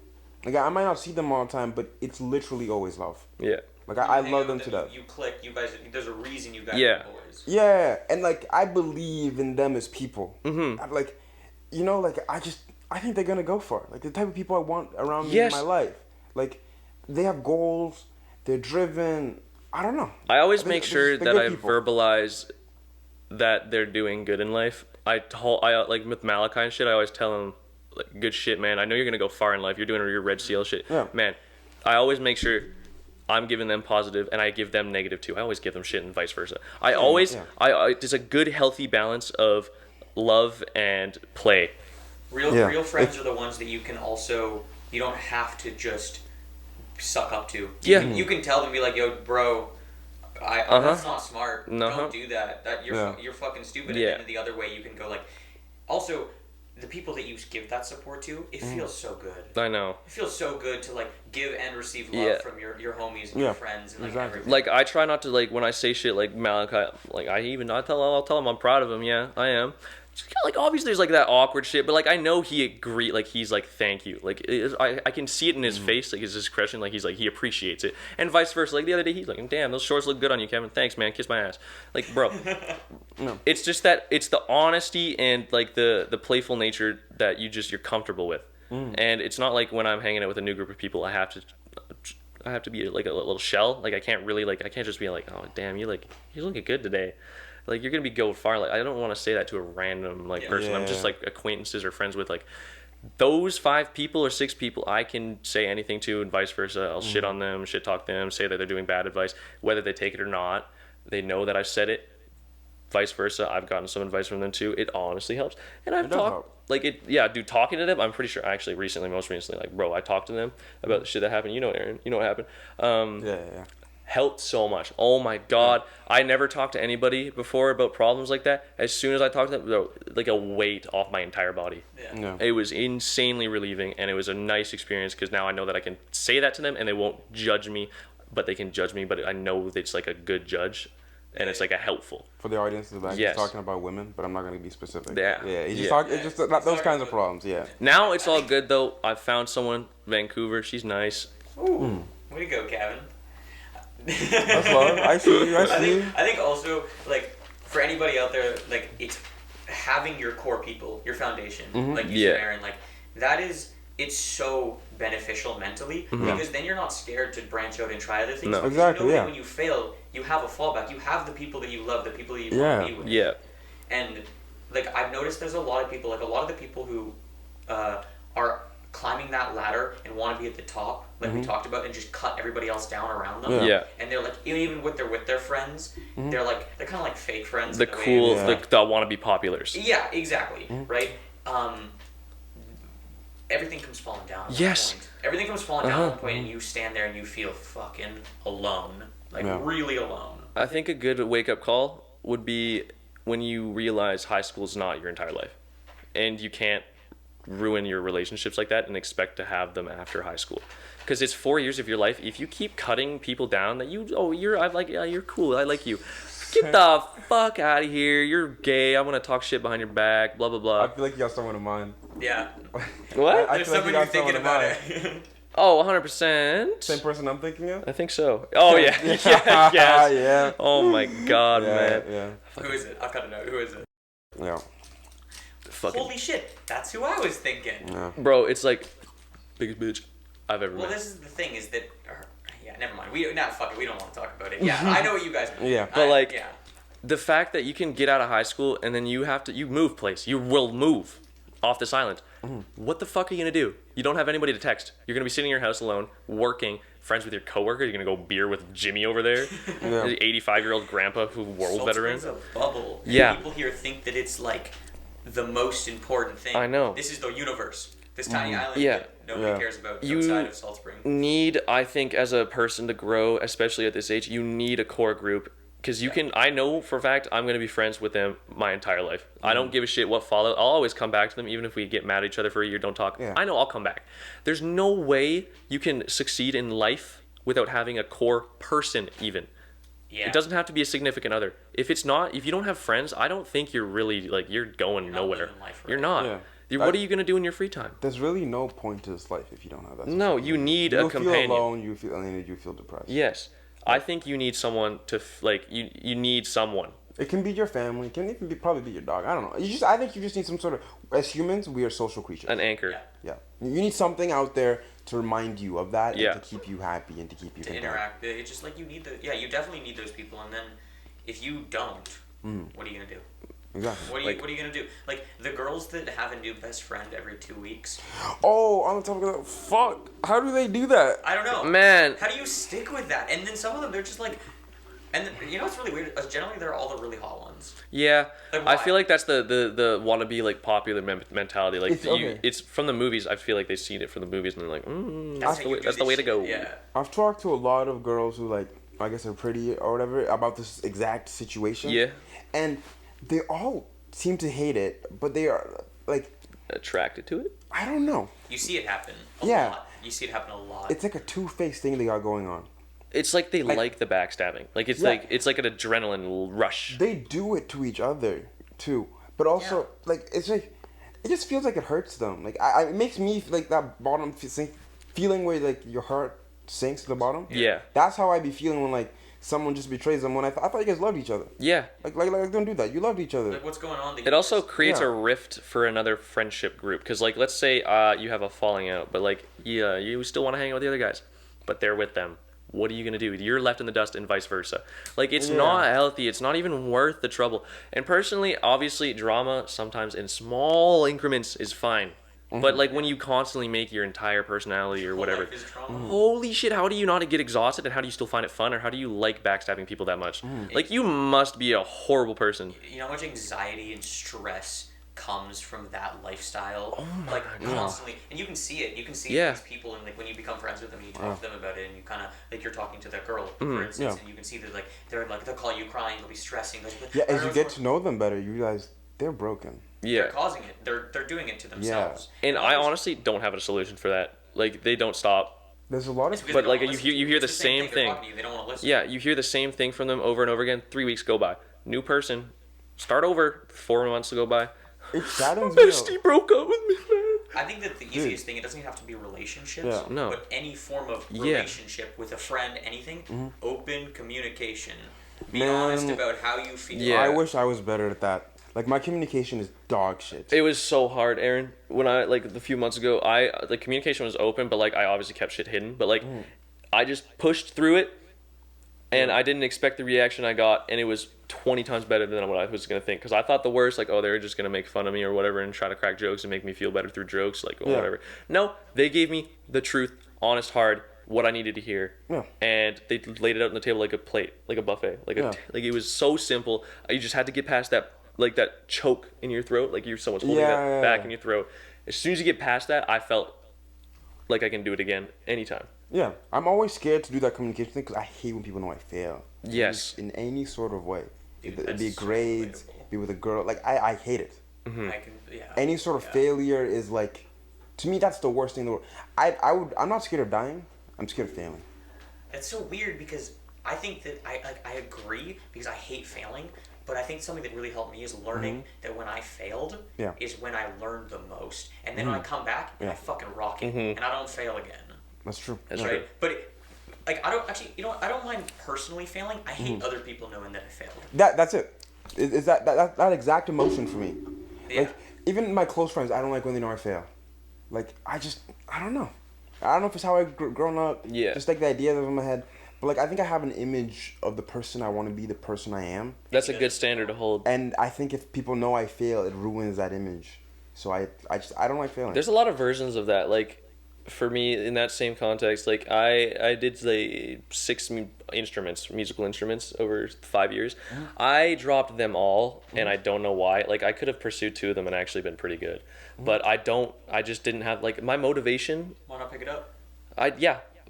Like, I might not see them all the time, but it's literally always love. Yeah. Like, I love them to death. You click, you guys, there's a reason you guys Yeah. are boys. Yeah, and, like, I believe in them as people. I'm like, you know, like, I think they're going to go for it. Like, the type of people I want around me in my life. Like, they have goals. They're driven. I don't know. I always make sure that I people. verbalize that they're doing good in life. I like with Malachi and shit, I always tell him, like, good shit, man. I know you're going to go far in life. You're doing your Red Seal shit. Yeah. Man, I always make sure I'm giving them positive and I give them negative too. I always give them shit and vice versa. There's a good, healthy balance of love and play. Real friends are the ones that you can also, you don't have to just suck up to. You can tell them, be like, yo, bro, that's not smart. Don't do that. You're fucking stupid. And then the other way you can go, like, also, the people that you give that support to, it feels so good. I know. It feels so good to, like, give and receive love from your homies and your friends and, like, everything. Like, I try not to, like, when I say shit like Malachi, like, I'll tell him I'm proud of him. Yeah, I am. Just kinda, like, obviously there's like that awkward shit, but like I know he agreed, like he's like thank you, like I can see it in his face, like his expression, like he's like he appreciates it, and vice versa. Like the other day he's like, damn, those shorts look good on you, Kevin. Thanks, man. Kiss my ass. Like, bro, it's just that it's the honesty and like the playful nature that you're comfortable with, and it's not like when I'm hanging out with a new group of people I have to be like a little shell. Like I can't just be like, oh damn, you're looking good today. Like, you're going to be go far. Like, I don't want to say that to a random, like, person. I'm just, like, acquaintances or friends with, like, those 5 people or 6 people I can say anything to and vice versa. I'll shit on them, shit talk them, say that they're doing bad advice. Whether they take it or not, they know that I've said it. Vice versa, I've gotten some advice from them, too. It honestly helps. And I've talked, talking to them, I'm pretty sure, actually, most recently, like, bro, I talked to them about the shit that happened. You know, Aaron, you know what happened. Helped so much. Oh my god. I never talked to anybody before about problems like that. As soon as I talked to them, like a weight off my entire body. It was insanely relieving, and it was a nice experience because now I know that I can say that to them and they won't judge me, but they can judge me, but I know that it's like a good judge and it's like a helpful. For the audience in the back, he's talking about women, but I'm not going to be specific. He's just those kinds of problems, Now it's all good though. I found someone, Vancouver, she's nice. Ooh. Way to go, Kevin. That's love. I see you. I think also, like, for anybody out there, like, it's having your core people, your foundation, like you said, Aaron, like, it's so beneficial mentally because then you're not scared to branch out and try other things. No. Exactly. You know that when you fail, you have a fallback. You have the people that you love, the people that you want to be with. Yeah. And, like, I've noticed there's a lot of people, like, a lot of the people who are climbing that ladder and want to be at the top, like we talked about, and just cut everybody else down around them. And they're like, even with their friends, they're kind of like fake friends. The cool, that want to be populars. Yeah, exactly. Right. everything comes falling down. At Yes. One point. Everything comes falling down at one point, and you stand there and you feel fucking alone, like really alone. I think a good wake-up call would be when you realize high school is not your entire life, and you can't ruin your relationships like that and expect to have them after high school, because it's 4 years of your life. If you keep cutting people down that you're cool, I like you, get the fuck out of here, you're gay, I'm gonna talk shit behind your back, blah blah blah. I feel like you got someone in mind. Yeah. What? I There's feel like someone you you're got thinking someone in about mind. it. Oh, 100%. Same person I'm thinking of? I think so. Oh yeah. Yes. Yeah. Oh my god, man. Yeah. Who is it? I'll cut it out. Who is it? Yeah. Fucking Holy shit, that's who I was thinking. Yeah. bro, it's like biggest bitch I've ever Well, met. this is the thing, is that... yeah, never mind. We don't want to talk about it. Yeah, I know what you guys mean. Yeah. But like, yeah. the fact that you can get out of high school and then you move place. You will move off this island. What the fuck are you gonna do? You don't have anybody to text. You're gonna be sitting in your house alone, working, friends with your coworker. You're gonna go beer with Jimmy over there, Yeah. the 85-year-old grandpa who world Salt veteran. Spring's a bubble. Yeah. People here think that it's like the most important thing. I know. This is the universe. This tiny island Yeah. that nobody cares about You outside of Salt Spring. Need, I think, as a person to grow, especially at this age, you need a core group. Because I know for a fact I'm going to be friends with them my entire life. I don't give a shit what follows. I'll always come back to them, even if we get mad at each other for a year, don't talk. Yeah. I know I'll come back. There's no way you can succeed in life without having a core person, even. Yeah. It doesn't have to be a significant other. If you don't have friends, I don't think you're really, you're going not nowhere. living life You're right. not. What are you going to do in your free time? There's really no point to this life if you don't have that. No, you need a You'll companion. feel alone. You feel alienated. You feel depressed. Yes. I think you need someone to you need someone. It can be your family. It can even probably be your dog. I don't know. I think you just need some sort of. As humans, we are social creatures. An anchor. Yeah. Yeah. You need something out there to remind you of that Yeah. and to keep you happy and to keep you To content. interact. It's just like you need you definitely need those people, and then if you don't, what are you gonna do? Exactly. What are you gonna do? Like the girls that have a new best friend every 2 weeks. Oh, on the topic of that, fuck. How do they do that? I don't know. Man. How do you stick with that? And then some of them, they're just like, and then, you know what's really weird? Generally, they're all the really hot ones. Yeah. Like, I why? feel like that's the wannabe popular mentality. Like It's okay. it's from the movies. I feel like they've seen it from the movies and they're like, That's how you do that's the this way to shit. go. Yeah. I've talked to a lot of girls who I guess are pretty or whatever about this exact situation. Yeah. And they all seem to hate it, but they are Attracted to it. I don't know. You see it happen a Yeah. lot. You see it happen a lot. It's like a two-faced thing they got going on. It's like they like the backstabbing. Like it's Yeah. it's like an adrenaline rush. They do it to each other too, but also it's like it just feels like it hurts them. Like it makes me like that bottom feeling where your heart sinks to the bottom. Yeah. That's how I be feeling when someone just betrays them. When I thought you guys loved each other. Yeah. Like don't do that. You loved each other. Like what's going on? It also creates Yeah. a rift for another friendship group. Because, let's say you have a falling out, but, you still want to hang out with the other guys, but they're with them. What are you going to do? You're left in the dust and vice versa. It's not healthy. It's not even worth the trouble. And personally, obviously, drama sometimes in small increments is fine. But, when you constantly make your entire personality or whatever, Life is trauma. holy shit, how do you not get exhausted and how do you still find it fun or how do you like backstabbing people that much? You must be a horrible person. You know how much anxiety and stress comes from that lifestyle? Oh my God. Constantly. And you can see it. You can see Yeah. these people, and when you become friends with them and you talk to them about it, and you kind of you're talking to that girl, for instance, Yeah. and you can see that they'll call you crying, they'll be stressing. Yeah, as you get to know them better, you realize they're broken. Yeah. They're causing it. They're doing it to themselves. And I honestly don't have a solution for that. They don't stop. There's a lot of Because But, they don't wanna you listen hear- to you hear It's the same They're thing. talking to you, they don't want to listen. Yeah, you hear the same thing from them over and over again. 3 weeks go by. New person. Start over. 4 months to go by. it saddens My me. bestie broke up with me, man. I think that the easiest thing, it doesn't even have to be relationships, Yeah. No. but any form of Yeah. relationship with a friend, anything, open communication. Be Man. honest about how you feel. Yeah. I wish I was better at that. My communication is dog shit. It was so hard, Aaron. When I a few months ago, the communication was open, but I obviously kept shit hidden. But I just pushed through it, and I didn't expect the reaction I got, and it was 20 times better than what I was gonna think. Because I thought the worst, they're just gonna make fun of me or whatever, and try to crack jokes and make me feel better through jokes, Yeah. whatever. No, they gave me the truth, honest, hard, what I needed to hear, Yeah. and they laid it out on the table like a plate, like a buffet, Yeah. it was so simple. You just had to get past that like that choke in your throat, like someone's holding that back in your throat. As soon as you get past that, I felt like I can do it again anytime. Yeah, I'm always scared to do that communication thing because I hate when people know I fail. Yes. In any sort of way. Dude, It'd be that's grades, so be with a girl. Like, I hate it. I can, Any sort of failure is like, to me, that's the worst thing in the world. I'm not scared of dying. I'm scared of failing. It's so weird because I think that I agree because I hate failing, but I think something that really helped me is learning that when I failed is when I learned the most, and then when I come back and I fucking rock it and I don't fail again. That's true. That's right. But like I don't actually, I don't mind personally failing. I hate other people knowing that I failed. That's it. Is that exact emotion for me? Yeah. Like, even my close friends, I don't like when they know I fail. Like, I don't know. I don't know if it's how I grown up. Yeah. Just like the ideas of in my head. But like, I think I have an image of the person I want to be, the person I am. That's a good standard to hold. And I think if people know I fail, it ruins that image. So I don't like failing. There's a lot of versions of that. Like, for me, in that same context, like I did like 6 musical instruments over 5 years. I dropped them all, and I don't know why. Like, I could have pursued 2 of them and actually been pretty good, but I just didn't have like my motivation. Why not pick it up?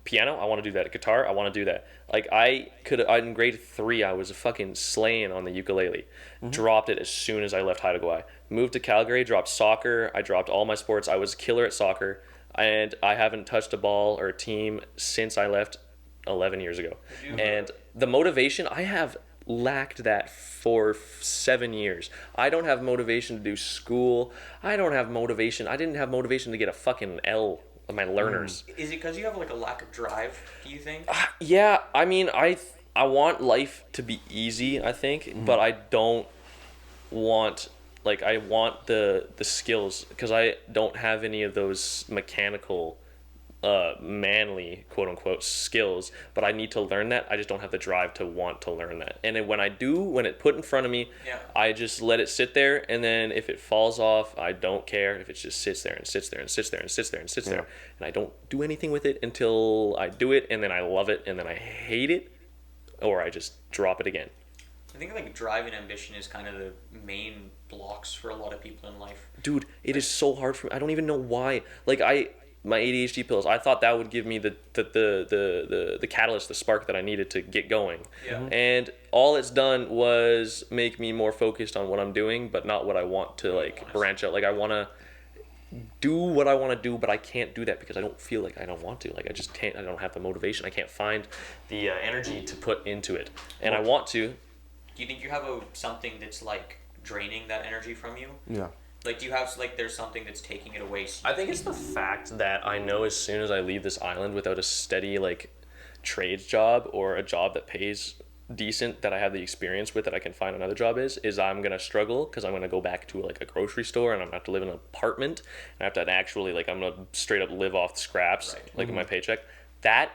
Piano, I want to do that. Guitar, I want to do that. Like, in grade 3, I was fucking slaying on the ukulele. Dropped it as soon as I left Haida Gwaii. Moved to Calgary, dropped soccer. I dropped all my sports. I was a killer at soccer. And I haven't touched a ball or a team since I left 11 years ago. And the motivation, I have lacked that for 7 years. I don't have motivation to do school. I didn't have motivation to get a fucking L of my learners. Is it because you have like a lack of drive, do you think? Yeah, I mean, I want life to be easy, I think, but I don't want... Like, I want the skills, because I don't have any of those mechanical, manly, quote-unquote, skills, but I need to learn that. I just don't have the drive to want to learn that. And then when it's put in front of me, I just let it sit there, and then if it falls off, I don't care. If it just sits there and sits there and sits there and sits there and sits there, and I don't do anything with it until I do it, and then I love it, and then I hate it, or I just drop it again. I think like drive and ambition is kind of the main blocks for a lot of people in life. Dude, it is so hard for me. I don't even know why. Like, my ADHD pills, I thought that would give me the catalyst, the spark that I needed to get going. Yeah. And all it's done was make me more focused on what I'm doing, but not what I want to like branch out. Like, I want to do what I want to do, but I can't do that because I don't feel like I don't want to. Like, I just can't. I don't have the motivation. I can't find the energy to put into it. And I want to. Do you think you have something that's like draining that energy from you? Yeah. Like, do you have like there's something that's taking it away? I think it's the fact that I know as soon as I leave this island without a steady like trades job or a job that pays decent, that I have the experience with, that I can find another job is I'm gonna struggle, because I'm gonna go back to like a grocery store, and I'm gonna have to live in an apartment, and I have to actually like I'm gonna straight up live off the scraps like in my paycheck. That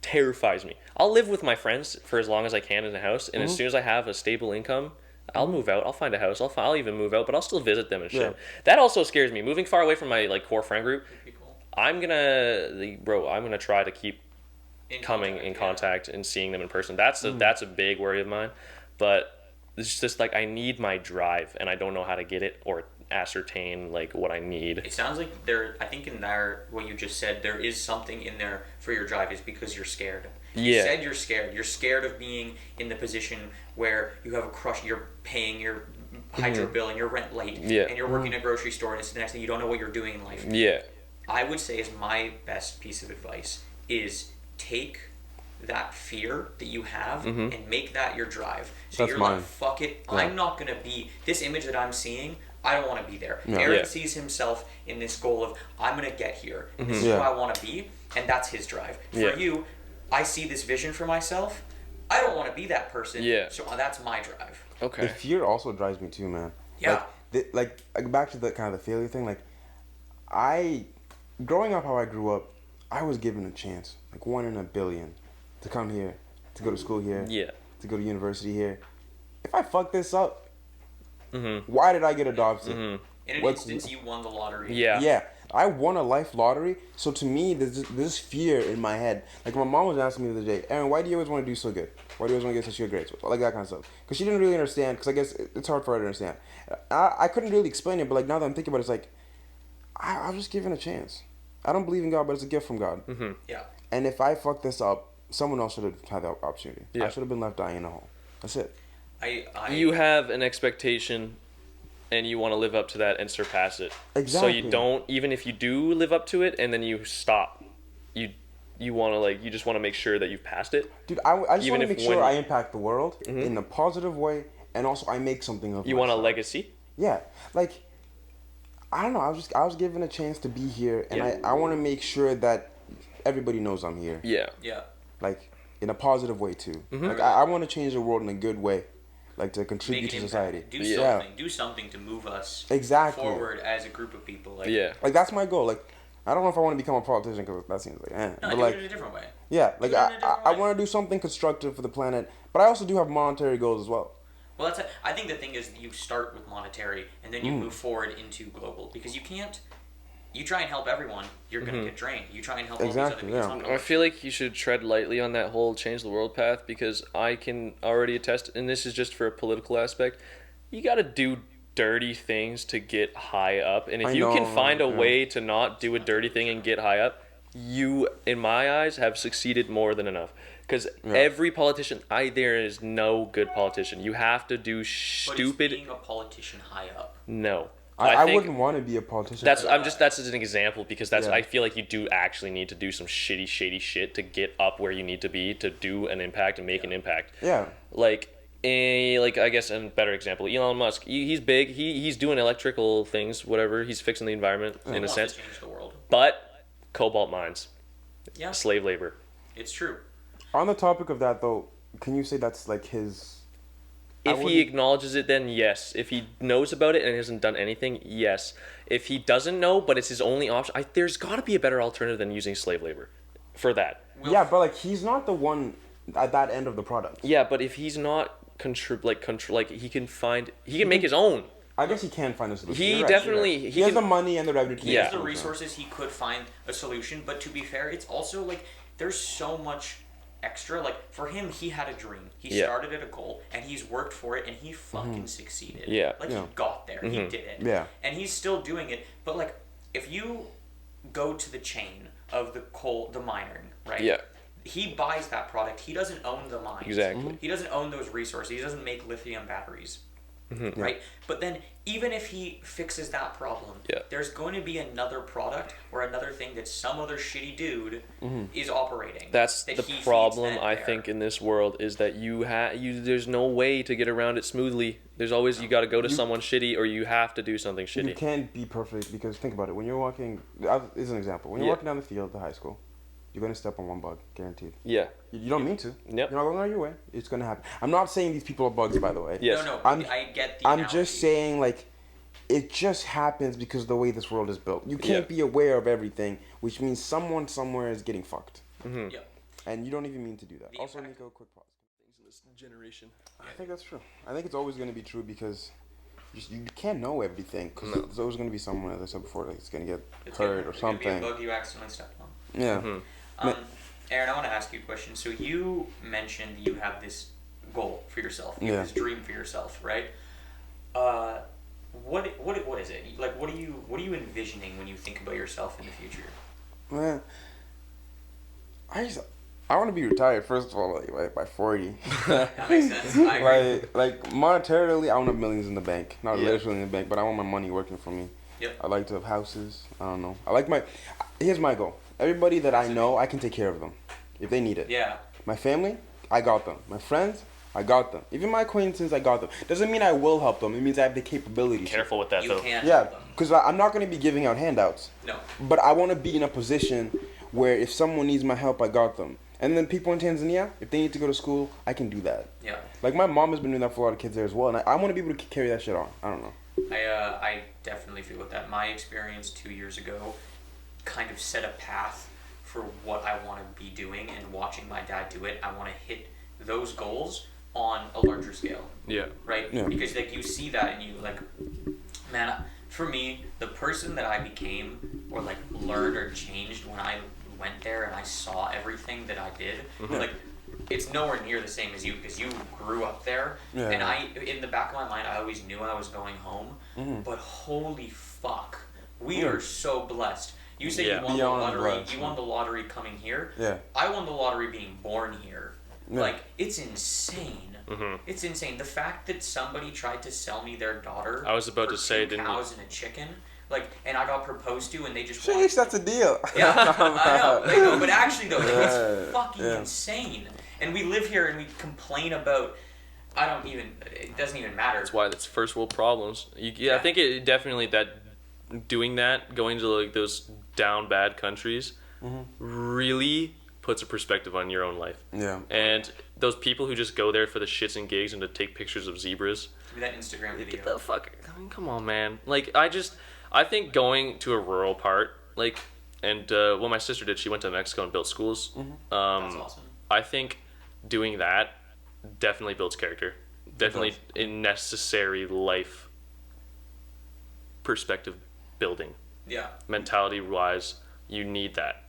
terrifies me. I'll live with my friends for as long as I can in a house, and as soon as I have a stable income, I'll move out. I'll find a house. I'll even move out, but I'll still visit them and shit. That also scares me. Moving far away from my like core friend group. I'm gonna try to keep coming in contact and seeing them in person. That's a big worry of mine, but it's just like I need my drive, and I don't know how to get it or ascertain like what I need. It sounds like I think in there, what you just said, there is something in there for your drive is because you're scared. You said you're scared. You're scared of being in the position where you have a crush, you're paying your hydro bill and your rent late, and you're working at a grocery store, and it's the next thing, you don't know what you're doing in life. I would say is my best piece of advice is take that fear that you have and make that your drive. So That's you're mine. like, fuck it, I'm not going to be, this image that I'm seeing, I don't want to be there. Aaron sees himself in this goal of, I'm going to get here, and this is who I want to be, and that's his drive. For you, I see this vision for myself, I don't want to be that person, so that's my drive. Okay. The fear also drives me too, man. Yeah. Like back to the kind of the failure thing, like, growing up how I grew up, I was given a chance, like 1 in a billion, to come here, to go to school here, to go to university here. If I fuck this up, why did I get adopted? In an instance, you won the lottery. Yeah. I won a life lottery, so to me, there's this fear in my head. Like, my mom was asking me the other day, Aaron, why do you always want to do so good? Why do you always want to get such good grades? Like, that kind of stuff. Because she didn't really understand, because I guess it's hard for her to understand. I couldn't really explain it, but, like, now that I'm thinking about it, it's like, I was just given a chance. I don't believe in God, but it's a gift from God. Mm-hmm. Yeah. And if I fuck this up, someone else should have had the opportunity. Yeah. I should have been left dying in a hole. That's it. You have an expectation, and you want to live up to that and surpass it. Exactly. So you don't, even if you do live up to it, and then you stop, you want to, like, you just want to make sure that you've passed it. Dude, I just Even want to if make sure when- I impact the world in a positive way, and also I make something of You want a myself. legacy? Yeah, like, I don't know. I was given a chance to be here, and Yeah. I want to make sure that everybody knows I'm here. Yeah. Yeah. Like, in a positive way too. Like, I want to change the world in a good way, like to contribute Make to an society. impact. Do Yeah. something. Do something to move us Exactly. forward as a group of people. Like, Yeah. Like, that's my goal. Like, I don't know if I want to become a politician because that seems like, No, but do like, it in a different way. yeah, like do it in a different I way. want to do something constructive for the planet, but I also do have monetary goals as well. Well, I think the thing is that you start with monetary and then you move forward into global, because you can't. You try and help everyone, you're gonna get drained. You try and help Exactly, all these other people. yeah. it's not gonna I work. feel like you should tread lightly on that whole change the world path, because I can already attest, and this is just for a political aspect, you got to do dirty things to get high up. And if I you can know, find a yeah. way to not do a dirty thing and get high up, you, in my eyes, have succeeded more than enough. Because every politician, there is no good politician. You have to do But stupid. is being a politician high up? No. I think wouldn't want to be a politician. that's as an example, because Yeah. I feel like you do actually need to do some shady shit to get up where you need to be to do an impact and make an impact. Yeah. Like I guess a better example, Elon Musk. He's big. He's doing electrical things, whatever. He's fixing the environment in a Wants sense. to change the world. But cobalt mines, Yeah, slave labor. it's true. On the topic of that, though, can you say that's like his? I If he wouldn't- acknowledges it, then yes. If he knows about it and hasn't done anything, yes. If he doesn't know, but it's his only option, there's got to be a better alternative than using slave labor for that. Yeah, but like he's not the one at that end of the product. Yeah, but if he's not he can make his own. I guess he can find a solution. He You're right, definitely- you're right. he He has can- the money and the revenue. To He Yeah. has the resources, he could find a solution, but to be fair, it's also like there's so much extra. Like for him, he had a dream. He Yeah. started at a goal and he's worked for it and he fucking succeeded. Yeah. Like Yeah. he got there. He did it. Yeah. And he's still doing it. But like if you go to the chain of the mining, right? Yeah. He buys that product. He doesn't own the mines. Exactly. He doesn't own those resources. He doesn't make lithium batteries. Mm-hmm. Right? But then, even if he fixes that problem, Yeah. there's going to be another product or another thing that some other shitty dude is operating. That's that the he feeds problem then I there. think in this world, is that there's no way to get around it smoothly. There's always you got to go to someone shitty, or you have to do something You shitty. can't be perfect because think about it. When you're walking, this is an example. When you're Yeah. walking down the field at high school, you're gonna step on one bug, guaranteed. Yeah. You don't mean to. Yep. You're not going out your way. It's gonna happen. I'm not saying these people are bugs, by the way. Yes. No, I'm- I get the I'm analogy. just saying, like, it just happens because of the way this world is built. You can't Yeah. be aware of everything, which means someone somewhere is getting fucked, Yeah. and you don't even mean to do that. The Also, impact. Nico, quick pause. This generation. I think that's true. I think it's always going to be true because you can't know everything because No. there's always going to be someone, as I said before, like it's going to get It's hurt gonna, or something. It's gonna be a bug you accidentally stepped on. Yeah. Aaron, I want to ask you a question. So you mentioned you have this goal for yourself. You Yeah. have this dream for yourself, right? What is it? Like, what are you envisioning when you think about yourself in the future? Man, I want to be retired first of all, like by 40. That makes sense. I agree. like monetarily, I want to have millions in the bank. Not Yeah. literally in the bank, but I want my money working for me. Yep. I like to have houses. I don't know. Here's my goal. Everybody that I know, I can take care of them if they need it. Yeah. My family, I got them. My friends, I got them. Even my acquaintances, I got them. Doesn't mean I will help them. It means I have the capability. to. Careful with that You though. can Yeah, help them. because I'm not going to be giving out handouts. No. But I want to be in a position where if someone needs my help, I got them. And then people in Tanzania, if they need to go to school, I can do that. Yeah. Like my mom has been doing that for a lot of kids there as well, and I want to be able to carry that shit on. I don't know. I definitely feel with that. My experience 2 years ago kind of set a path for what I want to be doing, and watching my dad do it, I want to hit those goals on a larger scale. Yeah. Right? Yeah. Because like you see that and you like, man, for me, the person that I became or like learned or changed when I went there and I saw everything that I did, like it's nowhere near the same as you because you grew up there. Yeah. And I, in the back of my mind, I always knew I was going home. But holy fuck, we are so blessed. You say you won the lottery. You won the lottery coming here. Yeah. I won the lottery being born here. Yeah. Like, it's insane. It's insane. The fact that somebody tried to sell me their daughter. I was about for to say, 2 didn't cows and a chicken. Like, and I got proposed to, and they just. Sheesh, that's a deal. Yeah, I know. But actually, though, like, it's fucking insane. And we live here, and we complain about. It doesn't even matter. That's why it's first world problems. I think it definitely doing that, going to like those down bad countries, really puts a perspective on your own life. Yeah. And those people who just go there for the shits and gigs and to take pictures of zebras. Give me that Instagram video. Get the fuck. I mean, come on, man. Like, I think going to a rural part, like, and what my sister did, she went to Mexico and built schools. That's awesome. I think doing that definitely builds character. Definitely a necessary life perspective building. Yeah. Mentality wise, you need that.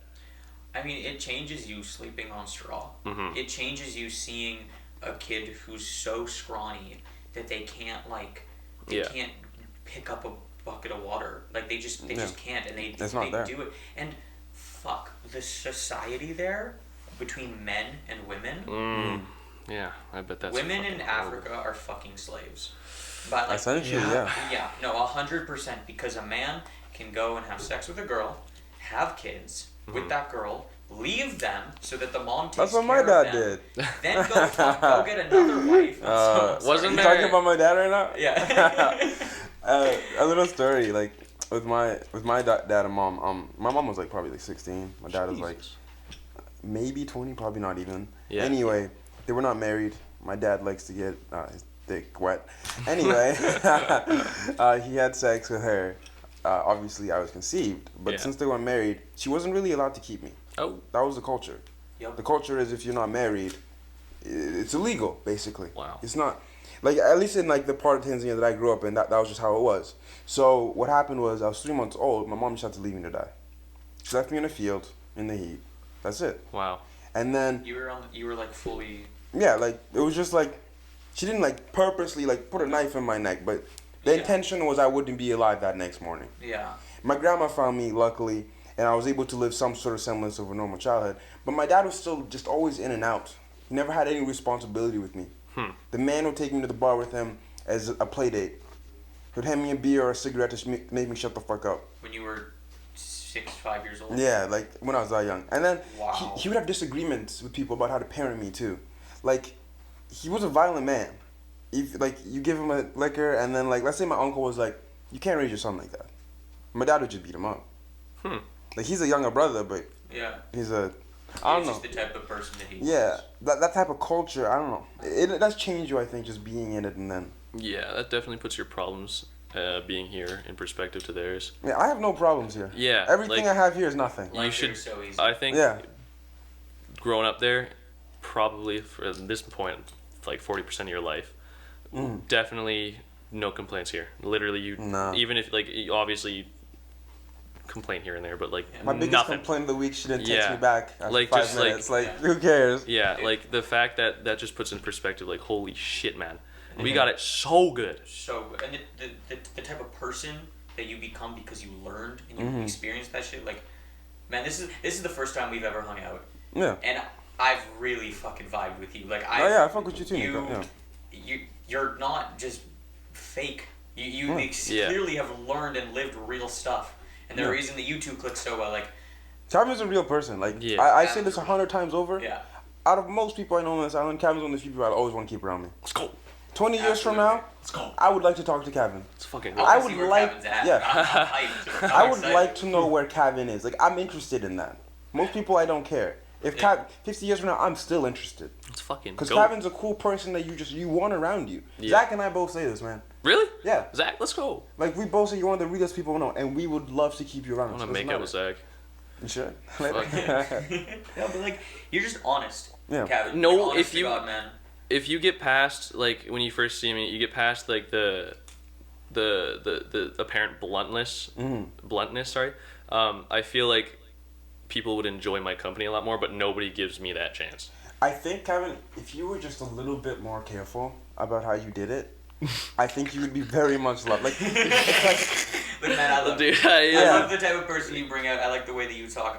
I mean, it changes you sleeping on straw. It changes you seeing a kid who's so scrawny that they can't can't pick up a bucket of water. Like they just can't, and they do it. And fuck, the society there between men and women. Yeah, I bet that's women in Africa are fucking slaves. But like, essentially, yeah, no, 100%, because a man can go and have sex with a girl, have kids with that girl, leave them so that the mom takes That's what care my dad of them, did. then go get another wife. Wasn't You there? talking about my dad right now? Yeah. A little story, like with my dad and mom. My mom was like probably like 16. My dad was like maybe 20, probably not even. Yeah. Anyway, they were not married. My dad likes to get his dick wet. Anyway, he had sex with her. Obviously, I was conceived, but since they weren't married, she wasn't really allowed to keep me. Oh. That was the culture. Yep. The culture is if you're not married, it's illegal, basically. Wow. It's not, like, at least in, like, the part of Tanzania that I grew up in, that was just how it was. So what happened was I was 3 months old. My mom just had to leave me to die. She left me in a field in the heat. That's it. Wow. And then... You were like fully... Yeah, like, it was just, like, she didn't, like, purposely, like, put a knife in my neck, but the intention was I wouldn't be alive that next morning. Yeah. My grandma found me, luckily, and I was able to live some sort of semblance of a normal childhood. But my dad was still just always in and out. He never had any responsibility with me. The man would take me to the bar with him as a play date. He'd hand me a beer or a cigarette to make me shut the fuck up. When you were 5 years old? Yeah, like when I was that young. And then Wow. he would have disagreements with people about how to parent me too. Like, he was a violent man. If, like, you give him a liquor and then, like, let's say my uncle was like, you can't raise your son like that. My dad would just beat him up. Like, he's a younger brother, but he's a... I don't know. He's just the type of person that he Yeah, that type of culture, I don't know. It does change you, I think, just being in it and then... Yeah, that definitely puts your problems being here in perspective to theirs. Yeah, I have no problems here. Yeah. Everything I have here is nothing. You should... So easy. I think growing up there, probably, for this point, like 40% of your life, definitely no complaints here. Literally, even if, like, obviously... you complain here and there, but like my biggest nothing. complaint of the week, she didn't text me back after like 5 just minutes. Like who cares? Yeah, like the fact that just puts in perspective, like, holy shit, man, we got it so good. So good. And the type of person that you become because you learned and you experienced that shit, like, man, this is the first time we've ever hung out. Yeah. And I've really fucking vibed with you. Like I fuck with you too, Nico. You're not just fake. You clearly have learned and lived real stuff. And the reason that you two click so well, like... Cavin's a real person. Like, I say this 100 times over. Yeah. Out of most people I know on this island, Cavin's one of the few people I always want to keep around me. Let's go. 20 years from now, let's go. I would like to talk to Kevin. Let's fucking I would like... I would like to know where Kevin is. Like, I'm interested in that. Most people, I don't care. If 50 years from now, I'm still interested. Let's fucking Because Kevin's a cool person that you want around you. Yeah. Zach and I both say this, man. Really? Yeah. Zach, let's go. Like, we both say you're one of the realest people we know, and we would love to keep you around. I want to make out with Zach. You sure? No, but like, you're just honest, Kevin. No, You're honest if you... to God, man. If you get past, like, when you first see me, you get past, like, the the apparent bluntness, sorry, I feel like people would enjoy my company a lot more, but nobody gives me that chance. I think, Kevin, if you were just a little bit more careful about how you did it, I think you would be very much loved. Like, it's like, But man, I love Dude, I love the type of person you bring out. I like the way that you talk.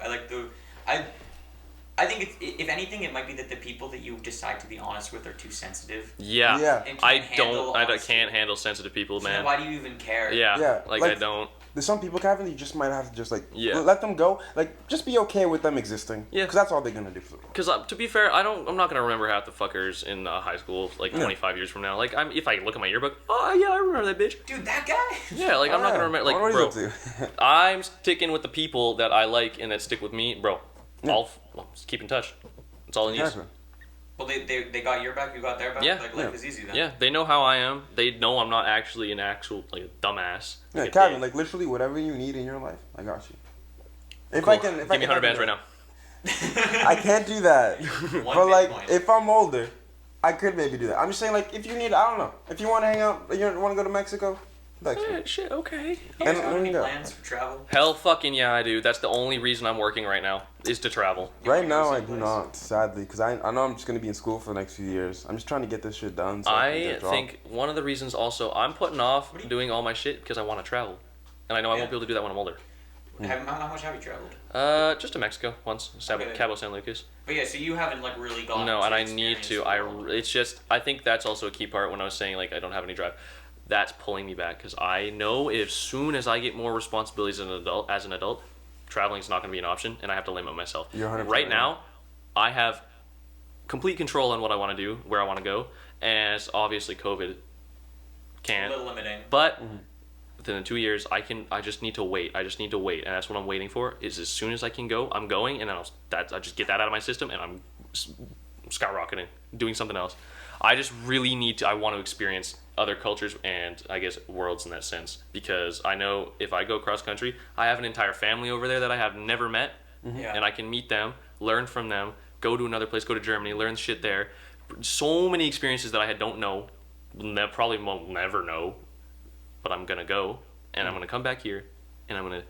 I think if anything, it might be that the people that you decide to be honest with are too sensitive. Yeah. Yeah. And I handle honesty. can't handle sensitive people, So man. then why do you even care? Yeah. Yeah, Like, like- I don't. there's some people, Kevin, you just might have to just like Yeah. let them go. Like, just be okay with them existing. Yeah. Because that's all they're gonna do for the world. Because to be fair, I'm not gonna remember half the fuckers in high school like 25 years from now. Like if I look at my yearbook, oh yeah, I remember that bitch. Dude, that guy. Yeah, like I'm not gonna remember. Like, What bro, he's up to. I'm sticking with the people that I like and that stick with me, bro. Yeah. Just keep in touch. That's all it needs. Exactly. Well, they got your back. You got their back. Yeah. Like life is easy then. Yeah, they know how I am. They know I'm not actually an actual like a dumbass. Yeah, Like a Kevin, dick. like literally whatever you need in your life, I got you. If Cool. I can, Give me 100 bands right now. I can't do that. One But like, Bitcoin. if I'm older, I could maybe do that. I'm just saying, like, if you need, I don't know, if you want to hang out, you want to go to Mexico, that's Yeah, shit, okay. You And guys got there any you go. plans for travel? Hell fucking yeah, I do. That's the only reason I'm working right now is to travel. You Right wanna go now, I do someplace? not, sadly, because I know I'm just gonna be in school for the next few years. I'm just trying to get this shit done. So I can get I a job. think one of the reasons also I'm putting off What do you- doing all my shit because I want to travel, and I know I Yeah. won't be able to do that when I'm older. How much have you traveled? Just to Mexico once, Okay. Cabo San Lucas. But yeah, so you haven't like really gone. No, to and I need experience to. the world. It's just I think that's also a key part when I was saying like I don't have any drive. That's pulling me back because I know as soon as I get more responsibilities as an adult, traveling is not going to be an option, and I have to limit myself. You're 100% Right right. now, I have complete control on what I want to do, where I want to go, as obviously COVID a can't. little limiting. But within 2 years, I just need to wait. I just need to wait, and that's what I'm waiting for. Is as soon as I can go, I'm going, and then I just get that out of my system, and I'm skyrocketing, doing something else. I just really need to. I want to experience other cultures and I guess worlds in that sense because I know if I go cross country, I have an entire family over there that I have never met, Yeah. and I can meet them, learn from them, go to another place, go to Germany, learn shit there. So many experiences that I don't know, probably won't never know, but I'm gonna go and I'm gonna come back here and I'm gonna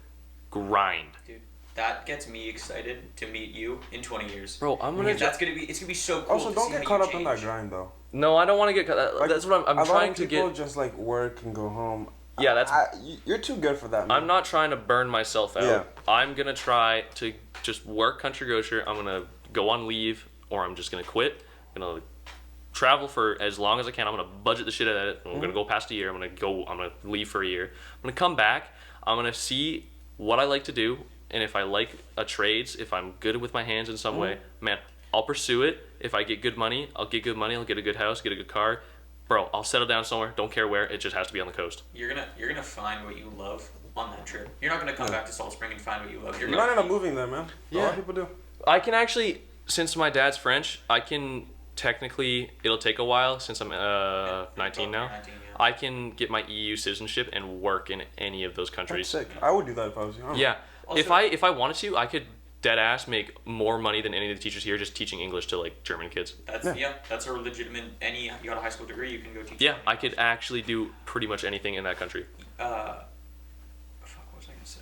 grind. Dude, that gets me excited to meet you in 20 years. Bro, I'm gonna. Because that's gonna be. It's gonna be so cool. Also, to don't see get how caught you up in that change. grind though. No, I don't want to get. That's what I'm a lot trying of to people get. just like work and go home. Yeah, that's. You're too good for that, man. I'm not trying to burn myself out. Yeah. I'm gonna try to just work country grocer. I'm gonna go on leave, or I'm just gonna quit. I'm gonna travel for as long as I can. I'm gonna budget the shit out of it. I'm gonna go past a year. I'm gonna leave for a year. I'm gonna come back. I'm gonna see what I like to do, and if I like a trades, if I'm good with my hands in some way, man, I'll pursue it. If I get good money, I'll get good money. I'll get a good house, get a good car. Bro, I'll settle down somewhere. Don't care where. It just has to be on the coast. You're gonna find what you love on that trip. You're not gonna come back to Salt Spring and find what you love. You're You gonna might end up moving there, man. A lot Yeah. of people do. I can actually, since my dad's French, I can technically, it'll take a while since I'm 19 now. 19, yeah. I can get my EU citizenship and work in any of those That's countries. sick. I would do that if I was you. I don't know. Yeah. Also- If I wanted to, I could dead ass make more money than any of the teachers here just teaching English to like German kids. That's a legitimate. You got a high school degree, you can go teach. Yeah, I could actually do pretty much anything in that country. Fuck, what was I gonna say?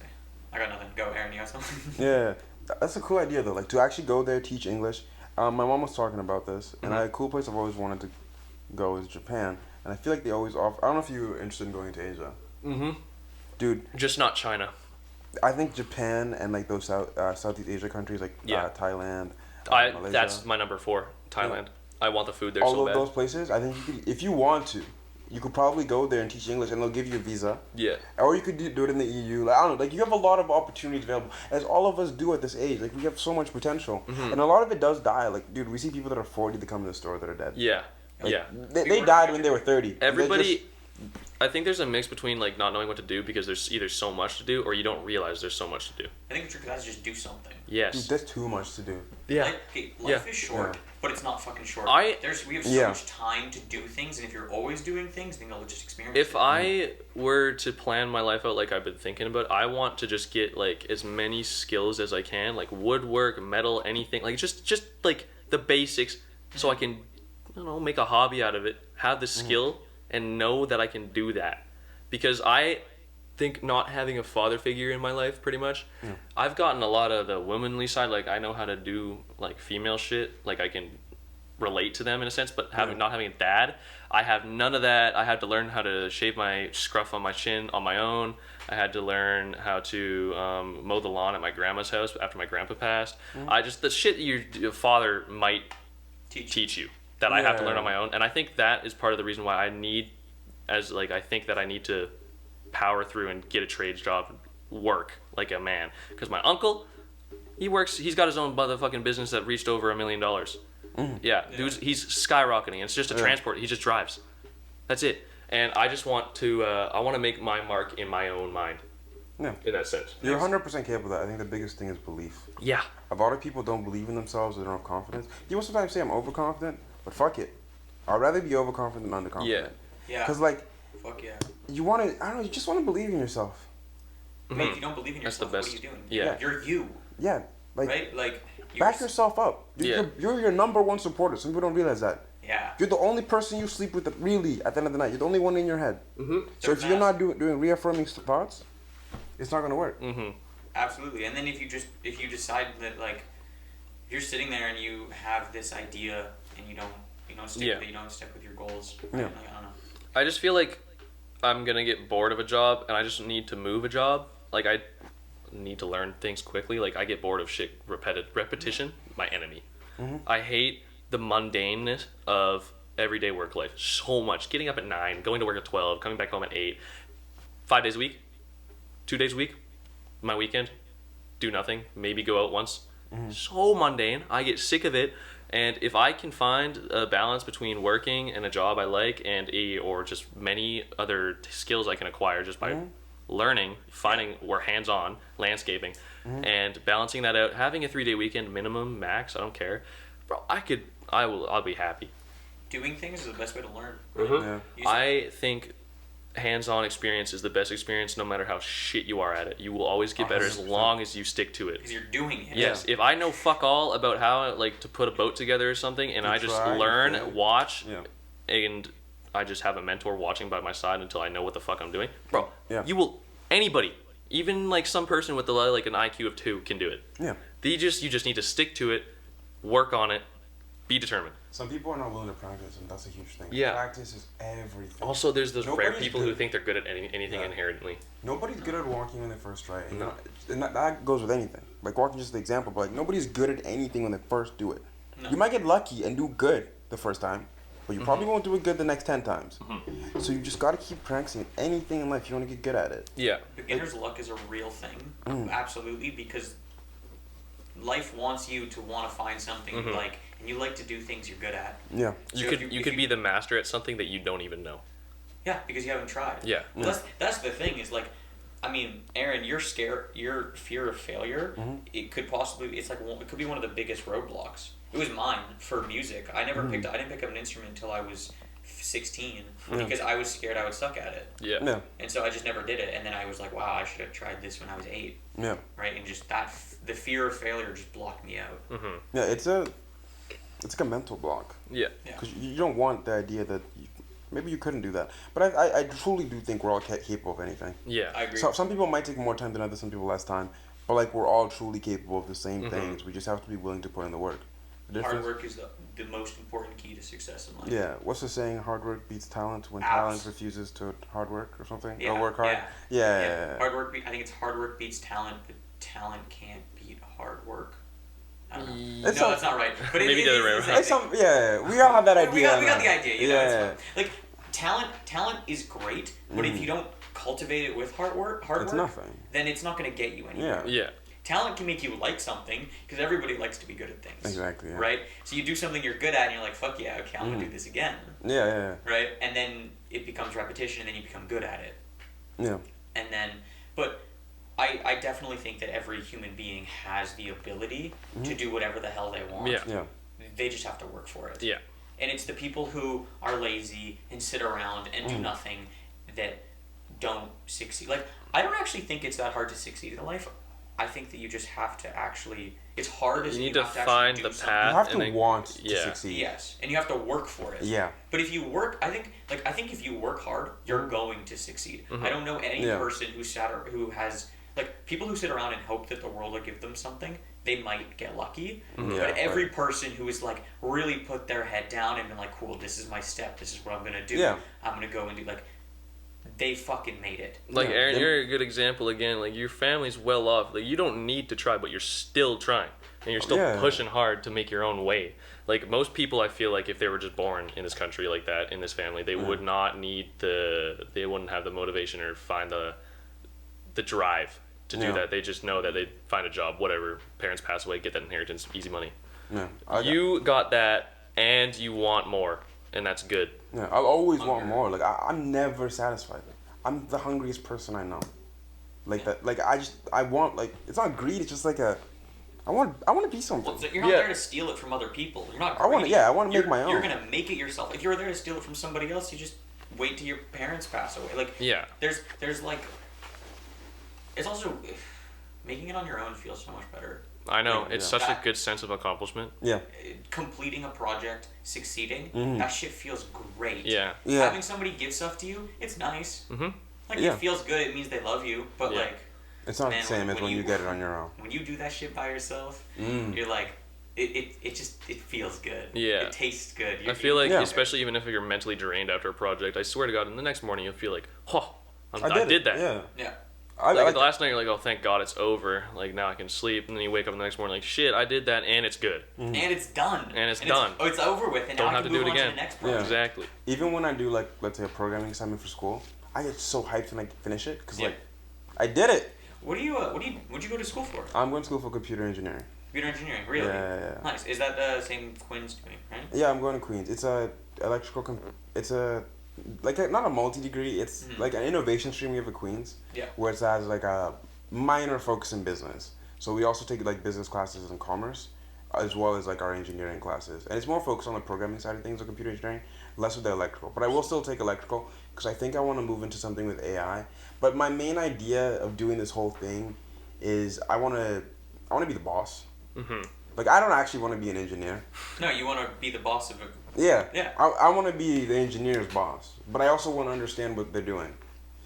I got nothing. Go, Aaron. You got something? Yeah, that's a cool idea though. Like to actually go there, teach English. My mom was talking about this, and a cool place I've always wanted to go is Japan. And I feel like they always offer. I don't know if you're interested in going to Asia, Mm-hmm. dude. Just not China. I think Japan and like those Southeast Asia countries like Yeah. Thailand, Malaysia, That's my number 4, Thailand. I want the food there all so of bad. those places. I think you could, if you want to, you could probably go there and teach English, and they'll give you a visa. Yeah. Or you could do it in the EU. Like I don't know. Like you have a lot of opportunities available, as all of us do at this age. Like we have so much potential, and a lot of it does die. Like dude, we see people that are 40 that come to the store that are dead. Yeah. Like, Yeah. They died when they were 30. They Everybody, just- I think there's a mix between like not knowing what to do because there's either so much to do or you don't realize there's so much to do. I think the trick of that is just do something. Yes. Dude, there's too much to do. Yeah. Like, okay, life Yeah. is short, Yeah. but it's not fucking short. We have so Yeah. much time to do things, and if you're always doing things, then you'll just experience. If it. I were to plan my life out like I've been thinking about, I want to just get like as many skills as I can, like woodwork, metal, anything, like just like the basics, so I can, I don't know, make a hobby out of it, have the skill, and know that I can do that. because I think not having a father figure in my life, pretty much, I've gotten a lot of the womanly side. Like, I know how to do like female shit. Like, I can relate to them in a sense, but not having a dad, I have none of that. I had to learn how to shave my scruff on my chin on my own. I had to learn how to mow the lawn at my grandma's house after my grandpa passed. I just, the shit your father might teach you that I have to learn on my own. And I think that is part of the reason why I need to power through and get a trades job, work like a man. Because my uncle, he's got his own motherfucking business that reached over $1 million. Dude, he's skyrocketing. It's just a transport. He just drives. That's it. And I just want to, I want to make my mark in my own mind. Yeah. In that sense. You're 100% capable of that. I think the biggest thing is belief. Yeah. A lot of people don't believe in themselves, they don't have confidence. People sometimes say I'm overconfident, but fuck it. I'd rather be overconfident than underconfident. Yeah. Because, like, fuck yeah. you want to, I don't know, you just want to believe in yourself. But if you don't believe in yourself, what are you doing? Yeah. You're you. Yeah. Like, right? Like, back yourself up. You're your number one supporter. Some people don't realize that. Yeah. You're the only person you sleep with, really, at the end of the night. You're the only one in your head. So if you're not doing reaffirming thoughts, it's not going to work. Absolutely. And then if you decide that, like, you're sitting there and you have this idea and you don't stick with it, you don't stick with your goals. Right? Like, I don't know. I just feel like I'm going to get bored of a job and I just need to move a job. Like, I need to learn things quickly. Like, I get bored of shit. Repetition, my enemy. I hate the mundaneness of everyday work life so much. Getting up at 9, going to work at 12, coming back home at 8, 5 days a week, 2 days a week, my weekend, do nothing, maybe go out once. So mundane. I get sick of it. And if I can find a balance between working and a job I like or just many other skills I can acquire just by learning, finding we're hands-on, landscaping, and balancing that out, having a 3-day weekend minimum, max, I don't care. Bro, I'll be happy. Doing things is the best way to learn. I think hands-on experience is the best experience no matter how shit you are at it. You will always get better 100%. as long as you stick to it. Because you're doing it. Yes, if I know fuck all about how like to put a boat together or something and I just learn, watch, and I just have a mentor watching by my side until I know what the fuck I'm doing. Bro, anybody, even like some person with like an IQ of 2 can do it. Yeah. You just need to stick to it, work on it, be determined. Some people are not willing to practice, and that's a huge thing. Yeah. Practice is everything. Also, there's those rare Nobody's people good. who think they're good at anything inherently. Nobody's good at walking when they first try it. And that goes with anything. Like, walking is just the example, but like, nobody's good at anything when they first do it. No. You might get lucky and do good the first time, but you probably won't do it good the next 10 times. So you just got to keep practicing anything in life. You want to get good at it. Yeah. Beginner's luck is a real thing. Absolutely, because life wants you to want to find something you like, and you like to do things you're good at. Yeah. You could be the master at something that you don't even know. Yeah, because you haven't tried. Yeah. Well, that's the thing is, like, I mean, Aaron, your fear of failure, it could possibly, it could be one of the biggest roadblocks. It was mine for music. I didn't pick up an instrument until I was 16 because I was scared I would suck at it. Yeah. And so I just never did it. And then I was like, wow, I should have tried this when I was 8. Yeah. Right? And just the fear of failure just blocked me out. Yeah, it's like a mental block. Yeah. Because you don't want the idea that maybe you couldn't do that. But I truly do think we're all capable of anything. Yeah. I agree. So some people might take more time than others, some people less time. But like, we're all truly capable of the same things. We just have to be willing to put in the work. Hard work is the most important key to success in life. Yeah. What's the saying? Hard work beats talent when talent refuses to hard work or something? Yeah. Or work hard? Yeah. Hard work. I think it's hard work beats talent, but talent can't beat hard work. I don't know. No, that's not right. But Maybe the other way around. We all have that idea. We got the idea. You know, Yeah. it's fun. Like, talent is great, but if you don't cultivate it with hard work, It's nothing. then it's not going to get you anywhere. Yeah. Talent can make you like something because everybody likes to be good at things. Exactly. Yeah. Right? So you do something you're good at and you're like, fuck yeah, okay, I'm going to do this again. Yeah. Right? And then it becomes repetition and then you become good at it. Yeah. And then, but I definitely think that every human being has the ability to do whatever the hell they want. Yeah. They just have to work for it. Yeah. And it's the people who are lazy and sit around and do nothing that don't succeed. Like, I don't actually think it's that hard to succeed in life. I think that you just have to actually, it's hard as You need have to to find actually the do path. something. You have to and then- want to yeah. succeed. Yes, and you have to work for it. Yeah. But if you work, I think if you work hard, you're going to succeed. I don't know any person who has like people who sit around and hope that the world will give them something. They might get lucky, but every person who is like really put their head down and been like, cool, this is my step. This is what I'm gonna do. Yeah. I'm gonna go and do like. They fucking made it. Like Aaron, you're a good example again. Like your family's well off. Like you don't need to try, but you're still trying, and you're still pushing hard to make your own way. Like most people, I feel like if they were just born in this country like that, in this family, they would not need they wouldn't have the motivation or find the drive to do that. They just know that they'd find a job, whatever. Parents pass away, get that inheritance, easy money. Yeah. You got that, and you want more, and that's good. Yeah, I'll always want more. Like I'm never satisfied. I'm the hungriest person I know. Like that. Like I want. Like it's not greed. It's just like I want to be something. Well, you're not there to steal it from other people. You're not. Greedy. I want to make my own. You're gonna make it yourself. If you're there to steal it from somebody else, you just wait till your parents pass away. Like there's like. It's also making it on your own feels so much better. I know, it's such a good sense of accomplishment. Yeah. Completing a project, succeeding, that shit feels great. Yeah. Having somebody give stuff to you, it's nice. Like it feels good. It means they love you. But like, it's not the same as when you get it on your own. When you do that shit by yourself, you're like, it feels good. Yeah. It tastes good. I feel like, especially even if you're mentally drained after a project, I swear to God, in the next morning you'll feel like, I did that. Yeah. Like the last night you're like, oh, thank God it's over. Like now I can sleep, and then you wake up the next morning like, shit, I did that, and it's good. And it's done. It's over with, and don't now have I can to do move it on again. to the next project. Exactly. Even when I do like, let's say a programming assignment for school, I get so hyped when I finish it because like, I did it. What'd you go to school for? I'm going to school for computer engineering. Computer engineering, really? Yeah. Nice. Is that the same Quinn's doing, right? Yeah, I'm going to Queens. It's a it's a not a multi-degree. It's like an innovation stream we have at Queens. Yeah. Where it has like a minor focus in business. So we also take like business classes and commerce, as well as like our engineering classes. And it's more focused on the programming side of things, like computer engineering, less with the electrical. But I will still take electrical because I think I want to move into something with AI. But my main idea of doing this whole thing is I want to be the boss. Like I don't actually want to be an engineer. No, you want to be the boss of it. Yeah. Yeah. I want to be the engineer's boss, but I also want to understand what they're doing.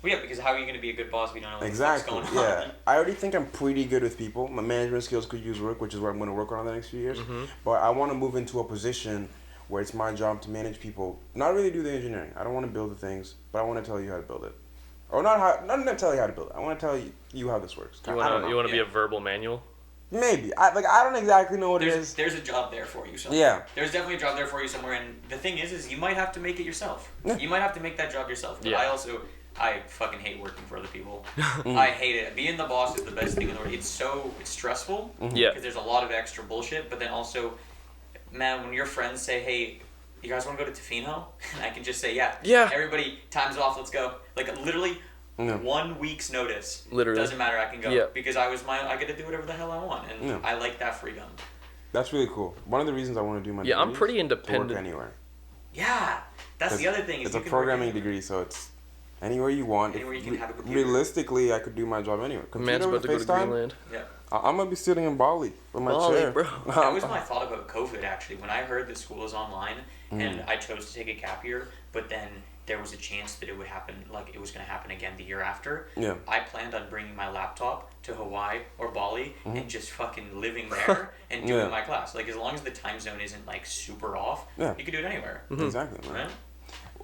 Well, yeah, because how are you going to be a good boss if you don't know what's going on? Yeah. I already think I'm pretty good with people. My management skills could use work, which is what I'm going to work on in the next few years. But I want to move into a position where it's my job to manage people, not really do the engineering. I don't want to build the things, but I want to tell you how to build it. Or not tell you how to build it. I want to tell you how this works. You want to be a verbal manual? Maybe. I don't exactly know what it is. There's a job there for you somewhere. Yeah. There's definitely a job there for you somewhere, and the thing is you might have to make it yourself. You might have to make that job yourself. But I fucking hate working for other people. I hate it. Being the boss is the best thing in the world. It's stressful. Because there's a lot of extra bullshit, but then also, man, when your friends say, hey, you guys want to go to Tofino? And I can just say, yeah. Everybody, time's off, let's go. Like, literally, 1 week's notice. Literally. Doesn't matter, I can go. Yeah. Because I get to do whatever the hell I want. And I like that freedom. That's really cool. One of the reasons I want to do my degree I'm pretty independent. to work anywhere. Yeah. That's the other thing. It's a programming degree, so it's anywhere you want. Anywhere you can have a computer. Realistically, I could do my job anywhere. Man's about to go to Greenland. Yeah. I'm going to be sitting in Bali with my chair. Bro. That was my thought about COVID, actually. When I heard that school was online and I chose to take a gap year, but then there was a chance that it would happen, like it was going to happen again the year after. Yeah. I planned on bringing my laptop to Hawaii or Bali and just fucking living there and doing my class. Like, as long as the time zone isn't, like, super off, you can do it anywhere. Exactly, man. Right?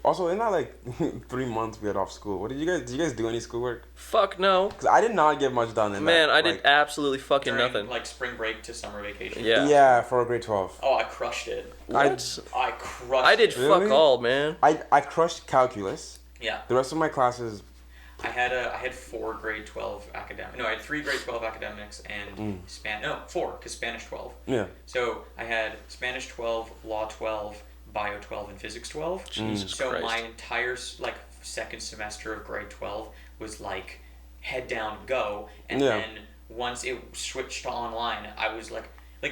Also, in that like 3 months we had off school, did you guys do any schoolwork? Fuck no. Because I did not get much done in that. Man, I did absolutely fucking During, nothing. like, spring break to summer vacation. Yeah. Yeah, for grade 12. Oh, I crushed it. What? I crushed I did it. Really? fuck all, man. I crushed calculus. Yeah. The rest of my classes. I had 4 grade 12 academic. No, I had 3 grade 12 academics and 4 because Spanish 12. Yeah. So I had Spanish 12, Law 12, Bio 12, and Physics 12. Jesus so Christ. my entire second semester of grade 12 was like head down, go, and then once it switched to online, I was like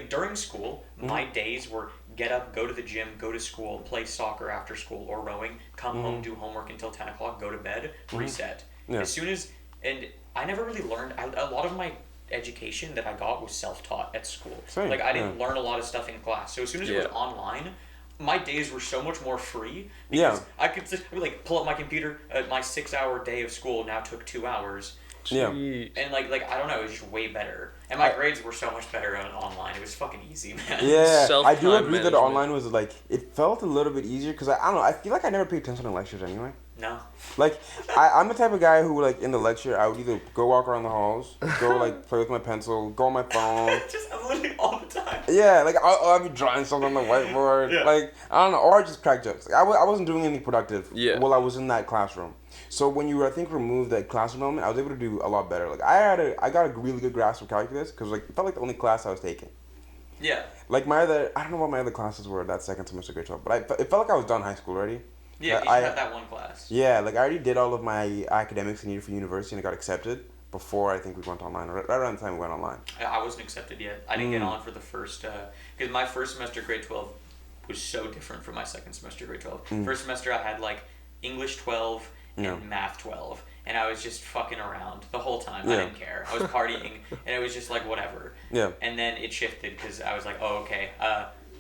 during school, my days were get up, go to the gym, go to school, play soccer after school or rowing, come home, do homework until 10 o'clock, go to bed, reset. Yeah. As soon as, and I never really learned, a lot of my education that I got was self-taught at school. Same, Like, I didn't learn a lot of stuff in class. So as soon as it was online, my days were so much more free because Yeah. I could just like pull up my computer. My 6-hour day of school now took 2 hours. Yeah. Jeez. And like I don't know, it was just way better. And my grades were so much better online. It was fucking easy, man. Yeah, I do Self-time agree that management. online was like, it felt a little bit easier because I don't know, I feel like I never paid attention to lectures anyway. No. Like, I'm the type of guy who, like, in the lecture, I would either go walk around the halls, go, like, play with my pencil, go on my phone. Just literally all the time. Yeah, like, I'll be drawing something on the whiteboard. Yeah. Like, I don't know, or I just crack jokes. Like, I wasn't doing anything productive Yeah. while I was in that classroom. So when you, I think, remove that classroom element, I was able to do a lot better. Like, I got a really good grasp of calculus because, like, it felt like the only class I was taking. Yeah. Like, I don't know what my other classes were that second semester grade 12, but it felt like I was done high school already. Yeah, you I had that one class. Yeah, like I already did all of my academics I needed for university and I got accepted before I think we went online, right around the time we went online. I wasn't accepted yet. I didn't get on for the first, because my first semester grade 12 was so different from my second semester grade 12. First semester I had like English 12 and math 12. And I was just fucking around the whole time. I didn't care. I was partying and it was just like whatever. Yeah. And then it shifted because I was like, oh, okay.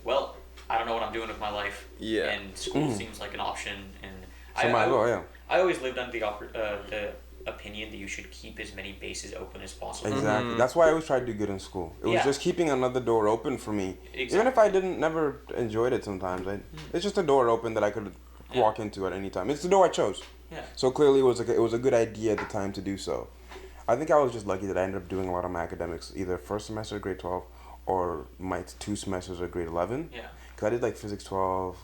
Well, I don't know what I'm doing with my life. Yeah. And school seems like an option. And So might as well, yeah. I always lived under the opinion that you should keep as many bases open as possible. Exactly. That's why I always tried to do good in school. It was Yeah. just keeping another door open for me. Exactly. Even if I never enjoyed it sometimes. It's just a door open that I could walk into at any time. It's the door I chose. Yeah. So clearly it was a good idea at the time to do so. I think I was just lucky that I ended up doing a lot of my academics either first semester of grade 12 or my 2 semesters of grade 11. Yeah. Because I did like physics 12,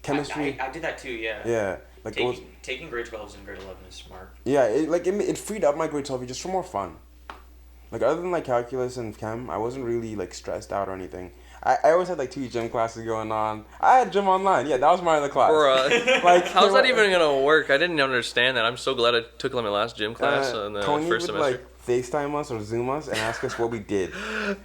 chemistry. I did that too, yeah. Yeah. Like it was, Taking grade 12s and grade 11 is smart. yeah, it freed up my grade 12 just for more fun. Like other than like calculus and chem, I wasn't really like stressed out or anything. I always had like 2 gym classes going on. I had gym online. Yeah, that was my other class. Bruh. Like How's that even gonna work? I didn't understand that. I'm so glad I took my last gym class in the Tony first would semester. like FaceTime us or Zoom us and ask us what we did.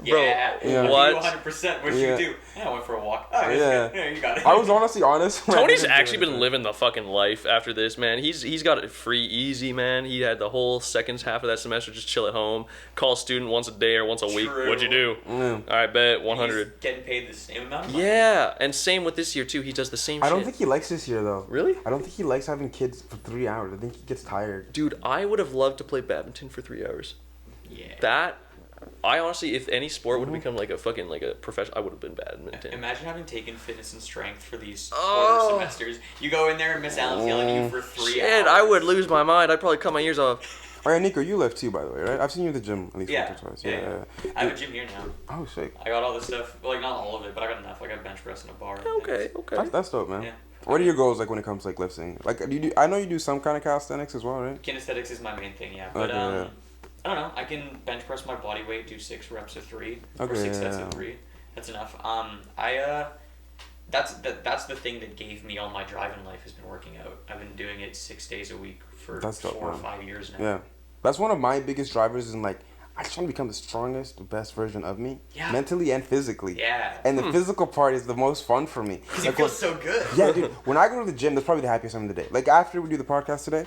Yeah. Yeah. What? 100%. What'd Yeah. you do? Yeah, I went for a walk. Oh, Yeah. yeah, you got it. I was honestly honest. when I Tony's didn't do actually been anything. living the fucking life after this, man. He's got it free easy, man. He had the whole second half of that semester just chill at home, call a student once a day or once a week. True. What'd you do? Yeah. All right, bet He's 100. getting paid the same amount of money. Yeah, and same with this year too. He does the same I shit. don't think he likes this year though. Really? I don't think he likes having kids for 3 hours. I think he gets tired. Dude, I would have loved to play badminton for 3 hours. Yeah. That, I honestly, if any sport would have become like a fucking like a profession, I would have been badminton. Imagine having taken fitness and strength for these Oh. quarter semesters. You go in there and Miss Allen's yelling at you for 3 Shit, hours. I would lose my mind. I'd probably cut my ears off. Oh yeah, Nico, you lift too, by the way, right? I've seen you at the gym at least Yeah. once or twice. Yeah. I have a gym here now. Oh, sick. I got all this stuff. Well, like, not all of it, but I got enough. Like, I have bench press and a bar. and Okay, things. okay. That's dope, man. Yeah. What are your goals like when it comes to like lifting? Like, do you do? I know you do some kind of calisthenics as well, right? Kinesthetics is my main thing, yeah. But, Okay, yeah. I don't know. I can bench press my body weight, do 6 reps of 3. Or Okay, 6 sets yeah. of 3. That's enough. That's the thing that gave me all my drive in life has been working out. I've been doing it 6 days a week for That's dope, 4 or man. 5 years now. Yeah, that's one of my biggest drivers. Is in like, I just want to become the strongest, the best version of me, Yeah. mentally and physically. Yeah. And the physical part is the most fun for me. Because you Like, feel when- so good. Yeah, dude. When I go to the gym, that's probably the happiest time of the day. Like after we do the podcast today,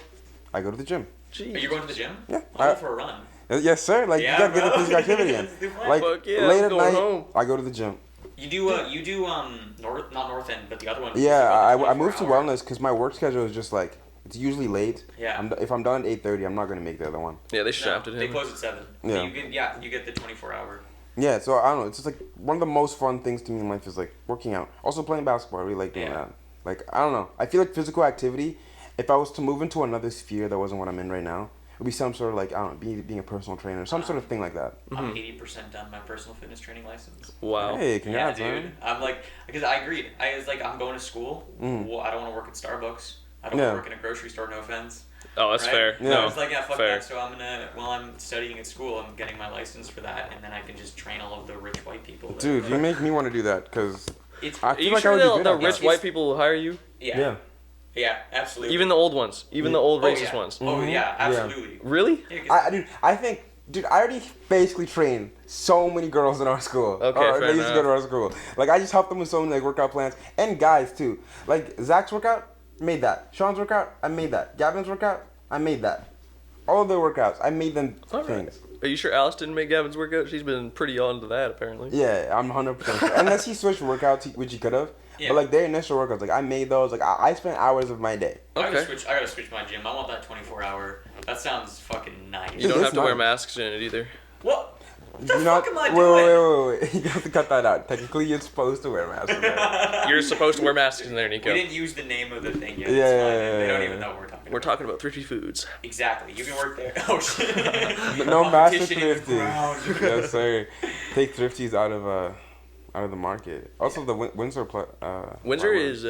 I go to the gym. Are you going to the gym? Yeah. I'll go for a run. Yes, sir. Like Yeah, you gotta get the bro. physical activity in. Let's do fun. Like Fuck yeah, late I'm at going night, home. I go to the gym. You do not North End, but the other one. Yeah, I 24 moved to hour. wellness because my work schedule is just like it's usually late. Yeah. If I'm done at 8:30, I'm not gonna make the other one. Yeah, they No, shafted they him. close at 7. Yeah. You get the 24-hour. Yeah, so I don't know. It's just like one of the most fun things to me in life is like working out. Also playing basketball. I really like doing Yeah. that. Like I don't know. I feel like physical activity. If I was to move into another sphere that wasn't what I'm in right now, it would be some sort of like I don't know, being a personal trainer, some sort of thing like that. I'm 80% done my personal fitness training license. Wow. Hey, congrats, yeah, dude. man. I'm like, because I agreed. I was like, I'm going to school. Well, I don't want to work at Starbucks. I don't Yeah. want to work in a grocery store. No offense. Oh, that's Right? fair. Yeah. I No, was like, yeah, fuck fair. that. So I'm gonna, while I'm studying at school, I'm getting my license for that, and then I can just train all of the rich white people. that- Dude, you make me want to do that because It's I Are feel you like I sure would be the good at rich that. white people will hire you? yeah, yeah, absolutely. Even the old ones? Even the old Oh, racist yeah. ones? Oh yeah, absolutely. Really? Yeah, 'cause- Dude, I already basically trained so many girls in our school. Okay, Or fair they used to go to enough. our school. Like, I just helped them with so many like workout plans. And guys, too. Like, Zach's workout, made that. Sean's workout, I made that. Gavin's workout, I made that. All of their workouts, I made them All right. things. Are you sure Alice didn't make Gavin's workout? She's been pretty on to that, apparently. Yeah, I'm 100% sure. Unless he switched workouts, which he could have. Yeah. But like their initial workouts, like I made those. Like I spent hours of my day. I Okay. gotta switch my gym. I want that 24-hour. That sounds fucking nice. You don't It's have to wear nice. masks in it either. What? What the You're fuck not- am I wait, doing? wait. You have to cut that out. Technically, you're supposed to wear masks. You're supposed to wear masks in there, We Nico. didn't use the name of the thing yet. Yeah, It's yeah, fine. yeah, They don't yeah, even yeah. know what we're talking We're about. talking about thrifty foods. Exactly. You can work there. Oh shit. No massive Competition in the thrifty. ground. Yes, sir. Take thrifties out of the market. Also, the Windsor. Windsor is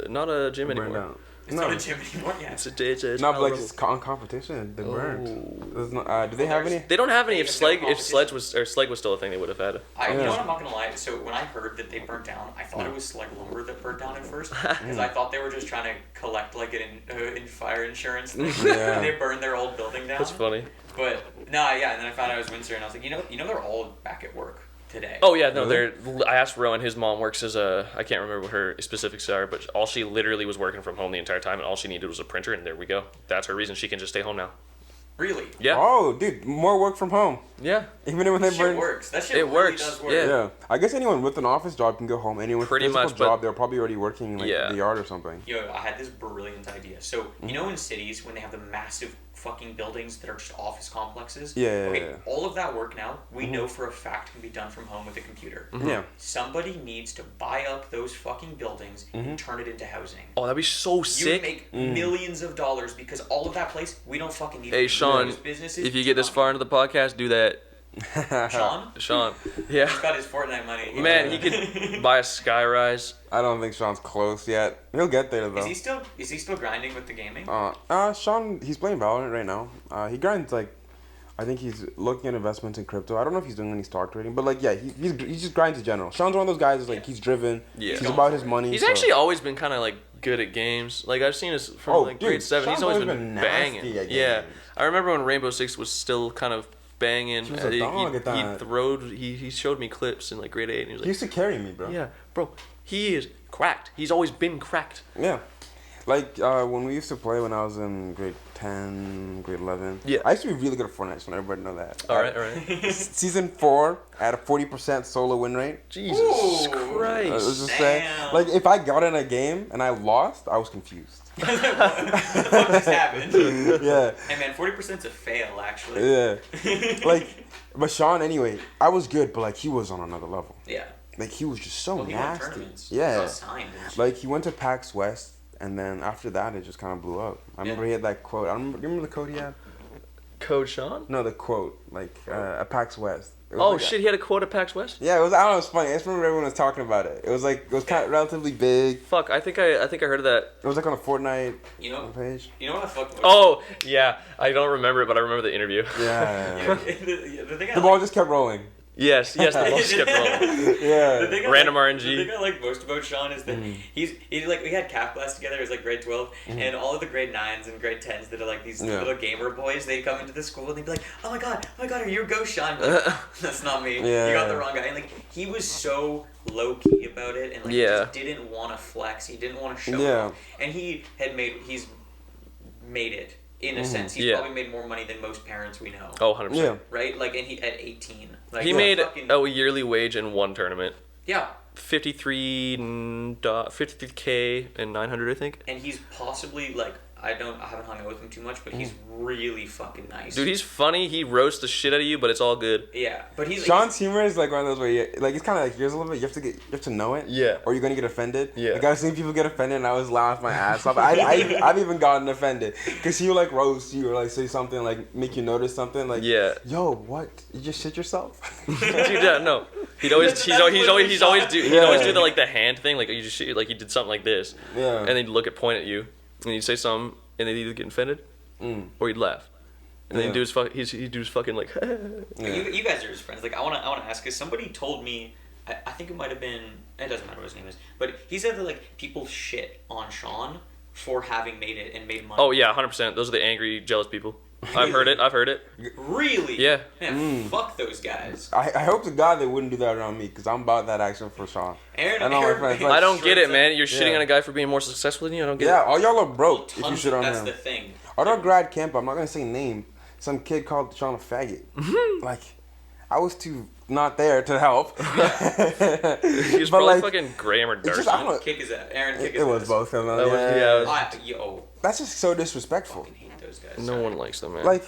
not a gym burned anymore. down. It's No, not a gym anymore. Yeah. It's not like horrible. it's competition. They burned. Oh. There's no, do they have any? They don't have any. If There's no Sledge competition. was still a thing, they would have had. You Yeah. know what? I'm not gonna lie. So when I heard that they burnt down, I thought it was Slug Lumber that burnt down at first, because I thought they were just trying to collect like an fire insurance thing. Yeah. They burned their old building down. That's funny. But no, yeah. And then I found out it was Windsor, and I was like, you know, they're all back at work today. Oh yeah, no, Really? I asked Rowan. His mom works as I can't remember what her specifics are, but all she literally was working from home the entire time, and all she needed was a printer, and there we go. That's her reason she can just stay home now. Really? Yeah, Oh, dude, more work from home. yeah, Even when they That shit burn. works. That shit It really works, does work. yeah. Yeah, I guess anyone with an office job can go home. Anyone with a Pretty physical much, but- job, they're probably already working in like Yeah. the yard or something. Yo, I had this brilliant idea. So, you know in cities when they have the massive fucking buildings that are just office complexes? Yeah, Okay, yeah. all of that work now, we know for a fact can be done from home with a computer. Yeah. Somebody needs to buy up those fucking buildings and turn it into housing. Oh, that'd be so You sick. make millions of dollars because all of that place, we don't fucking need Hey it. Sean, Those businesses, if you get this far into the podcast, do that. Sean? Sean, yeah, He's got his Fortnite money. man, he could buy a skyrise. I don't think Sean's close yet. He'll get there though. Is he still grinding with the gaming? Sean, he's playing Valorant right now. He grinds like, I think he's looking at investments in crypto. I don't know if he's doing any stock trading, but like, yeah, he just grinds in general. Sean's one of those guys. That's like he's driven. Yeah. He's about his money. He's so- actually always been kind of like good at games. Like I've seen us from Oh, like dude, grade 7. Sean's He's always always been been banging. nasty at Yeah, games. I remember when Rainbow Six was still kind of banging. He was a dog at that. He showed me clips in like grade 8, and he was He like, used to carry me, bro. "Yeah, bro, he is cracked. He's always been cracked." Yeah. Like when we used to play when I was in grade 10, grade 11. Yeah. I used to be really good at Fortnite, so everybody know that. All right, all right. Season 4 at a 40% solo win rate. Jesus Ooh. Christ. I was just saying, Damn. like if I got in a game and I lost, I was confused. What the fuck just happened? Yeah. Hey man, 40%'s a fail actually. Yeah. Like, but Sean, anyway, I was good, but like he was on another level. Yeah. Like he was just so Well, he won nasty. tournaments. He Yeah. got signed and shit. Like he went to PAX West, and then after that, it just kind of blew up. I remember he had that quote. Do you remember the quote he had? Code Sean? No, the quote, like at PAX West. It was Oh like shit, he had a quote at PAX West? Yeah, it was. I don't know. It's funny. I just remember everyone was talking about it. It was like it was kind of relatively big. Fuck, I think I heard of that. It was like on a Fortnite You know, page. you know what I fucked with? Oh, yeah. I don't remember it, but I remember the interview. Yeah. the thing I The ball like, just kept rolling. Yes, the ball skipped rolling. Yeah. the thing I Random like, RNG. The thing I like most about Sean is that he like we had calf class together. It was like grade 12, and all of the grade 9s and grade 10s that are like these Yeah. little gamer boys. They'd come into the school and they'd be like, "Oh my god, are you Ghost Sean?" Like, that's not me. Yeah. You got the wrong guy. And like he was so low key about it, and like he Yeah. just didn't want to flex. He didn't want to show Yeah. off. And he's made it in a sense. He's Yeah. probably made more money than most parents we know. Oh, 100%. Yeah. Right? Like, and he at 18. Like, He yeah, made fucking, a yearly wage in one tournament. yeah. 53K and 900, I think. And he's possibly like I haven't hung out with him too much, but he's really fucking nice. Dude, he's funny. He roasts the shit out of you, but it's all good. yeah, but he's Sean's humor is like one of those where like it's kind of like yours a little bit. You have to know it. Yeah. Or you're gonna get offended. Yeah. Like I've seen people get offended, and I was laughing my ass off. I've even gotten offended because he'll like roast you or like say something like make you notice something like Yeah. Yo, what? You just shit yourself? Dude, yeah, no. He'd always do the like the hand thing, like you just like you did something like this, Yeah. and then he'd look at point at you, and he'd say something, and then he'd either get offended, or he'd laugh, and then Yeah. he'd do his fucking like. Yeah. You guys are his friends. Like I wanna ask because somebody told me I think it might have been it doesn't matter what his name is, but he said that like people shit on Sean for having made it and made money. Oh yeah, 100%. Those are the angry, jealous people. I've heard it. Really? Yeah. Man, fuck those guys. I hope to God they wouldn't do that around me because I'm about that action for Sean. Aaron, I know my friends, like- I don't get it, Shirts man. You're shitting Yeah. on a guy for being more successful than you. I don't get Yeah, it. all y'all are broke if you tons shit of, on that's him. the thing. At our grad camp, I'm not gonna say name. Some kid called Sean a faggot. Like, I was too not there to help. He was probably fucking Graham or Darcy. I don't know. Kick his ass. Aaron kick his It was ass. both of them. Yo. That's just so disrespectful. Fucking hate those guys. No one likes them, man. Like,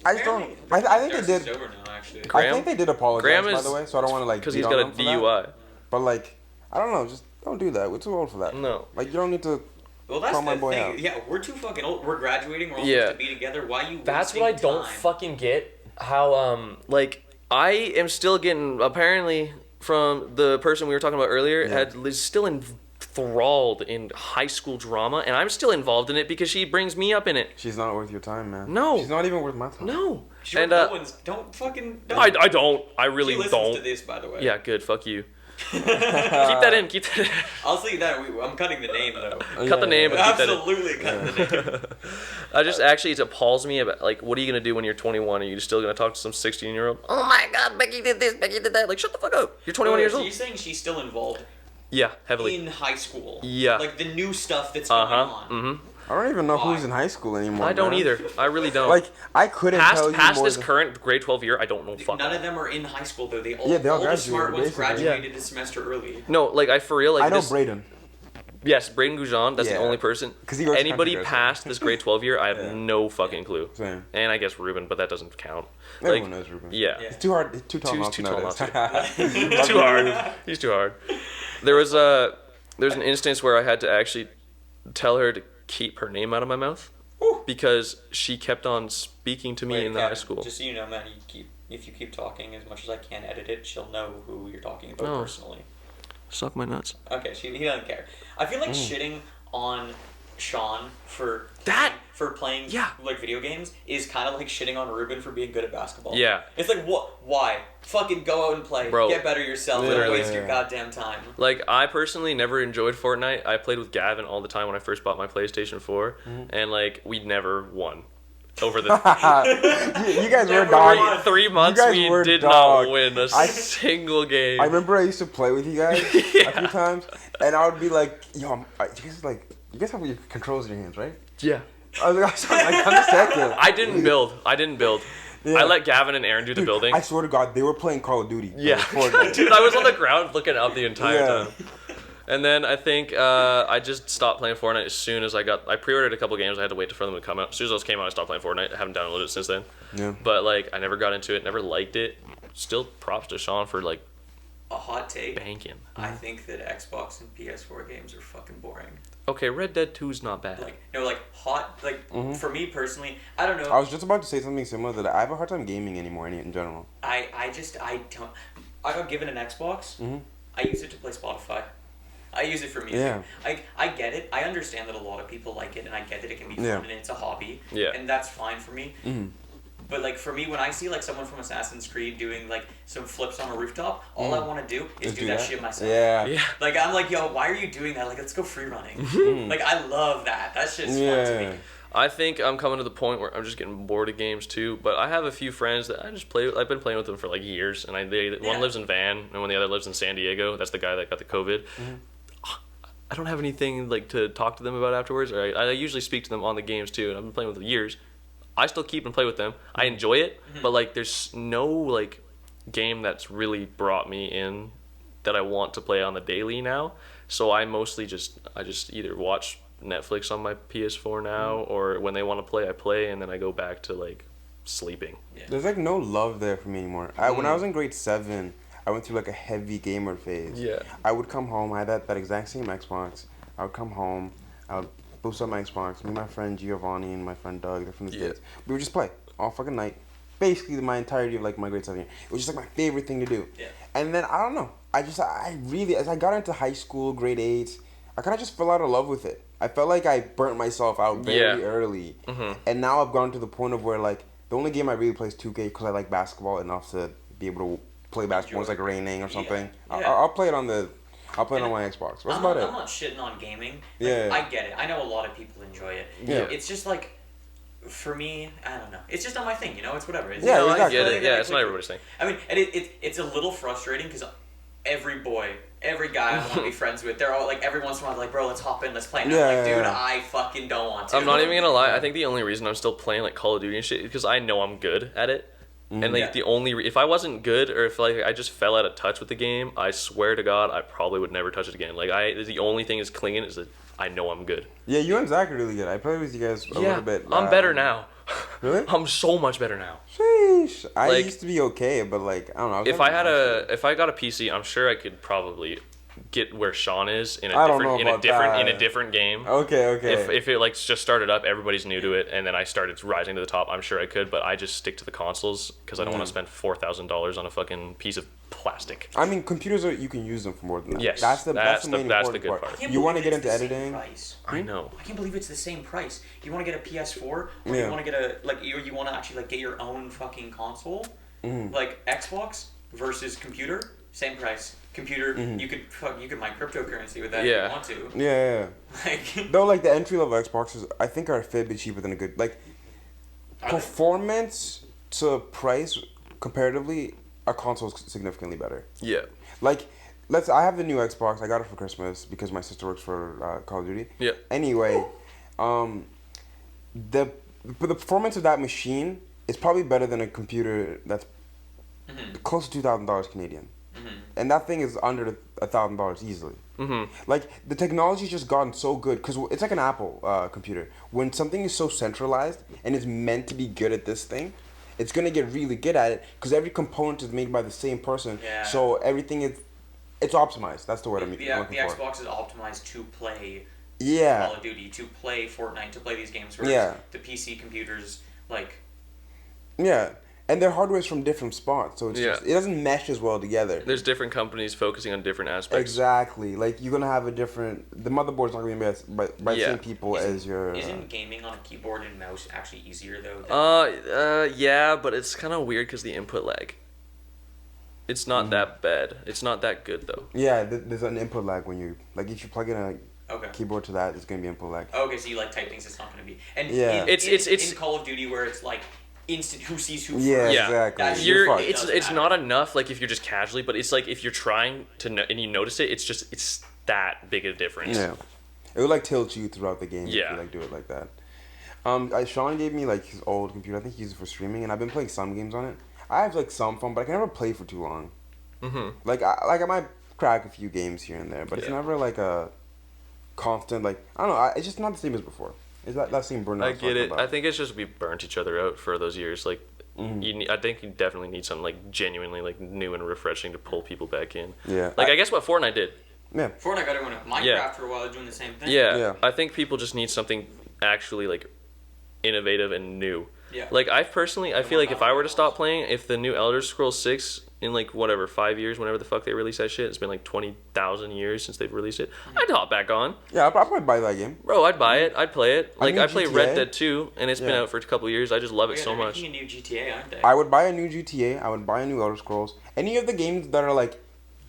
I just don't. I think they Darcy's did. over now, actually. Graham? I think they did apologize, Graham by is- the way. So I don't want to like. Because beat he's on got a them for DUI. that. But like, I don't know. Just don't do that. We're too old for that. No. Like, you don't need to. Well, that's Call my the boy thing. out. Yeah, we're too fucking old. We're graduating. We're all Yeah. supposed to be together. Why you? That's what I wasting don't time? fucking get. How like I am still getting apparently from the person we were talking about earlier is still enthralled in high school drama, and I'm still involved in it because she brings me up in it. She's not worth your time, man. No. She's not even worth my time. No. Sure, And no one's. Don't fucking. Don't. I don't. I really She listens don't. to this, by the way. Yeah, good. Fuck you. Keep that in. Keep that in. I'll see that. I'm cutting the name though. Cut the name. But keep that in. Absolutely cutting the name. I just actually, it appalls me about like, what are you gonna do when you're 21? Are you still gonna talk to some 16-year-old? Oh my God, Becky did this, Becky did that. Like, shut the fuck up. You're 21 years So old. you're saying she's still involved Yeah, heavily. in high school? Yeah. Like the new stuff that's going on. Mm-hmm. I don't even know Why? who's in high school anymore. I don't man. either. I really don't. Like, I couldn't tell you Past more this than- current grade 12 year, I don't know. Fuck. None of them are in high school though. They all, Yeah, they all the smart graduated, ones basically. graduated a semester early. No, like I for real like I know this. Braden. Yes, Braden Goujon. That's Yeah. the only person. 'Cause he goes Anybody country past this grade 12 year, I have Yeah. no fucking clue. Same. And I guess Ruben, but that doesn't count. Everyone knows Ruben. Yeah. Yeah. It's too hard. It's too tall. Too- not too to tall notice. not Too hard. He's too hard. There's an instance where I had to actually tell her to keep her name out of my mouth because she kept on speaking to me Wait, in the Kevin, high school. Just so you know, man, if you keep talking as much as I can edit it, she'll know who you're talking about Oh. personally. Suck my nuts. Okay, he doesn't care. I feel like shitting on Sean for playing Yeah. like video games is kind of like shitting on Ruben for being good at basketball. Yeah. It's like what? Why? Fucking go out and play. Bro. Get better yourself. Literally. Don't waste your goddamn time. Like, I personally never enjoyed Fortnite. I played with Gavin all the time when I first bought my PlayStation 4, and, like, we never won. Over the you guys were Never dog. won. 3 months, You guys we were did dog. not win a single game. I remember I used to play with you guys a few times, and I would be like, "Yo, you guys have your controls in your hands, right?" Yeah. I was like, "I'm a second." I didn't build. Yeah. I let Gavin and Aaron do the building. I swear to God, they were playing Call of Duty. Yeah. Fortnite. Dude, I was on the ground looking up the entire Yeah. time. And then I think I just stopped playing Fortnite as soon as I pre-ordered a couple games. I had to wait for them to come out. As soon as those came out, I stopped playing Fortnite. I haven't downloaded it since then. Yeah. But, like, I never got into it, never liked it. Still props to Sean for, like, A hot take. banking. I think that Xbox and PS4 games are fucking boring. Okay, Red Dead 2's not bad. Like, no, like hot. Like for me personally, I don't know. I was just about to say something similar that I have a hard time gaming anymore in general. I don't. I got given an Xbox. I use it to play Spotify. I use it for music. Yeah. I get it. I understand that a lot of people like it, and I get that it can be fun Yeah. and it's a hobby. Yeah. And that's fine for me. But like for me, when I see like someone from Assassin's Creed doing like some flips on a rooftop, all I want to do is Just do that shit myself. Yeah. Yeah. Like I'm like, yo, why are you doing that? Like, let's go free running. Like I love that. That shit's fun to me. I think I'm coming to the point where I'm just getting bored of games too. But I have a few friends that I just play with. I've been playing with them for like years. And one lives in Van, and when the other lives in San Diego. That's the guy that got the COVID. I don't have anything like to talk to them about afterwards. Or I usually speak to them on the games too, and I've been playing with them years. I still keep and play with them. I enjoy it, but like there's no like game that's really brought me in that I want to play on the daily now. So I mostly just either watch Netflix on my PS4 now, or when they want to play, I play, and then I go back to like sleeping. There's like no love there for me anymore. When I was in grade 7, I went through like a heavy gamer phase. Yeah. I would come home. I had that exact same Xbox. I would come home. I would boost up my Xbox. Me, my friend Giovanni, and my friend Doug. They're from the States. We would just play all fucking night. Basically, my entirety of like my grade 7 year. It was just like my favorite thing to do. Yeah. And then I don't know. I really, as I got into high school, grade 8, I kind of just fell out of love with it. I felt like I burnt myself out very early. And now I've gone to the point of where like the only game I really play is 2K because I like basketball enough to be able to play basketball. It's like raining or something. Yeah. I'll play it on my Xbox. That's about it. I'm not shitting on gaming. Like, Yeah. I get it. I know a lot of people enjoy it. Yeah. It's just like, for me, I don't know. It's just not my thing, you know? It's whatever. It's, Yeah, you know, exactly. I get like it. Yeah, that it's not quick- everybody's thing. I mean, and it's a little frustrating because every guy I want to be friends with, they're all like, every once in a while, they're like, bro, let's hop in, let's play. And I'm like, dude, I fucking don't want to. I'm not even gonna lie. I think the only reason I'm still playing like Call of Duty and shit is because I know I'm good at it. And like the only if I wasn't good, or if like I just fell out of touch with the game, I swear to God, I probably would never touch it again. Like the only thing is clinging is that I know I'm good. Yeah, you and Zach are really good. I played with you guys a little bit. I'm better now. Really? I'm so much better now. Sheesh. I Like, used to be okay, but like I don't know. If I got a PC, I'm sure I could probably get where Sean is in I don't a know about in a that. different game. Okay. If it like just started up, everybody's new to it, and then I started rising to the top, I'm sure I could. But I just stick to the consoles because I don't want to spend $4,000 on a fucking piece of plastic. I mean, computers you can use them for more than that. Yes, that's the that's main the important good part. I can't You want to believe get it's into the same editing? price. I know. I can't believe it's the same price. You want to get a PS4, or Yeah. you want to get you want to actually like get your own fucking console, Mm-hmm. like Xbox versus computer, same price. Computer, Mm-hmm. you could mine cryptocurrency with that Yeah. if you want to. Yeah. Like, Though, like the entry level Xboxes, I think are a fair bit cheaper than a good like performance to price comparatively. A console is significantly better. Yeah. Like, I have the new Xbox. I got it for Christmas because my sister works for Call of Duty. Yeah. Anyway, the performance of that machine is probably better than a computer that's close to $2,000 Canadian, and that thing is under $1,000 easily. Like the technology's just gotten so good because it's like an Apple computer. When something is so centralized and is meant to be good at this thing, it's gonna get really good at it because every component is made by the same person. Yeah. So everything it's optimized. That's the word I'm the looking for. Xbox is optimized to play Yeah. Call of Duty, to play Fortnite, to play these games. Whereas Yeah. the PC computers, like, Yeah. And their hardware is from different spots, so it's Yeah. just, it doesn't mesh as well together. There's different companies focusing on different aspects. Exactly. Like you're gonna have the motherboard's not gonna be made by the Yeah. same people as your. isn't gaming on a keyboard and mouse actually easier though? Than, Yeah, but it's kind of weird because the input lag. It's not that bad. It's not that good though. Yeah, there's an input lag when you if you plug in a okay. keyboard to that, it's gonna be input lag. Okay, so you like type things, it's not going to be. And Yeah. It's in Call of Duty where it's like instant who sees who Yeah, first. Yeah. exactly. That's- You're You're fucked. it's Doesn't it's matter. not enough like if you're just casually, but it's like if you're trying to and you notice it, it's that big a difference. Yeah, it would like tilt you throughout the game if Yeah. you like do it like that. Sean gave me like his old computer. I think he uses it for streaming, and I've been playing some games on it. I have like some fun, but I can never play for too long. Like I might crack a few games here and there, but it's Yeah. never like a constant like I don't know. It's just not the same as before. Is that same burnout? I get it. I think it's just we burnt each other out for those years. Like, I think you definitely need something like genuinely like new and refreshing to pull people back in. Yeah. Like I guess what Fortnite did. Yeah. Fortnite got everyone. Minecraft Yeah. for a while doing the same thing. Yeah. Yeah. I think people just need something actually like innovative and new. Yeah. Like I feel like if I were to stop playing, if the new Elder Scrolls 6 in like whatever 5 years, whenever the fuck they release that shit, it's been like 20,000 years since they've released it. I'd hop back on, Yeah, I'll probably buy that game. bro. I'd buy it. I'd play it. Like mean, I play GTA. Red Dead 2, and it's been Yeah. out for a couple years. I just love it Yeah, so they're much. making a new GTA, aren't they? I would buy a new GTA. I would buy a new Elder Scrolls. Any of the games that are like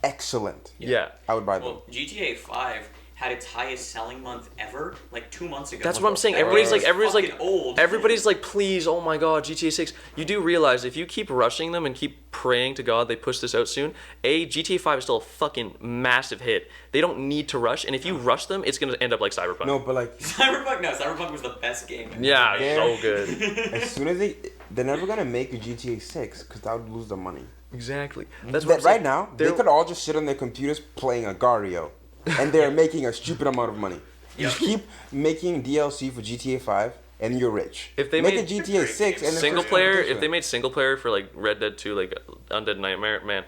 excellent, Yeah. I would buy them. Well, GTA 5 had its highest selling month ever, like 2 months ago. That's what I'm saying. That Everybody's game like, was fucking old. everybody's like, please, oh my god, GTA 6. You do realize if you keep rushing them and keep praying to God they push this out soon, GTA 5 is still a fucking massive hit. They don't need to rush, and if you rush them, it's gonna end up like Cyberpunk. No, but like Cyberpunk was the best game. Yeah, Yeah. so good. as soon as they're never gonna make a GTA 6 because that would lose their money. Exactly. That's what I'm Right saying. now, they could all just sit on their computers playing Agario, and they're making a stupid amount of money. You just keep making DLC for GTA 5, and you're rich. If they make made a GTA 6 and then single first player, competition. if they made single player for like Red Dead 2, like Undead Nightmare, man,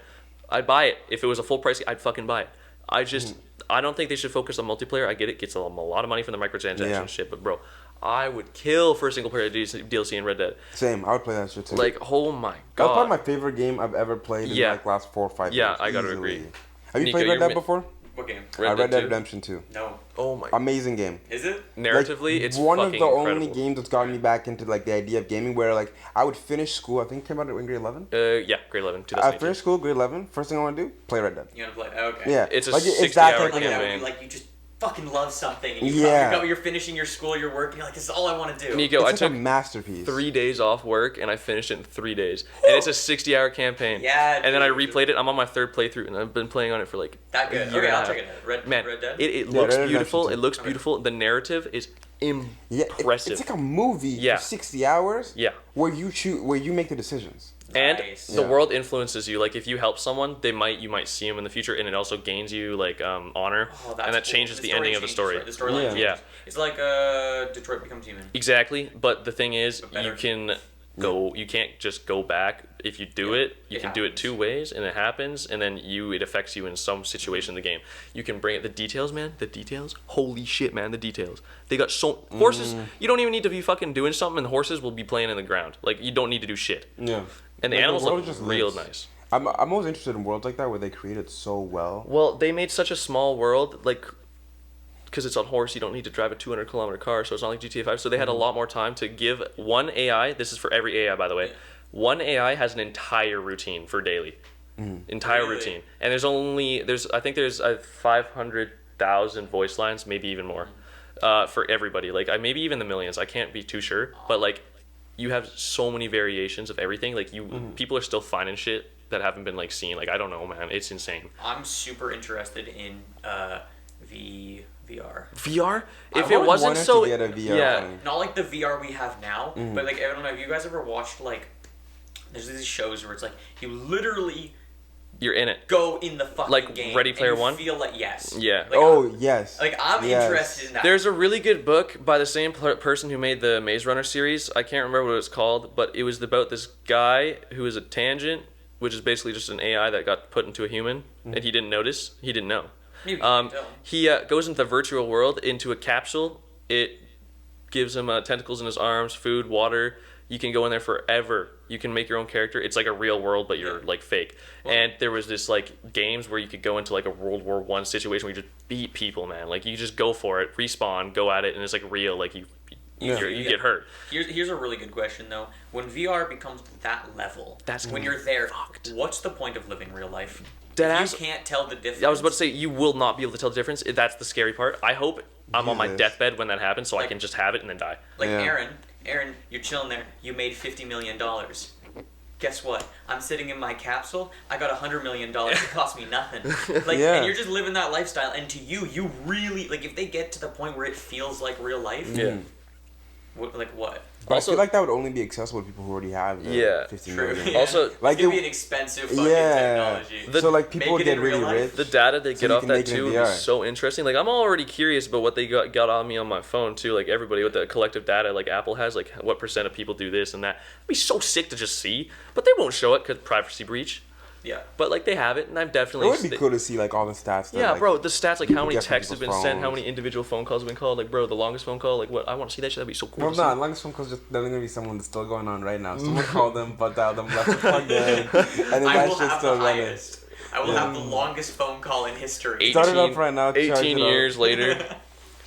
I'd buy it. If it was a full price, I'd fucking buy it. I just, I don't think they should focus on multiplayer. I get it, gets a lot of money from the microtransaction Yeah. shit, but bro, I would kill for a single player DLC in Red Dead. Same, I would play that shit too. Like, oh my That's probably god. my favorite game I've ever played in Yeah. like last 4 or 5 Yeah, years. I gotta easily. agree. Have you Nico, played Red you're Dead before? What game? Red Dead 2? Redemption 2. No. Oh my. Amazing game. Is it? Narratively, Like, it's one of fucking the incredible. only games that's gotten me back into like the idea of gaming where like I would finish school. I think it came out in grade 11. Yeah, grade 11, I 2018. finished school grade 11. First thing I want to do, play Red Dead. You want to play? Okay. Yeah, It's a like, 60-hour type of Like game. that, campaign. like you just fucking love something. And Yeah. you're finishing your school, you're working. You're like, this is all I want to do. Nico, It's I like took a masterpiece. 3 days off work and I finished it in 3 days. And it's a 60-hour campaign. Yeah, And then I dude. replayed it. I'm on my 3rd playthrough and I've been playing on it for like That good. a year Okay, and a I'll half. check it out. Man, Red Dead. it Yeah, looks Red Dead beautiful. Redemption It looks too. beautiful. The narrative is impressive. It's like a movie for 60 hours. Yeah. Where you make the decisions. And Nice. the world influences you. Like if you help someone, you might see them in the future, and it also gains you like honor, and that changes the ending of the story. The storyline changes. Yeah. It's like Detroit Becomes Human. Exactly, but the thing is, better. you can't just go back. If you do it, you can do it two ways, and it happens, and then it affects you in some situation in the game. You can bring it, the details, man, holy shit, man, the details. They got horses, you don't even need to be fucking doing something, and horses will be playing in the ground. Like, you don't need to do shit. Yeah. And the animals look real nice. I'm always interested in worlds like that where they create it so well. Well, they made such a small world, like, because it's on horse, you don't need to drive a 200-kilometer car, so it's not like GTA 5. So they had a lot more time to give one AI. This is for every AI, by the way. One AI has an entire routine for daily, entire routine, and I think there's 500,000 voice lines, maybe even more, for everybody. Like maybe even the millions. I can't be too sure, but like you have so many variations of everything. Like people are still finding shit that haven't been like seen. Like I don't know, man. It's insane. I'm super interested in VR. VR? If it wasn't so, to get a VR thing. Not like the VR we have now, but like I don't know. Have you guys ever watched like? There's these shows where it's like you literally. You're in it. Go in the fucking like game. Ready Player One? Feel like yes. Yeah. Like, yes. Like I'm interested in that. There's a really good book by the same person who made the Maze Runner series. I can't remember what it was called, but it was about this guy who is a tangent, which is basically just an AI that got put into a human, and he didn't notice. He didn't know. He goes into the virtual world, into a capsule. It gives him tentacles in his arms, food, water. You can go in there forever. You can make your own character. It's like a real world, but you're like fake. And there was this like games where you could go into like a World War I situation where you just beat people, man. Like you just go for it, respawn, go at it, and it's like real. Like you get hurt. Here's a really good question though. When VR becomes that level, when you're there, what's the point of living real life? You can't tell the difference. I was about to say you will not be able to tell the difference. That's the scary part. I hope I'm on my deathbed when that happens, so I can just have it and then die. Like Aaron, you're chilling there. You made $50 million. Guess what? I'm sitting in my capsule. I got $100 million. It cost me nothing. And you're just living that lifestyle. And to you really like if they get to the point where it feels like real life. Yeah. What? But also, I feel like that would only be accessible to people who already have the 50 million. Yeah. Also, like it would be an expensive fucking technology. So like people would get really rich. The data they get off that too is so interesting. Like I'm already curious about what they got on me on my phone too. Like everybody with the collective data like Apple has, like what % of people do this and that. It'd be so sick to just see, but they won't show it because privacy breach. Yeah. But like they have it, and I've definitely. It would be cool to see like all the stats. Yeah, like, bro, the stats like how many texts have been phones. sent, how many individual phone calls have been called. Like, bro, the longest phone call, like what? I want to see that shit. That'd be so cool. Well, no, longest phone calls just there's gonna be someone that's still going on right now. Someone called them, but dialed them, left it plugged in, and then that shit's still running. I will have the longest phone call in history. Start it up right now. 18 years later,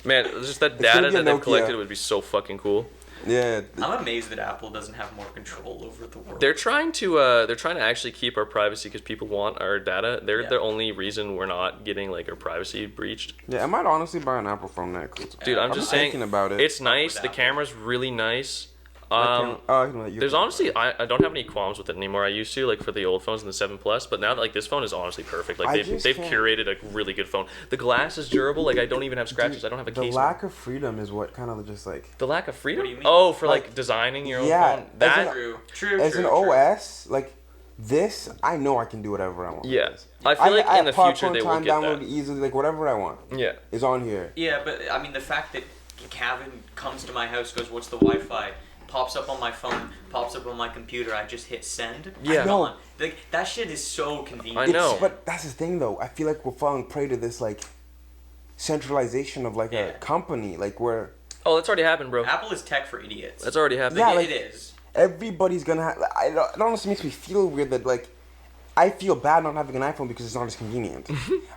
man, just that data that they've collected would be so fucking cool. Yeah. I'm amazed that Apple doesn't have more control over the world. They're trying to actually keep our privacy because people want our data. They're the only reason we're not getting like our privacy breached. Yeah, I might honestly buy an Apple phone next. Dude, I'm just saying, thinking about it. It's nice. The camera's really nice. There's honestly, I don't have any qualms with it anymore. I used to, like for the old phones and the 7 Plus, but now like this phone is honestly perfect. Like they've curated a really good phone. The glass is durable. Like I don't even have scratches. I don't have a case. The lack of freedom is what kind of just like. The lack of freedom? What do you mean? Oh, for like designing your own phone. That's true. As an OS, like this, I know I can do whatever I want. Yeah. I feel like in the future they will get download that. easily, like whatever I want. Yeah. Is on here. Yeah, but I mean the fact that Cavin comes to my house, goes, "What's the Wi-Fi?" Pops up on my phone, pops up on my computer. I just hit send. Yeah. No. Like that shit is so convenient. I know. But that's the thing, though. I feel like we're falling prey to this like centralization of like a company, like where. Oh, that's already happened, bro. Apple is tech for idiots. That's already happened. Yeah, Like, like, it is. Everybody's gonna have. It honestly makes me feel weird that like. I feel bad not having an iPhone because it's not as convenient.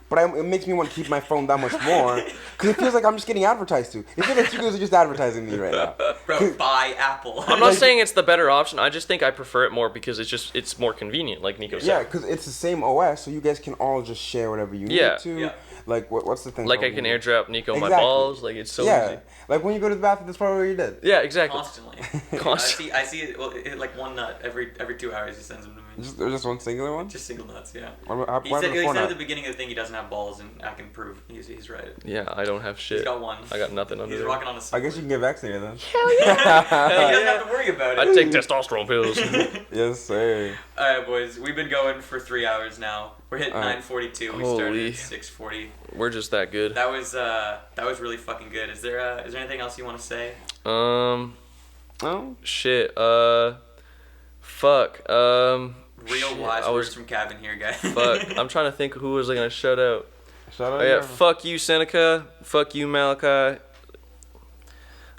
But it makes me want to keep my phone that much more because it feels like I'm just getting advertised to. It feels like you guys are just advertising me right now. Bro, buy Apple. I'm not saying it's the better option. I just think I prefer it more because it's more convenient, like Nico said. Yeah, because it's the same OS, so you guys can all just share whatever you need to. Yeah. Like what's the thing? Like I called? can airdrop Nico my Exactly. balls. Like it's so Yeah, easy. like when you go to the bathroom, that's probably what you did. Yeah, exactly. Constantly. Constantly. I see it, like one nut every 2 hours. He sends them to me. Just one singular one. Just single nuts, yeah. Why He why said, the he four said at nut? the beginning of the thing he doesn't have balls, and I can prove he's right. Yeah, I don't have shit. He's got one. I got nothing under He's there. rocking on a I single. guess you can get vaccinated then. He doesn't have to worry about I it. take testosterone pills. Yes, sir. Alright, boys. We've been going for 3 hours now. We're hitting Alright. 9:42. We Holy. started at 6:40. We're just that good. That was really fucking good. Is there anything else you want to say? Oh. Shit. Fuck. Real shit, wise I words was. from Cavin here, guys. Fuck. I'm trying to think who was I gonna shout out. Shout out. Oh yeah. Fuck you, Seneca. Fuck you, Malachi.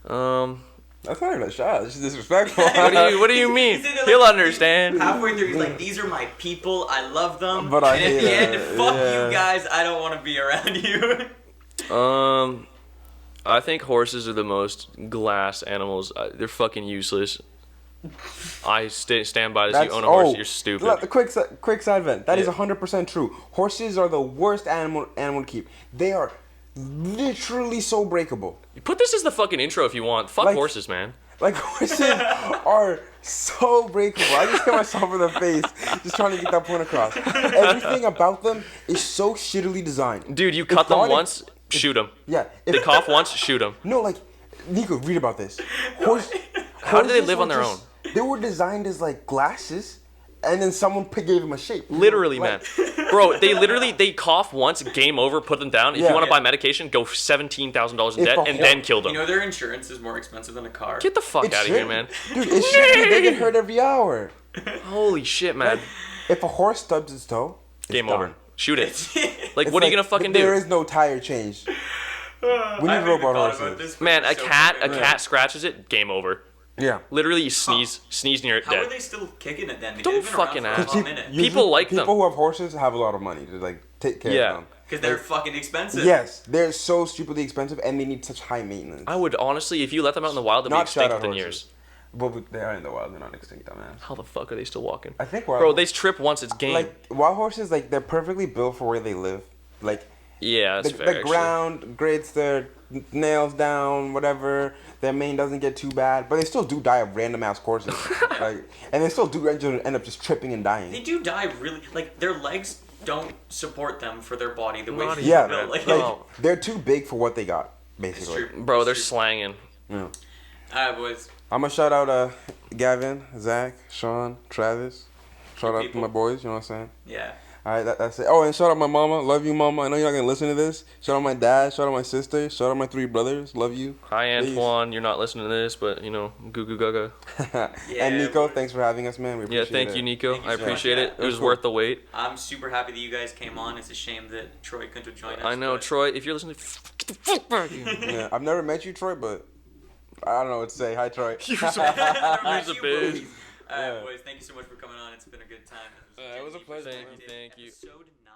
That's not even a shot. It's just disrespectful. What do you mean? He said it He'll like- understand. Halfway through, he's like, "These are my people. I love them." But I and at hate the end, it. fuck Yeah. you guys. I don't want to be around you. I think horses are the most glass animals. They're fucking useless. I stand by this. You own a horse, you're stupid. Look, quick side event. That is Yeah. 100% true. Horses are the worst animal to keep. They are literally so breakable. Put this as the fucking intro if you want. Fuck Like- horses, man. Like horses are so breakable. I just hit myself in the face just trying to get that point across. Everything about them is so shittily designed. Dude, you cut them God- once, shoot them. Yeah. They cough once, shoot them. No, like Nico, read about this. How do they Horses live on were their just- They were designed as like glasses, and then someone gave them a shape. Literally, Like- man. Bro, they cough once, game over, put them down. If Yeah. you want to buy medication, go $17,000 in If debt a and hor- then kill them. You know their insurance is more expensive than a car. Get the fuck It out of here, should- man. Dude, it should be. They get hurt every hour. Holy shit, man. If a horse stubs its toe, it's Game done. over. Shoot it. Like, It's what are you gonna fucking There do? is no tire change. We I need haven't robot even thought horses. about this, but Man, a it's so cat fucking- scratches it, game over. Yeah. Literally, you sneeze near it, How are dead. they still kicking it then? Don't They've been around fucking for a ask. hot minute. People like them. People who have horses have a lot of money to like take care Yeah. of them. Because they're fucking expensive. Yes, they're so stupidly expensive, and they need such high maintenance. I would honestly, if you let them out in the wild, they'll be Not shout extinct out within horses. years. But they are in the wild. They're not extinct, dumbass. How the fuck are they still walking? I think wild. Bro, they trip once, it's game. like wild horses, like they're perfectly built for where they live. Like yeah, that's the fair. actually. ground grades their nails down, whatever. Their mane doesn't get too bad, but they still do die of random ass courses. Like, and they still do end up just tripping and dying. They do die really, like, their legs don't support them for their body the way Not they're Yeah, built. Like, No. they're too big for what they got, it's basically. true. Bro, they're It's true. slanging. Yeah. Alright, boys. I'm gonna shout out Gavin, Zach, Sean, Travis. Shout Good out to people. my boys. You know what I'm saying? Yeah. All right, that's it. Oh, and shout out my mama. Love you, mama. I know you're not gonna listen to this. Shout out my dad. Shout out my sister. Shout out my 3 brothers. Love you. Hi, Please. Antoine. You're not listening to this, but, you know, goo goo gaga. Yeah, And Nico, boy. thanks for having us, man. We Yeah, appreciate thank it. you, Nico. Thank you I so appreciate much. it. Yeah. It was worth the wait. I'm super happy that you guys came on. It's a shame that Troy couldn't have joined us. I know, but- Troy, if you're listening, get the fuck back here. Yeah, I've never met you, Troy, but I don't know what to say. Hi, Troy. You're Never met He's a you, bitch. boys. Alright, Yeah. boys. Thank you so much for coming on. It's been a good time. it was a pleasure, Thank man. you, thank you. Episode 9.